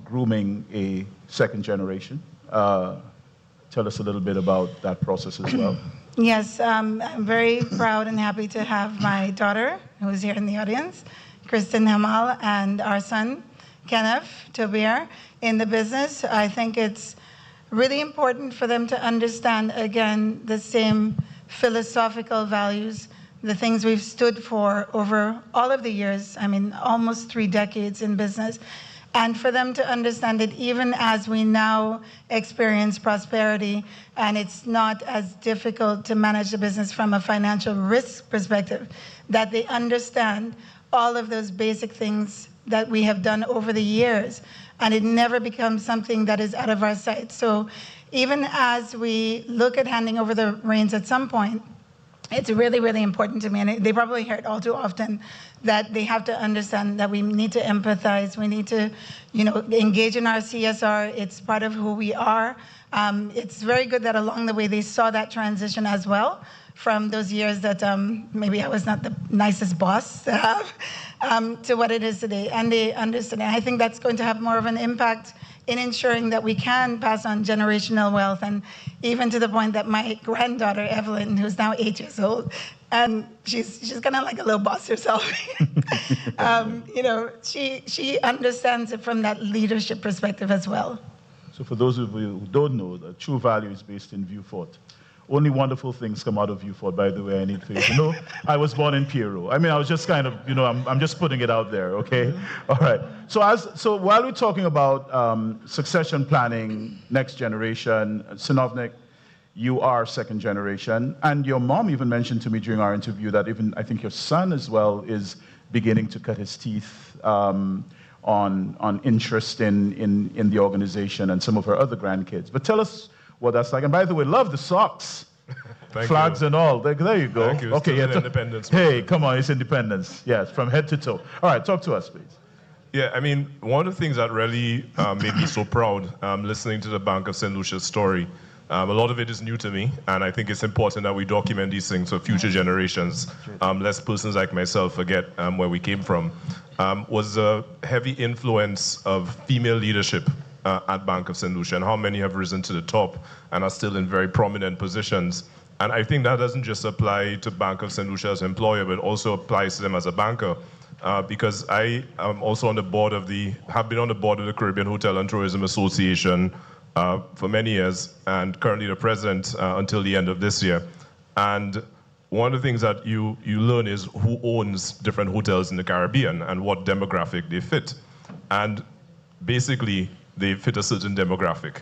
Speaker 7: grooming a second generation. Tell us a little bit about that process as well.
Speaker 4: Yes, I'm very proud and happy to have my daughter, who is here in the audience, Kristen Hamal, and our son, Kenneth Tobias, in the business. I think it's really important for them to understand, again, the same philosophical values the things we've stood for over all of the years, I mean, almost 3 decades in business, and for them to understand that even as we now experience prosperity and it's not as difficult to manage the business from a financial risk perspective, that they understand all of those basic things that we have done over the years, and it never becomes something that is out of our sight. So even as we look at handing over the reins at some point, it's really, really important to me, and they probably hear it all too often, that they have to understand that we need to empathize, we need to, engage in our CSR. It's part of who we are. It's very good that along the way they saw that transition as well from those years that maybe I was not the nicest boss to have, to what it is today, and they understand. I think that's going to have more of an impact in ensuring that we can pass on generational wealth, and even to the point that my granddaughter, Evelyn, who's now 8 years old, and she's kind of like a little boss herself, she understands it from that leadership perspective as well.
Speaker 7: So for those of you who don't know, the True Value is based in Vieux Fort. Only wonderful things come out of Vieux Fort, by the way, I need for you to know. I was born in Pierrot. I mean, I was just kind of, I'm just putting it out there, okay? All right. So while we're talking about succession planning, next generation, Synovnik, you are second generation. And your mom even mentioned to me during our interview that even, I think your son as well is beginning to cut his teeth on interest in the organization and some of her other grandkids. But tell us what that's like. And by the way, love the socks. Flags and all. There you go.
Speaker 2: Thank you.
Speaker 7: Okay, yeah.
Speaker 2: Independence.
Speaker 7: Hey, come on, it's independence. Yes, from head to toe. All right, talk to us, please.
Speaker 2: Yeah, I mean, one of the things that really made me so proud listening to the Bank of St. Lucia's story, a lot of it is new to me, and I think it's important that we document these things for future generations, lest persons like myself forget where we came from, was a heavy influence of female leadership at Bank of St. Lucia, and how many have risen to the top and are still in very prominent positions. And I think that doesn't just apply to Bank of St. Lucia as an employer, but also applies to them as a banker. Because I am also on the board have been on the board of the Caribbean Hotel and Tourism Association for many years, and currently the president until the end of this year. And one of the things that you learn is who owns different hotels in the Caribbean and what demographic they fit. And basically, they fit a certain demographic.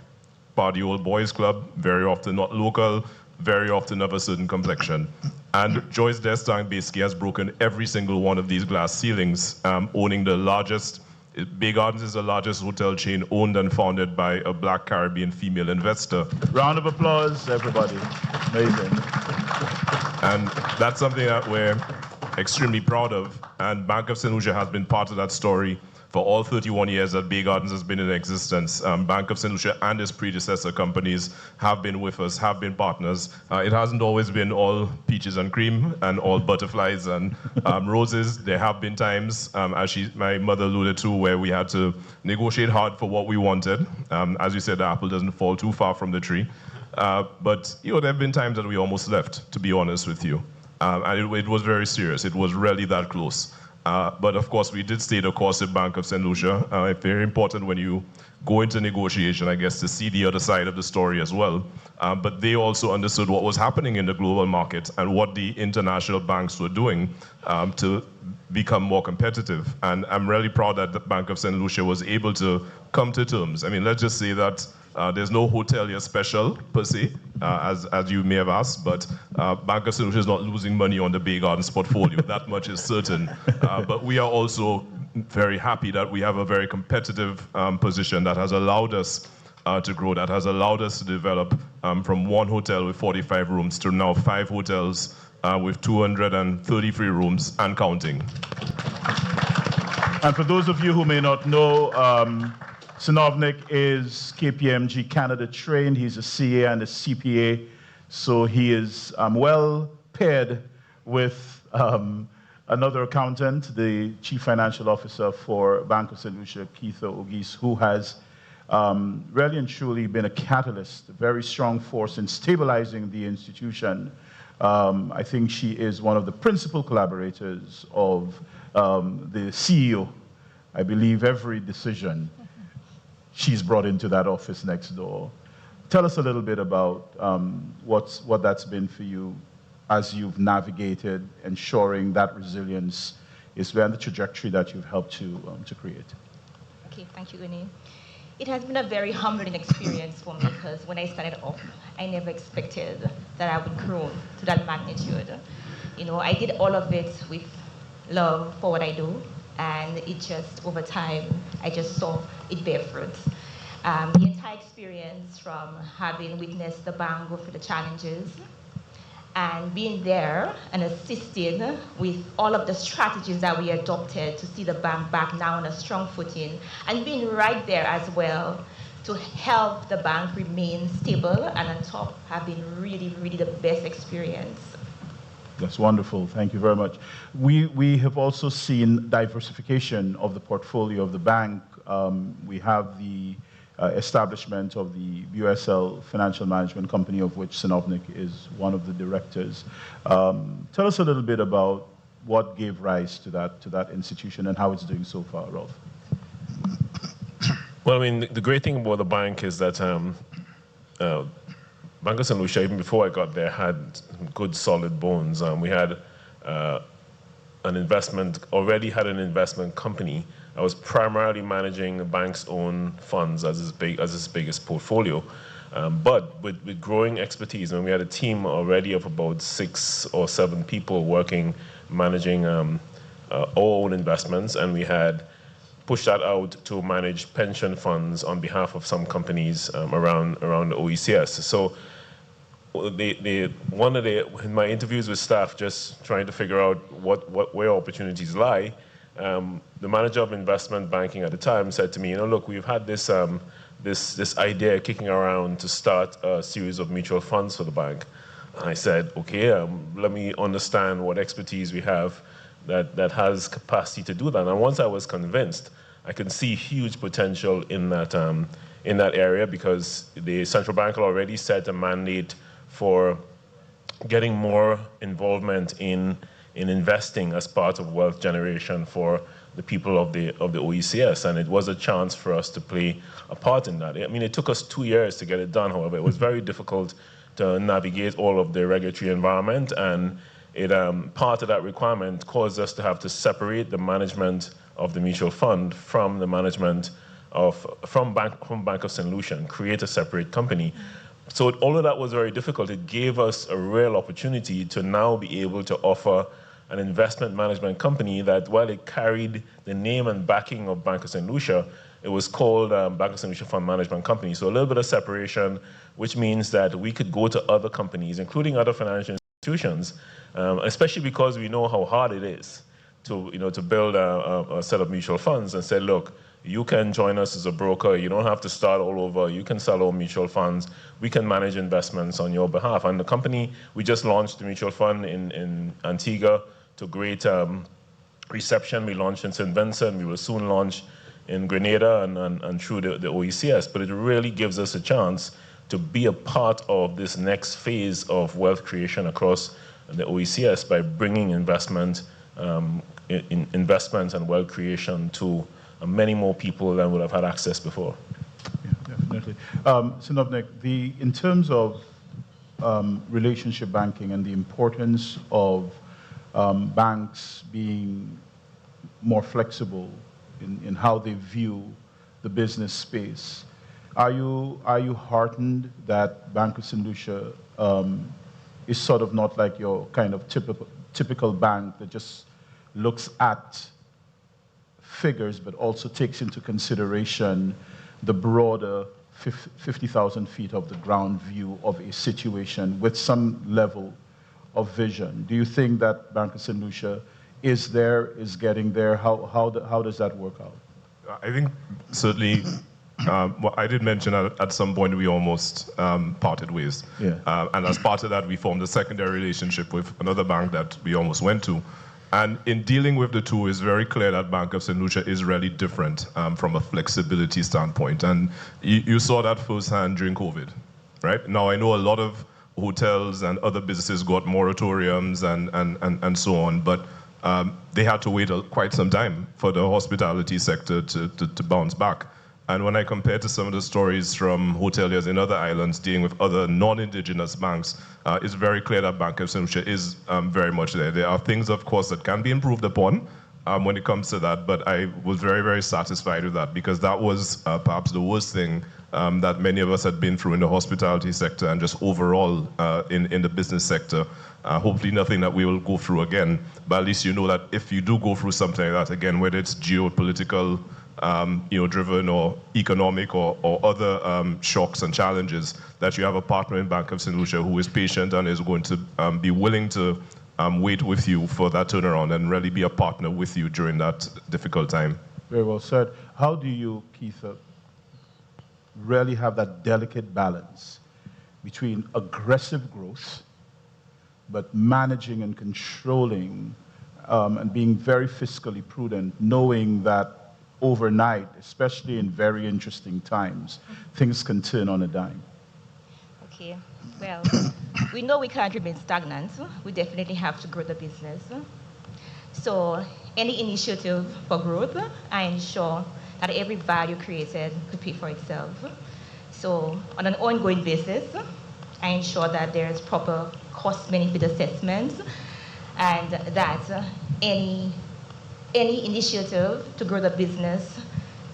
Speaker 2: Party old boys club, very often not local, very often of a certain complexion. And Joyce Destang basically has broken every single one of these glass ceilings, owning the largest, Bay Gardens is the largest hotel chain owned and founded by a Black Caribbean female investor.
Speaker 7: Round of applause, everybody. Amazing.
Speaker 2: And that's something that we're extremely proud of. And Bank of St. Lucia has been part of that story for all 31 years that Bay Gardens has been in existence. Bank of St. Lucia and its predecessor companies have been with us, have been partners. It hasn't always been all peaches and cream and all butterflies and roses. There have been times, as my mother alluded to, where we had to negotiate hard for what we wanted. As you said, the apple doesn't fall too far from the tree. But there have been times that we almost left, to be honest with you. And it was very serious. It was really that close. But of course, we did stay the course at Bank of St. Lucia. It's very important when you go into negotiation, I guess, to see the other side of the story as well. But they also understood what was happening in the global market and what the international banks were doing to become more competitive. And I'm really proud that the Bank of St. Lucia was able to come to terms. I mean, let's just say that there's no hotelier special, per se, as you may have asked, but Bank of St. Lucia is not losing money on the Bay Gardens portfolio. That much is certain. But we are also very happy that we have a very competitive position that has allowed us to grow, that has allowed us to develop from one hotel with 45 rooms to now 5 hotels with 233 rooms and counting.
Speaker 7: And for those of you who may not know, Synovnik is KPMG Canada trained. He's a CA and a CPA, so he is well paired with another accountant, the Chief Financial Officer for Bank of St. Lucia, Keitha Ogis, who has really and truly been a catalyst, a very strong force in stabilizing the institution. I think she is one of the principal collaborators of the CEO. I believe every decision she's brought into that office next door. Tell us a little bit about what that's been for you as you've navigated ensuring that resilience is where the trajectory that you've helped to create?
Speaker 5: Okay, thank you, Uni. It has been a very humbling experience for me because when I started off, I never expected that I would grow to that magnitude. You know, I did all of it with love for what I do, and it just, over time, I just saw it bear fruit. The entire experience from having witnessed the bank go through the challenges and being there and assisting with all of the strategies that we adopted to see the bank back now on a strong footing, and being right there as well to help the bank remain stable and on top have been really, really the best experience.
Speaker 7: That's wonderful. Thank you very much. We have also seen diversification of the portfolio of the bank. We have the establishment of the BOSL Financial Management Company, of which Synovnik is one of the directors. Tell us a little bit about what gave rise to that institution and how it's doing so far, Rolf.
Speaker 13: Well, I mean, the great thing about the bank is that Bank of St. Lucia, even before I got there, had good solid bones. We had already had an investment company. I was primarily managing the bank's own funds as its biggest portfolio. But with growing expertise, and we had a team already of about 6 or 7 people managing our own investments, and we had pushed that out to manage pension funds on behalf of some companies around the OECS. So in my interviews with staff, just trying to figure out where opportunities lie, the manager of investment banking at the time said to me, you know, look, we've had this idea kicking around to start a series of mutual funds for the bank. And I said, okay, let me understand what expertise we have that has capacity to do that. And once I was convinced, I could see huge potential in that area, because the central bank had already set a mandate for getting more involvement in investing as part of wealth generation for the people of the OECS, and it was a chance for us to play a part in that. I mean, it took us 2 years to get it done, however. It was very difficult to navigate all of the regulatory environment, and part of that requirement caused us to have to separate the management of the mutual fund from the management from Bank of St. Lucia and create a separate company. So all of that was very difficult. It gave us a real opportunity to now be able to offer an investment management company that, while it carried the name and backing of Bank of St. Lucia, it was called Bank of St. Lucia Fund Management Company. So a little bit of separation, which means that we could go to other companies, including other financial institutions, especially because we know how hard it is to build a set of mutual funds, and say, look, you can join us as a broker. You don't have to start all over. You can sell all mutual funds. We can manage investments on your behalf. And the company, we just launched the mutual fund in Antigua to great reception. We launched in St. Vincent. We will soon launch in Grenada and through the OECS. But it really gives us a chance to be a part of this next phase of wealth creation across the OECS by bringing investment and wealth creation to many more people than would have had access before.
Speaker 7: Yeah, definitely. Synovnik, in terms of relationship banking and the importance of banks being more flexible in how they view the business space, are you heartened that Bank of St. Lucia is sort of not like your kind of typical bank that just looks at figures, but also takes into consideration the broader 50,000 feet of the ground view of a situation with some level of vision? Do you think that Bank of St. Lucia is getting there? How does that work out?
Speaker 2: I think certainly, well, I did mention at some point we almost parted ways.
Speaker 7: Yeah.
Speaker 2: And as part of that, we formed a secondary relationship with another bank that we almost went to. And in dealing with the two, it's very clear that Bank of St. Lucia is really different from a flexibility standpoint. And you saw that firsthand during COVID, right? Now, I know a lot of hotels and other businesses got moratoriums and so on, but they had to wait quite some time for the hospitality sector to bounce back. And when I compare to some of the stories from hoteliers in other islands dealing with other non-indigenous banks, it's very clear that Bank of St. Lucia is very much there. There are things, of course, that can be improved upon when it comes to that, but I was very, very satisfied with that, because that was perhaps the worst thing that many of us had been through in the hospitality sector and just overall in the business sector. Hopefully nothing that we will go through again, but at least you know that if you do go through something like that again, whether it's geopolitical driven or economic or other shocks and challenges, that you have a partner in Bank of St. Lucia who is patient and is going to be willing to wait with you for that turnaround and really be a partner with you during that difficult time.
Speaker 7: Very well said. How do you, Keith, really have that delicate balance between aggressive growth, but managing and controlling and being very fiscally prudent, knowing that overnight, especially in very interesting times, things can turn on a dime?
Speaker 5: Okay, well, we know we can't remain stagnant. We definitely have to grow the business. So any initiative for growth, I ensure that every value created could pay for itself. So on an ongoing basis, I ensure that there is proper cost-benefit assessments and that any initiative to grow the business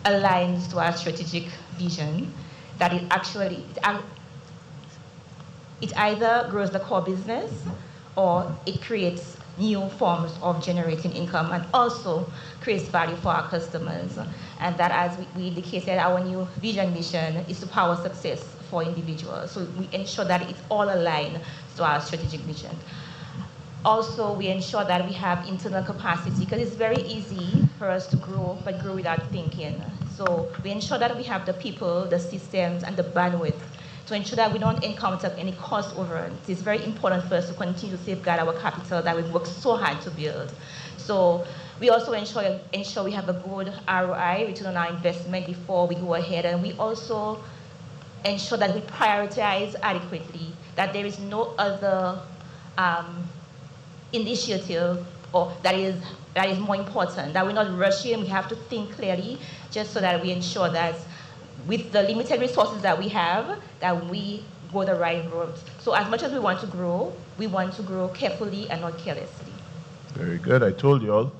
Speaker 5: aligns to our strategic vision, that it actually, it either grows the core business or it creates new forms of generating income and also creates value for our customers. And that, as we indicated, our new vision mission is to power success for individuals. So we ensure that it's all aligned to our strategic vision. Also, we ensure that we have internal capacity, because it's very easy for us to grow, but grow without thinking. So we ensure that we have the people, the systems, and the bandwidth to ensure that we don't encounter any cost overruns. It's very important for us to continue to safeguard our capital that we've worked so hard to build. So we also ensure we have a good ROI, return on our investment, before we go ahead. And we also ensure that we prioritize adequately, that there is no other initiative or that is more important, that we're not rushing. We have to think clearly, just so that we ensure that with the limited resources that we have, that we go the right route. So as much as we want to grow carefully and not carelessly.
Speaker 7: Very good. I told you all,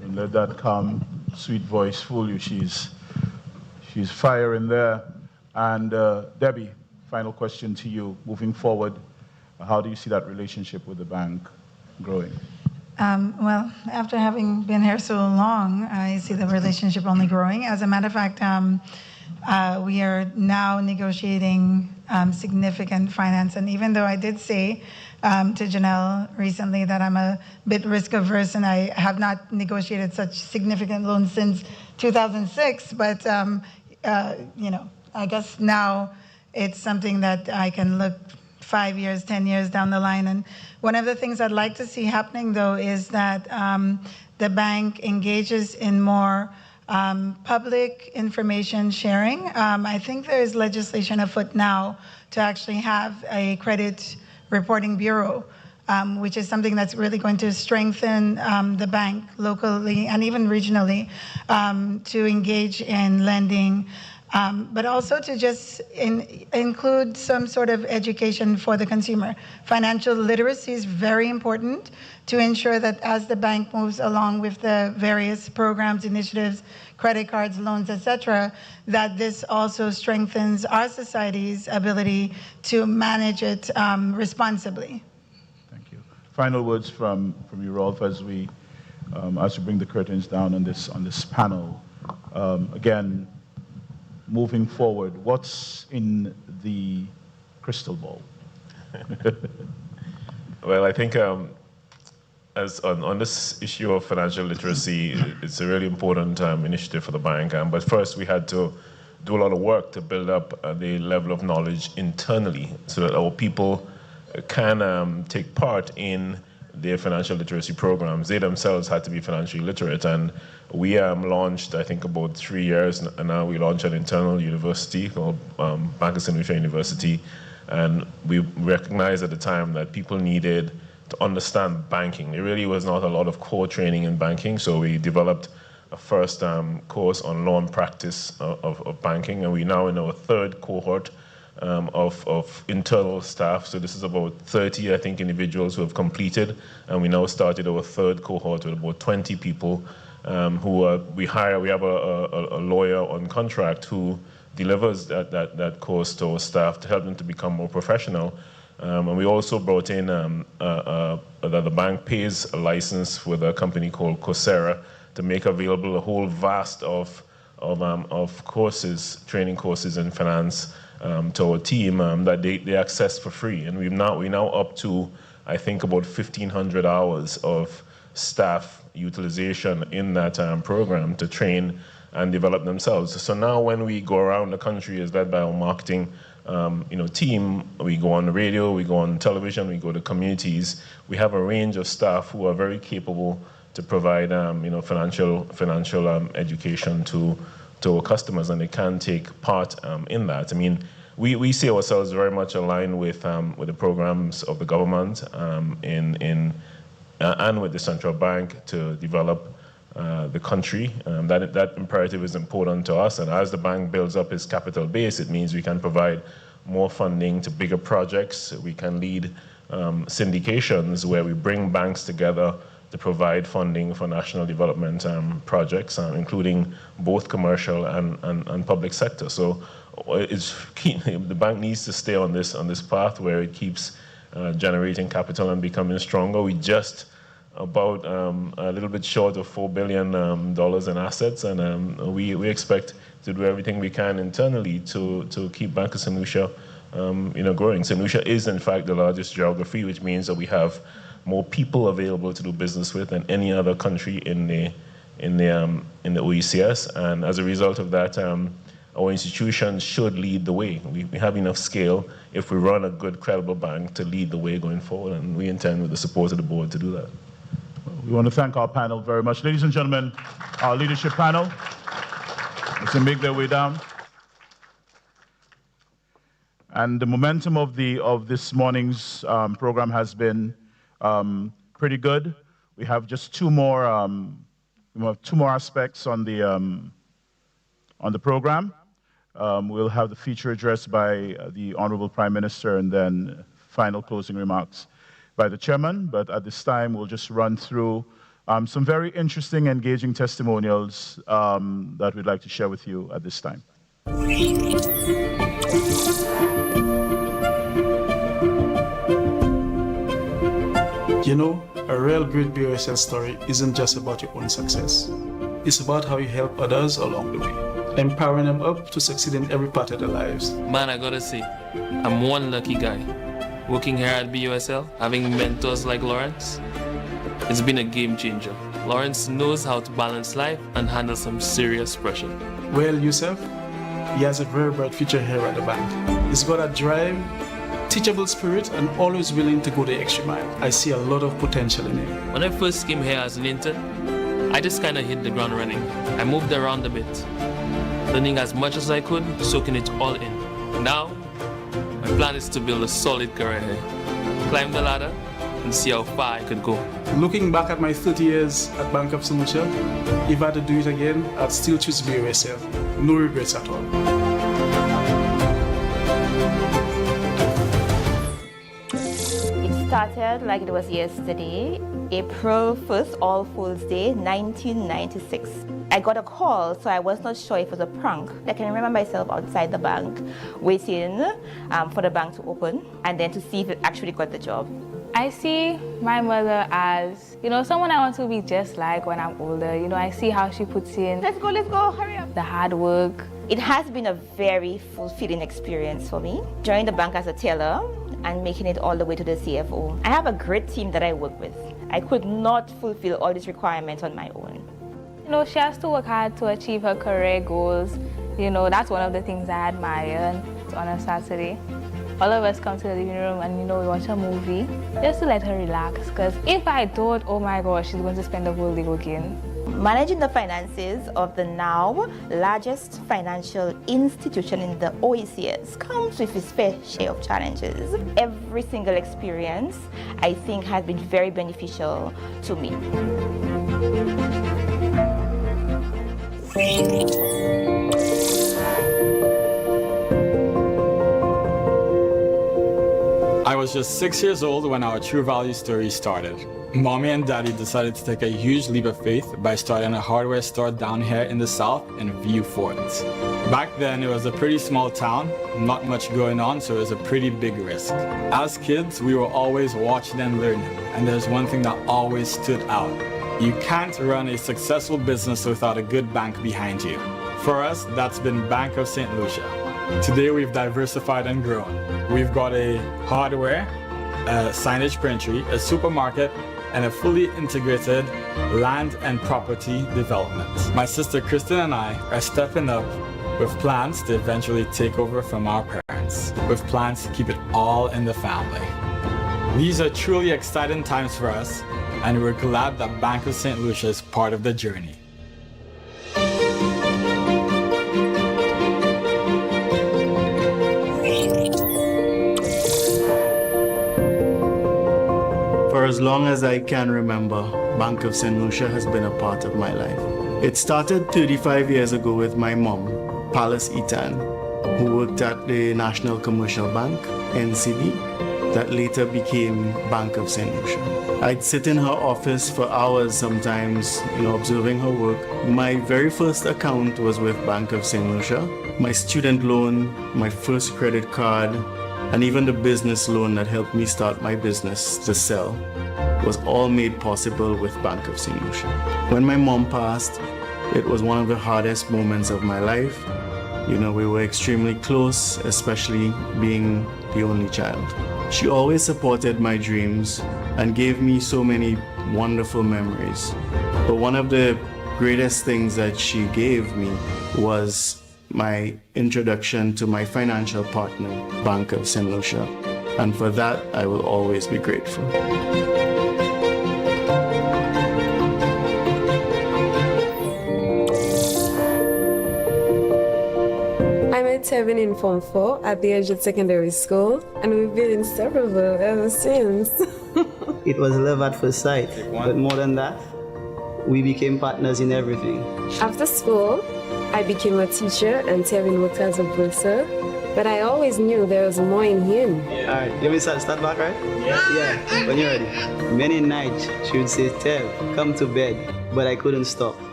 Speaker 7: don't let that calm, sweet voice fool you. She's fire in there. And Debbie, final question to you. Moving forward, how do you see that relationship with the bank growing?
Speaker 4: Well, after having been here so long, I see the relationship only growing. As a matter of fact, we are now negotiating significant finance. And even though I did say to Janelle recently that I'm a bit risk averse and I have not negotiated such significant loans since 2006, but I guess now it's something that I can look 5 years, 10 years down the line. And one of the things I'd like to see happening, though, is that the bank engages in more public information sharing. I think there is legislation afoot now to actually have a credit reporting bureau, which is something that's really going to strengthen the bank locally and even regionally to engage in lending. But also to just include some sort of education for the consumer. Financial literacy is very important to ensure that as the bank moves along with the various programs, initiatives, credit cards, loans, etc., that this also strengthens our society's ability to manage it responsibly.
Speaker 7: Thank you. Final words from you, Rolf, as we bring the curtains down on this panel. Again, moving forward, what's in the crystal ball?
Speaker 13: Well, I think as on this issue of financial literacy, it's a really important initiative for the bank. But first, we had to do a lot of work to build up the level of knowledge internally so that our people can take part in their financial literacy programs. They themselves had to be financially literate, and we launched, I think, about 3 years, and now we launched an internal university called Bank of St. Lucia University, and we recognized at the time that people needed to understand banking. There really was not a lot of core training in banking, so we developed first course on law and practice of banking, and we're now in our third cohort of internal staff. So this is about 30, I think, individuals who have completed, and we now started our third cohort with about 20 people we hire. We have a lawyer on contract who delivers that course to our staff to help them to become more professional. And we also brought in that the bank pays a license with a company called Coursera to make available a whole vast of courses, training courses in finance to our team that they access for free. And we're now up to, I think, about 1,500 hours of staff utilization in that program to train and develop themselves. So now when we go around the country as led by our marketing team, we go on the radio, we go on television, we go to communities. We have a range of staff who are very capable to provide financial education to our customers, and they can take part in that. I mean, we see ourselves very much aligned with the programs of the government and with the central bank to develop the country. That imperative is important to us, and as the bank builds up its capital base, it means we can provide more funding to bigger projects. We can lead syndications where we bring banks together to provide funding for national development projects, including both commercial and public sector. So it's key. The bank needs to stay on this path where it keeps generating capital and becoming stronger. We just about a little bit short of $4 billion in assets, and we expect to do everything we can internally to keep Bank of St. Lucia growing. St. Lucia is in fact the largest geography, which means that we have more people available to do business with than any other country in the OECS, and as a result of that, our institution should lead the way. We have enough scale if we run a good, credible bank to lead the way going forward, and we intend, with the support of the board, to do that.
Speaker 7: We want to thank our panel very much. Ladies and gentlemen, our leadership panel, as they make their way down. And the momentum of this morning's program has been pretty good. We have just two more aspects on the program. We'll have the feature address by the Honorable Prime Minister, and then final closing remarks by the chairman. But at this time, we'll just run through some very interesting, engaging testimonials that we'd like to share with you at this time.
Speaker 14: You know, a real great BOSL story isn't just about your own success. It's about how you help others along the way, empowering them up to succeed in every part of their lives.
Speaker 16: Man, I gotta say, I'm one lucky guy. Working here at BOSL, having mentors like Lawrence, it's been a game changer. Lawrence knows how to balance life and handle some serious pressure.
Speaker 14: Well, Yusuf, he has a very bright future here at the bank. He's got a drive, teachable spirit, and always willing to go the extra mile. I see a lot of potential in him.
Speaker 16: When I first came here as an intern, I just kind of hit the ground running. I moved around a bit, learning as much as I could, soaking it all in. Now, my plan is to build a solid career here, climb the ladder, and see how far I could go.
Speaker 14: Looking back at my 30 years at Bank of St. Lucia, if I had to do it again, I'd still choose BOSL. No regrets at all.
Speaker 5: It started like it was yesterday, April 1st, All Fools Day, 1996. I got a call, so I was not sure if it was a prank. I can remember myself outside the bank, waiting for the bank to open, and then to see if it actually got the job.
Speaker 18: I see my mother as, someone I want to be just like when I'm older. I see how she puts in.
Speaker 5: Let's go, hurry up.
Speaker 18: The hard work.
Speaker 5: It has been a very fulfilling experience for me. Joining the bank as a teller and making it all the way to the CFO. I have a great team that I work with. I could not fulfill all these requirements on my own.
Speaker 18: She has to work hard to achieve her career goals. That's one of the things I admire on a Saturday. All of us come to the living room and, we watch a movie just to let her relax. Because if I don't, oh my gosh, she's going to spend the whole day working.
Speaker 5: Managing the finances of the now largest financial institution in the OECS comes with its fair share of challenges. Every single experience, I think, has been very beneficial to me.
Speaker 1: I was just 6 years old when our true value story started. Mommy and Daddy decided to take a huge leap of faith by starting a hardware store down here in the South in Vieux Fort. Back then, it was a pretty small town, not much going on, so it was a pretty big risk. As kids, we were always watching and learning, and there's one thing that always stood out. You can't run a successful business without a good bank behind you. For us, that's been Bank of St. Lucia. Today, we've diversified and grown. We've got a hardware, a signage printery, a supermarket, and a fully integrated land and property development. My sister Kristen and I are stepping up with plans to eventually take over from our parents, with plans to keep it all in the family. These are truly exciting times for us, and we're glad that Bank of St. Lucia is part of the journey.
Speaker 14: For as long as I can remember, Bank of St. Lucia has been a part of my life. It started 35 years ago with my mom, Palace Eaton, who worked at the National Commercial Bank, NCB, that later became Bank of St. Lucia. I'd sit in her office for hours sometimes, observing her work. My very first account was with Bank of St. Lucia. My student loan, my first credit card, and even the business loan that helped me start my business to sell was all made possible with Bank of St. Lucia. When my mom passed, it was one of the hardest moments of my life. We were extremely close, especially being the only child. She always supported my dreams and gave me so many wonderful memories. But one of the greatest things that she gave me was my introduction to my financial partner, Bank of St. Lucia. And for that, I will always be grateful.
Speaker 19: I met Tevin in Form 4 at the age of secondary school, and we've been inseparable ever since.
Speaker 20: It was love at first sight, but more than that, we became partners in everything.
Speaker 19: After school, I became a teacher and Tevin worked as a bursar, but I always knew there was more in him.
Speaker 20: All right, let me start back, right? Yeah, when you're ready. Many nights she would say, Tev, come to bed, but I couldn't stop.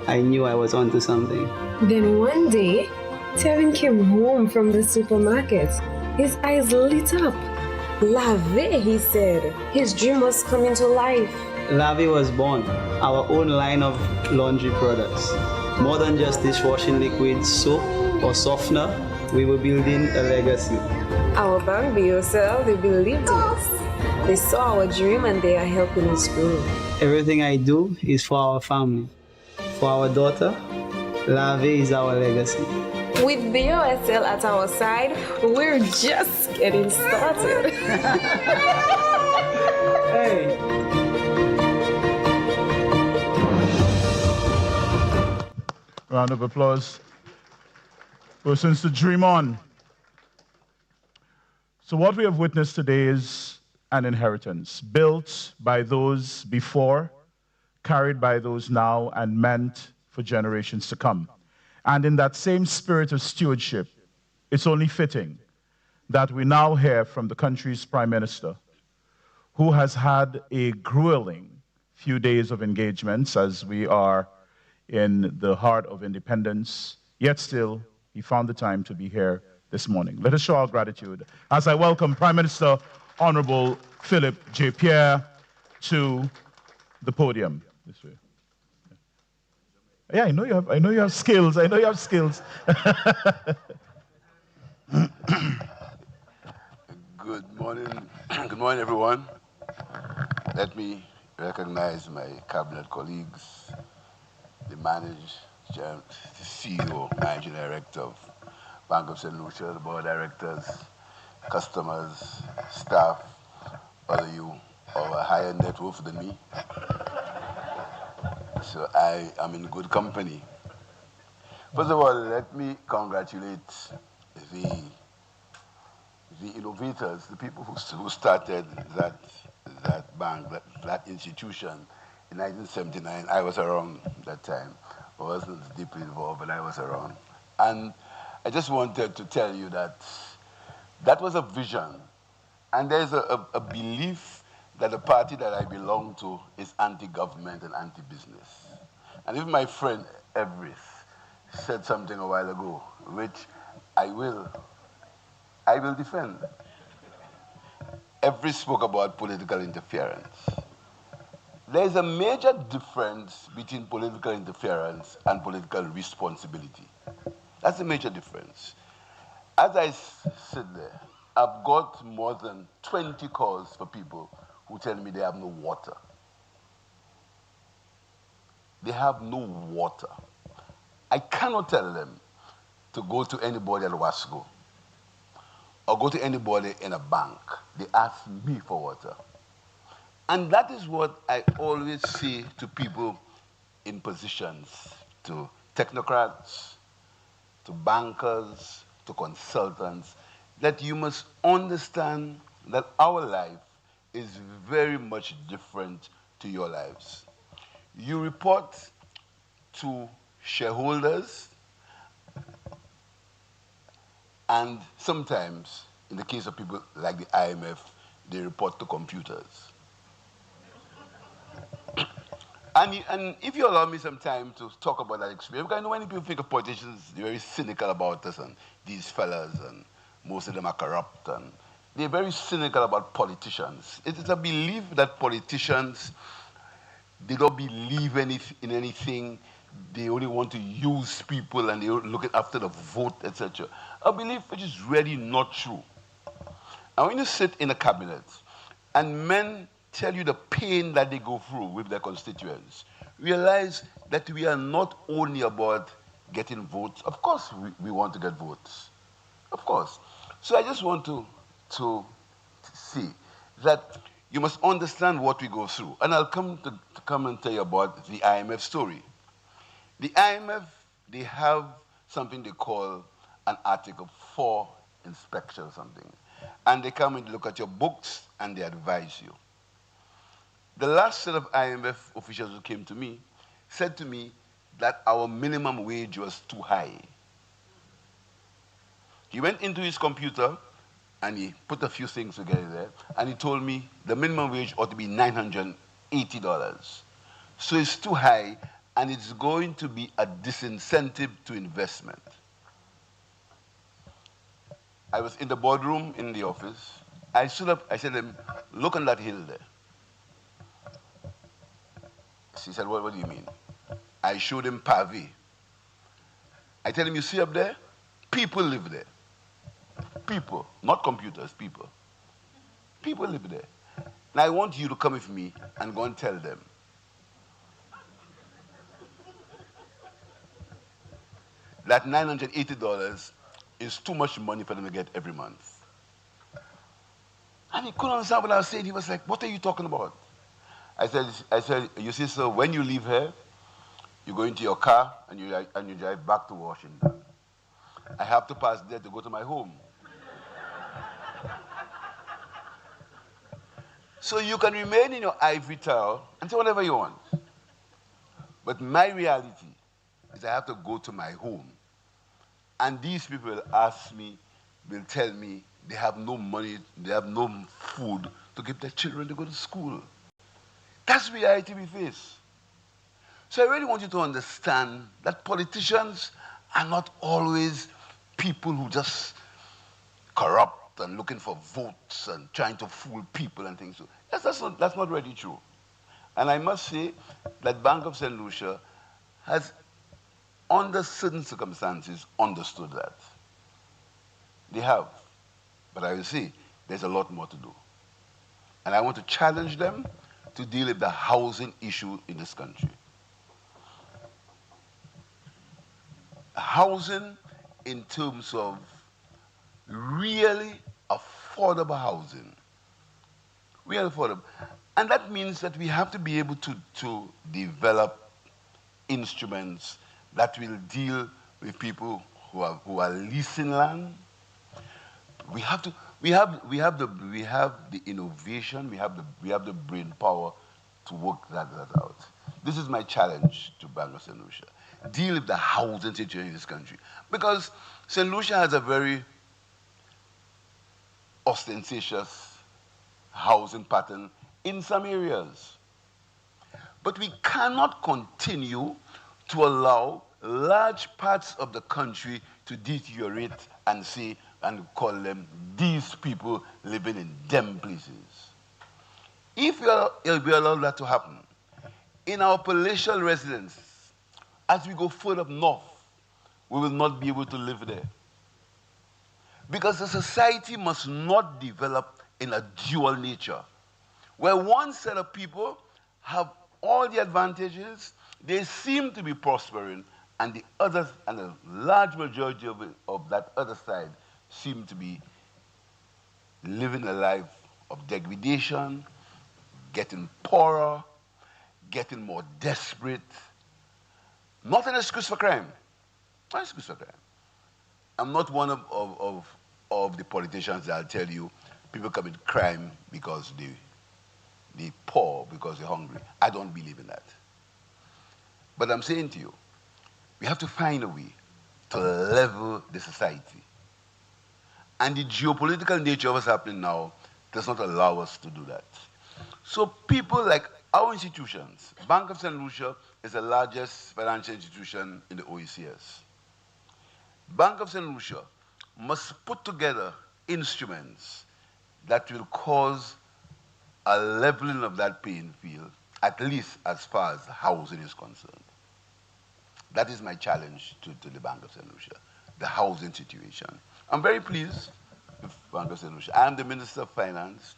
Speaker 20: I knew I was onto something.
Speaker 19: Then one day, Tevin came home from the supermarket. His eyes lit up. Lave, he said. His dream was coming to life.
Speaker 20: Lave was born, our own line of laundry products. More than just dishwashing liquid, soap, or softener, we were building a legacy.
Speaker 19: Our bank, BOSL, they believed in us. They saw our dream and they are helping us grow.
Speaker 20: Everything I do is for our family. For our daughter, Lave is our legacy.
Speaker 19: With BOSL at our side, we're just getting started.
Speaker 20: Hey!
Speaker 22: Round of applause. Persons to dream on. So what we have witnessed today is an inheritance built by those before, carried by those now, and meant for generations to come. And in that same spirit of stewardship, it's only fitting that we now hear from the country's Prime Minister, who has had a grueling few days of engagements as we are in the heart of independence, yet still, he found the time to be here this morning. Let us show our gratitude as I welcome Prime Minister Honorable Philip J. Pierre to the podium. This way. Yeah, I know you have skills. I know you have skills.
Speaker 24: Good morning. Good morning, everyone. Let me recognize my cabinet colleagues, the CEO, Managing Director of Bank of St. Lucia, the board of directors, customers, staff, all of you of a higher net worth than me. So I am in good company. First of all, let me congratulate the innovators, the people who started that bank, that institution in 1979. I was around that time. wasn't deeply involved, but I was around. And I just wanted to tell you that that was a vision. And there's a belief that the party that I belong to is anti-government and anti-business. And even my friend Everest said something a while ago, which I will defend. Everest spoke about political interference. There's a major difference between political interference and political responsibility. That's a major difference. As I sit there, I've got more than 20 calls for people who tell me they have no water. They have no water. I cannot tell them to go to anybody at Wasco or go to anybody in a bank. They ask me for water. And that is what I always say to people in positions, to technocrats, to bankers, to consultants, that you must understand that our life is very much different to your lives. You report to shareholders, and sometimes, in the case of people like the IMF, they report to computers. And if you allow me some time to talk about that experience, because I know many people think of politicians, they're very cynical about us, and these fellas, and most of them are corrupt, and they're very cynical about politicians. It is a belief that politicians, they don't believe in anything, they only want to use people, and they're looking after the vote, etc. A belief which is really not true. And when you sit in a cabinet, and men tell you the pain that they go through with their constituents, realize that we are not only about getting votes. Of course, we want to get votes. Of course. So I just want to see that you must understand what we go through. And I'll come and tell you about the IMF story. The IMF, they have something they call an Article 4 inspection or something. And they come and look at your books and they advise you. The last set of IMF officials who came to me said to me that our minimum wage was too high. He went into his computer and he put a few things together there, and he told me the minimum wage ought to be $980. So it's too high, and it's going to be a disincentive to investment. I was in the boardroom in the office. I stood up, I said to him, look on that hill there. He said, what do you mean? I showed him Pavé. I tell him, you see up there? People live there. People, not computers, people. People live there. Now I want you to come with me and go and tell them. That $980 is too much money for them to get every month. And he couldn't understand what I was saying. He was like, what are you talking about? I said, you see, sir, when you leave here, you go into your car and you drive back to Washington. I have to pass there to go to my home. So you can remain in your ivory tower and say whatever you want. But my reality is I have to go to my home. And these people will ask me, will tell me they have no money, they have no food to give their children to go to school. That's the reality we face. So I really want you to understand that politicians are not always people who just corrupt and looking for votes and trying to fool people and things. That's not really true. And I must say that Bank of St. Lucia has, under certain circumstances, understood that. They have. But I will say there's a lot more to do. And I want to challenge them to deal with the housing issue in this country. Housing in terms of really affordable housing. Really affordable. And that means that we have to be able to develop instruments that will deal with people who are leasing land. We have the innovation, we have the brain power to work that out. This is my challenge to with Bank of St. Lucia. Deal with the housing situation in this country. Because St. Lucia has a very ostentatious housing pattern in some areas. But we cannot continue to allow large parts of the country to deteriorate and say, and call them these people living in them places. If we allow that to happen, in our palatial residence, as we go further north, we will not be able to live there. Because the society must not develop in a dual nature, where one set of people have all the advantages, they seem to be prospering, and the others, and the large majority of that other side, seem to be living a life of degradation, getting poorer, getting more desperate. Not an excuse for crime. Not an excuse for crime. I'm not one of the politicians that'll tell you people commit crime because they're poor, because they're hungry. I don't believe in that. But I'm saying to you, we have to find a way to level the society. And the geopolitical nature of what's happening now does not allow us to do that. So people like our institutions, Bank of St. Lucia is the largest financial institution in the OECS. Bank of St. Lucia must put together instruments that will cause a leveling of that playing field, at least as far as housing is concerned. That is my challenge to the Bank of St. Lucia, the housing situation. I'm very pleased with Bank of St. Lucia. I am the Minister of Finance.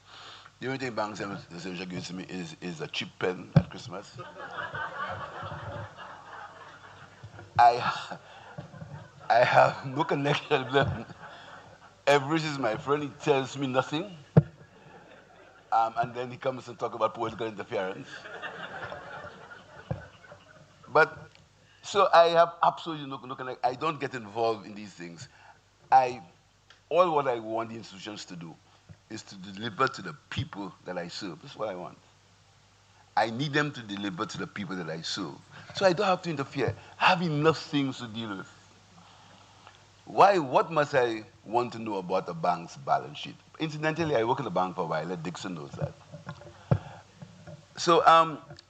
Speaker 24: The only thing Bank of St. Lucia gives to me is a cheap pen at Christmas. I have no connection with them. Everest is my friend, he tells me nothing. And then he comes and talks about political interference. But, so I have absolutely no connection. I don't get involved in these things. All what I want the institutions to do is to deliver to the people that I serve. That's what I want. I need them to deliver to the people that I serve. So I don't have to interfere. I have enough things to deal with. Why? What must I want to know about a bank's balance sheet? Incidentally, I work in the bank for a while. Dixon knows that. So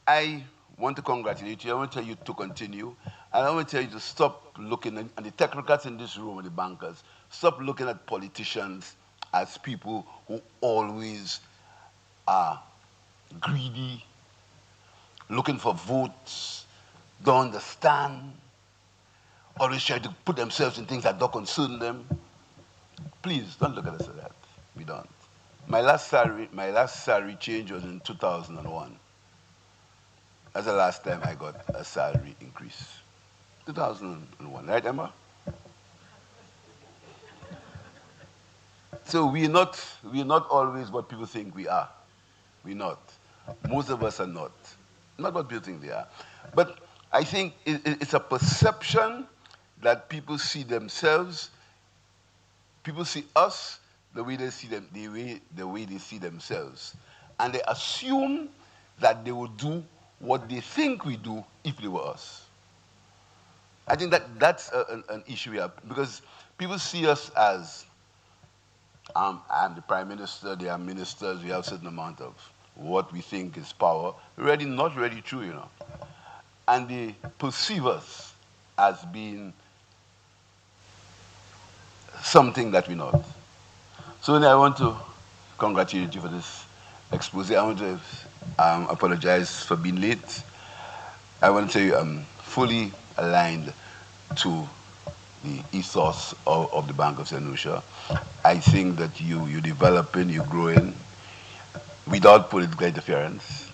Speaker 24: I want to congratulate you. I want to tell you to continue. And I want to tell you to stop looking at, and the technocrats in this room and the bankers, stop looking at politicians as people who always are greedy, looking for votes, don't understand, always try to put themselves in things that don't concern them. Please, don't look at us like that. We don't. My last salary change was in 2001. That's the last time I got a salary increase. 2001, right, Emma? So we're not always what people think we are. We're not. Most of us are not. Not what people think they are. But I think it's a perception that people see themselves, people see us the way they see them, the way they see themselves. And they assume that they will do what they think we do if they were us. I think that's an issue we have, because people see us as, I'm the Prime Minister, they are ministers, we have a certain amount of what we think is power. Really not really true, you know. And they perceive us as being something that we're not. So I want to congratulate you for this expose. I want to apologize for being late. I want to tell you I'm fully aligned to the ethos of the Bank of St. Lucia. I think that you're developing, you're growing without political interference.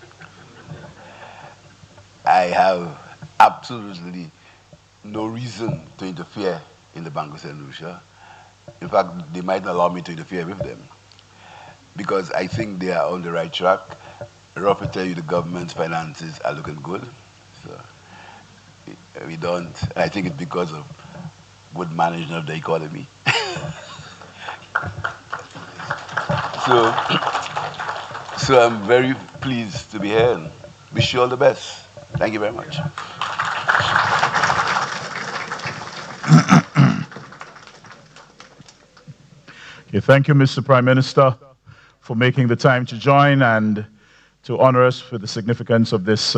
Speaker 24: I have absolutely no reason to interfere in the Bank of St. Lucia. In fact, they might allow me to interfere with them, because I think they are on the right track. Rob will tell you the government's finances are looking good. So we don't, I think it's because of good management of the economy. So I'm very pleased to be here and wish you all the best. Thank you very much.
Speaker 22: Okay, thank you, Mr. Prime Minister, for making the time to join and to honor us with the significance of this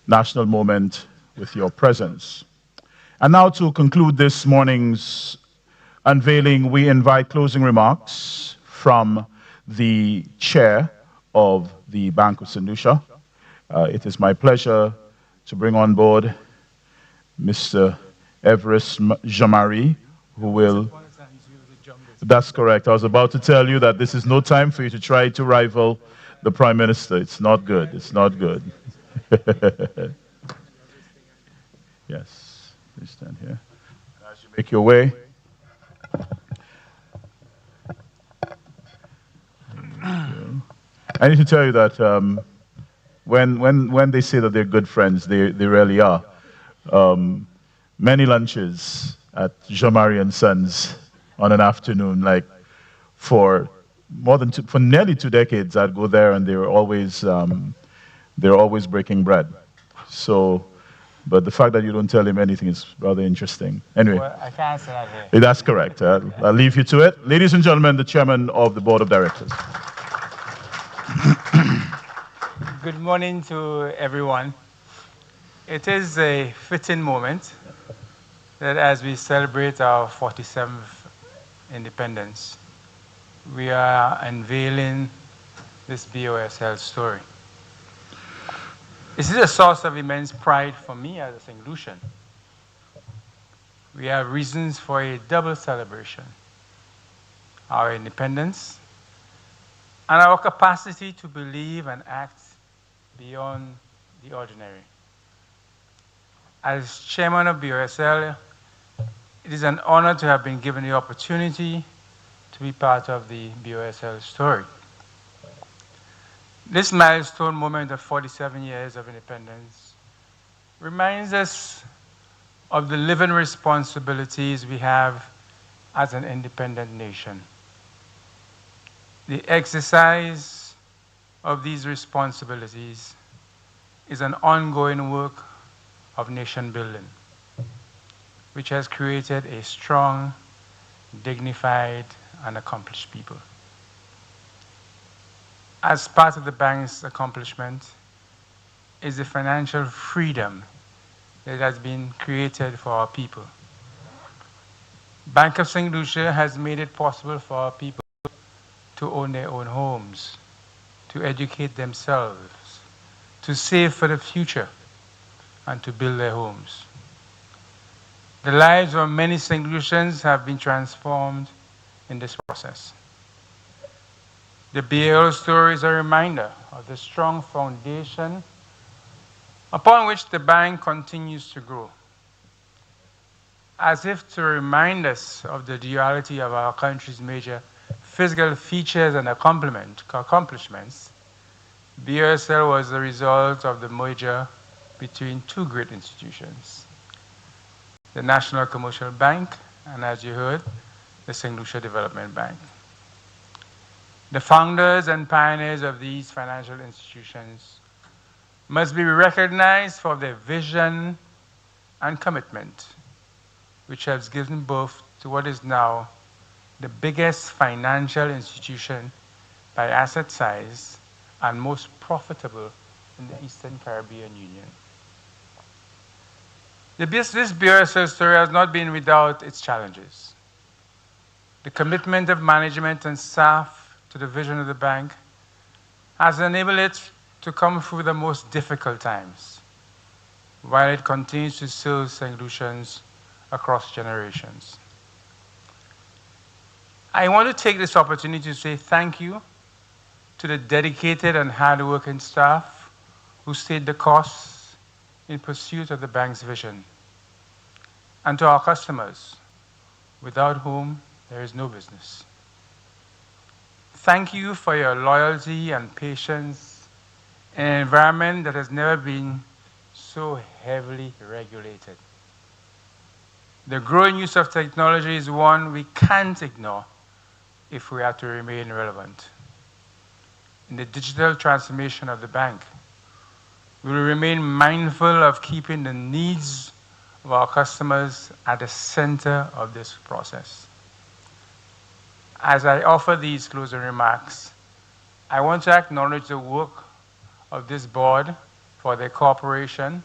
Speaker 22: national moment with your presence. And now to conclude this morning's unveiling, we invite closing remarks from the chair of the Bank of St. Lucia. It is my pleasure to bring on board Mr. Everest Jean-Marie, who will... That's correct. I was about to tell you that this is no time for you to try to rival the Prime Minister. It's not good. It's not good. Yes, please stand here. As you make your way. I need to tell you that when they say that they're good friends, they really are. Many lunches at Jean-Marie and Sons on an afternoon, like for nearly 2 decades, I'd go there and they were always breaking bread. So, but the fact that you don't tell him anything is rather interesting. Anyway,
Speaker 3: well, I can't say that here.
Speaker 22: That's correct. I'll leave you to it. Ladies and gentlemen, the chairman of the board of directors.
Speaker 3: Good morning to everyone. It is a fitting moment that as we celebrate our 47th independence, we are unveiling this BOSL story. This is a source of immense pride for me as a St. Lucian. We have reasons for a double celebration: our independence and our capacity to believe and act beyond the ordinary. As chairman of BOSL, it is an honor to have been given the opportunity to be part of the BOSL story. This milestone moment of 47 years of independence reminds us of the living responsibilities we have as an independent nation. The exercise of these responsibilities is an ongoing work of nation building, which has created a strong, dignified, and accomplished people. As part of the bank's accomplishment is the financial freedom that has been created for our people. Bank of St. Lucia has made it possible for our people to own their own homes, to educate themselves, to save for the future, and to build their homes. The lives of many St. Lucians have been transformed in this process. The BOSL story is a reminder of the strong foundation upon which the bank continues to grow. As if to remind us of the duality of our country's major physical features and accomplishments, BOSL was the result of the merger between two great institutions: the National Commercial Bank and, as you heard, the St. Lucia Development Bank. The founders and pioneers of these financial institutions must be recognized for their vision and commitment, which has given birth to what is now the biggest financial institution by asset size and most profitable in the Eastern Caribbean Union. This BOSL story has not been without its challenges. The commitment of management and staff to the vision of the bank has enabled it to come through the most difficult times, while it continues to serve St. Lucians across generations. I want to take this opportunity to say thank you to the dedicated and hardworking staff who stayed the course in pursuit of the bank's vision, and to our customers, without whom there is no business. Thank you for your loyalty and patience in an environment that has never been so heavily regulated. The growing use of technology is one we can't ignore if we are to remain relevant. In the digital transformation of the bank, we will remain mindful of keeping the needs of our customers at the center of this process. As I offer these closing remarks, I want to acknowledge the work of this board for their cooperation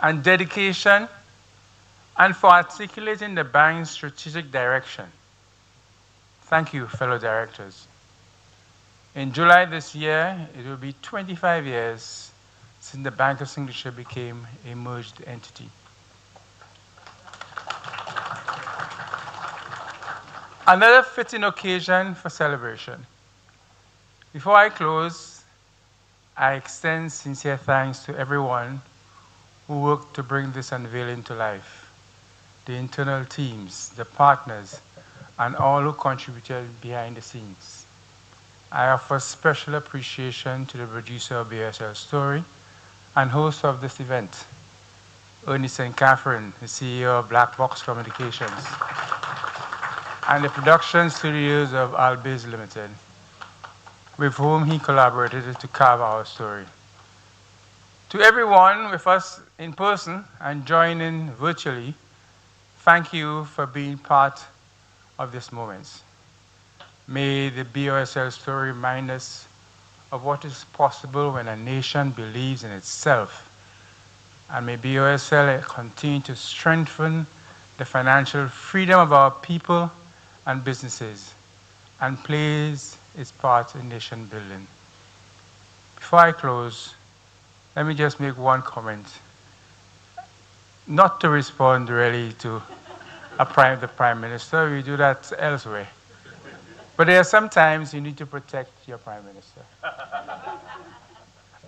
Speaker 3: and dedication and for articulating the bank's strategic direction. Thank you, fellow directors. In July this year, it will be 25 years since the Bank of St. Lucia became a merged entity. Another fitting occasion for celebration. Before I close, I extend sincere thanks to everyone who worked to bring this unveiling to life. The internal teams, the partners, and all who contributed behind the scenes. I offer special appreciation to the producer of BOSL Story and host of this event, Ernest and Catherine, the CEO of Black Box Communications, and the production studios of Albiz Limited, with whom he collaborated to carve our story. To everyone with us in person and joining virtually, thank you for being part of this moment. May the BOSL story remind us of what is possible when a nation believes in itself. And may BOSL continue to strengthen the financial freedom of our people and businesses and plays its part in nation building. Before I close, let me just make one comment. Not to respond really to the Prime Minister, we do that elsewhere. But there are sometimes you need to protect your Prime Minister.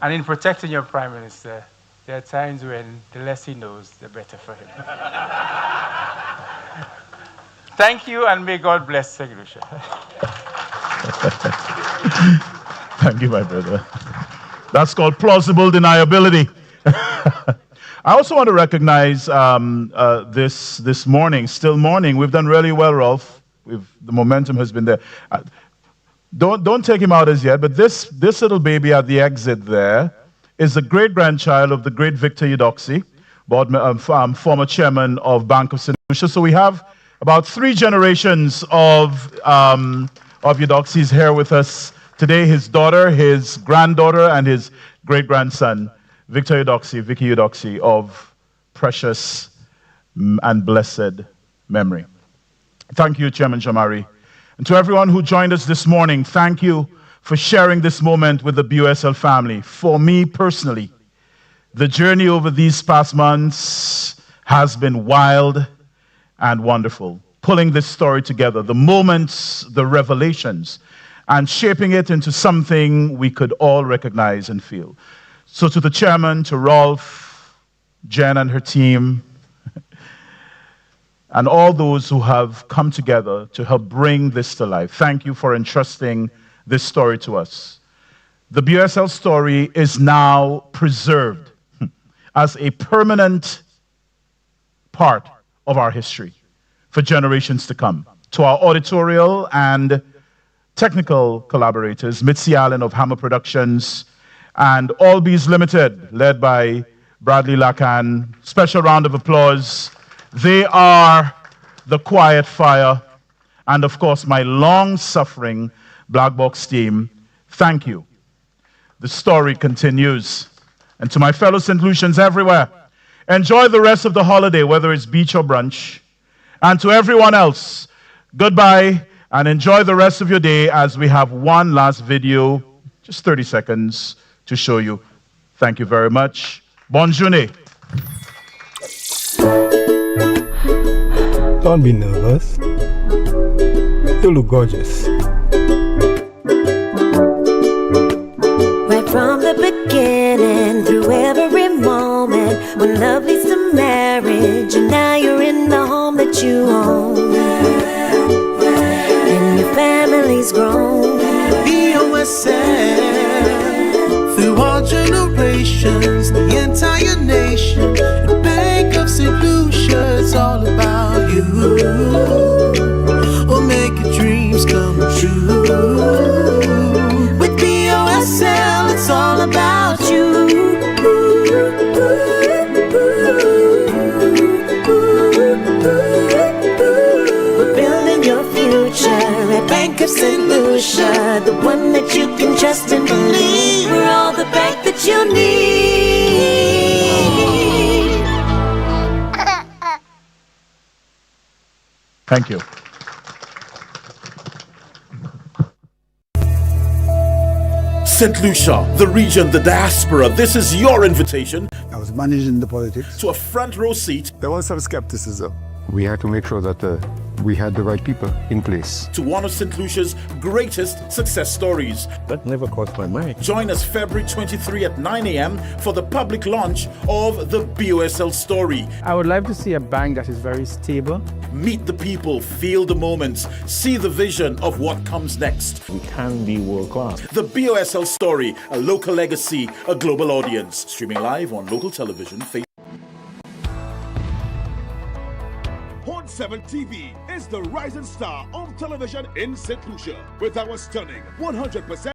Speaker 3: And in protecting your Prime Minister, there are times when the less he knows, the better for him. Thank you, and may God bless St. Lucia.
Speaker 22: Thank you, my brother. That's called plausible deniability. I also want to recognize this morning, still morning. We've done really well, Rolf. The momentum has been there. Don't take him out as yet, but this little baby at the exit there is the great-grandchild of the great Victor Eudoxie, former chairman of Bank of St. Lucia. So we have about 3 generations of Eudoxies here with us today. His daughter, his granddaughter, and his great-grandson, Victor Eudoxie, Vicky Eudoxie, of precious and blessed memory. Thank you, Chairman Jamari. And to everyone who joined us this morning, thank you for sharing this moment with the BOSL family. For me personally, the journey over these past months has been wild and wonderful. Pulling this story together, the moments, the revelations, and shaping it into something we could all recognize and feel. So to the chairman, to Rolf, Jen and her team, and all those who have come together to help bring this to life, thank you for entrusting this story to us. The BOSL story is now preserved as a permanent part of our history for generations to come. To our auditorial and technical collaborators, Mitzi Allen of Hammer Productions and Albiz Limited, led by Bradley Lacan, special round of applause. They are the quiet fire. And of course, my long-suffering Black Box team, thank you. The story continues. And to my fellow St. Lucians everywhere, enjoy the rest of the holiday, whether it's beach or brunch. And to everyone else, goodbye and enjoy the rest of your day as we have one last video, just 30 seconds to show you. Thank you very much. Bonne journée.
Speaker 6: Don't be nervous. You look gorgeous.
Speaker 11: Right from the beginning, through every moment, when love leads to marriage, and now you're in the home that you own, and your family's grown.
Speaker 15: BOSL, through all generations, the entire nation, the Bank of St. Lucia, it's all about you. We'll make your dreams come true. With BOSL, it's all about you.
Speaker 11: St. Lucia, the one that you can trust and believe. We're all the bank that you need.
Speaker 22: Thank you.
Speaker 9: St. Lucia, the region, the diaspora, this is your invitation.
Speaker 12: I was managing the politics.
Speaker 9: To a front row seat.
Speaker 10: There was some skepticism. We had to make sure that we had the right people in place.
Speaker 9: To one of St. Lucia's greatest success stories.
Speaker 10: That never crossed my mind.
Speaker 9: Join us February 23 at 9 a.m. for the public launch of the BOSL story.
Speaker 17: I would like to see a bank that is very stable.
Speaker 9: Meet the people, feel the moments, see the vision of what comes next.
Speaker 8: We can be world class.
Speaker 9: The BOSL story, a local legacy, a global audience. Streaming live on local television, Facebook.
Speaker 21: 7 TV is the rising star of television in St. Lucia with our stunning 100%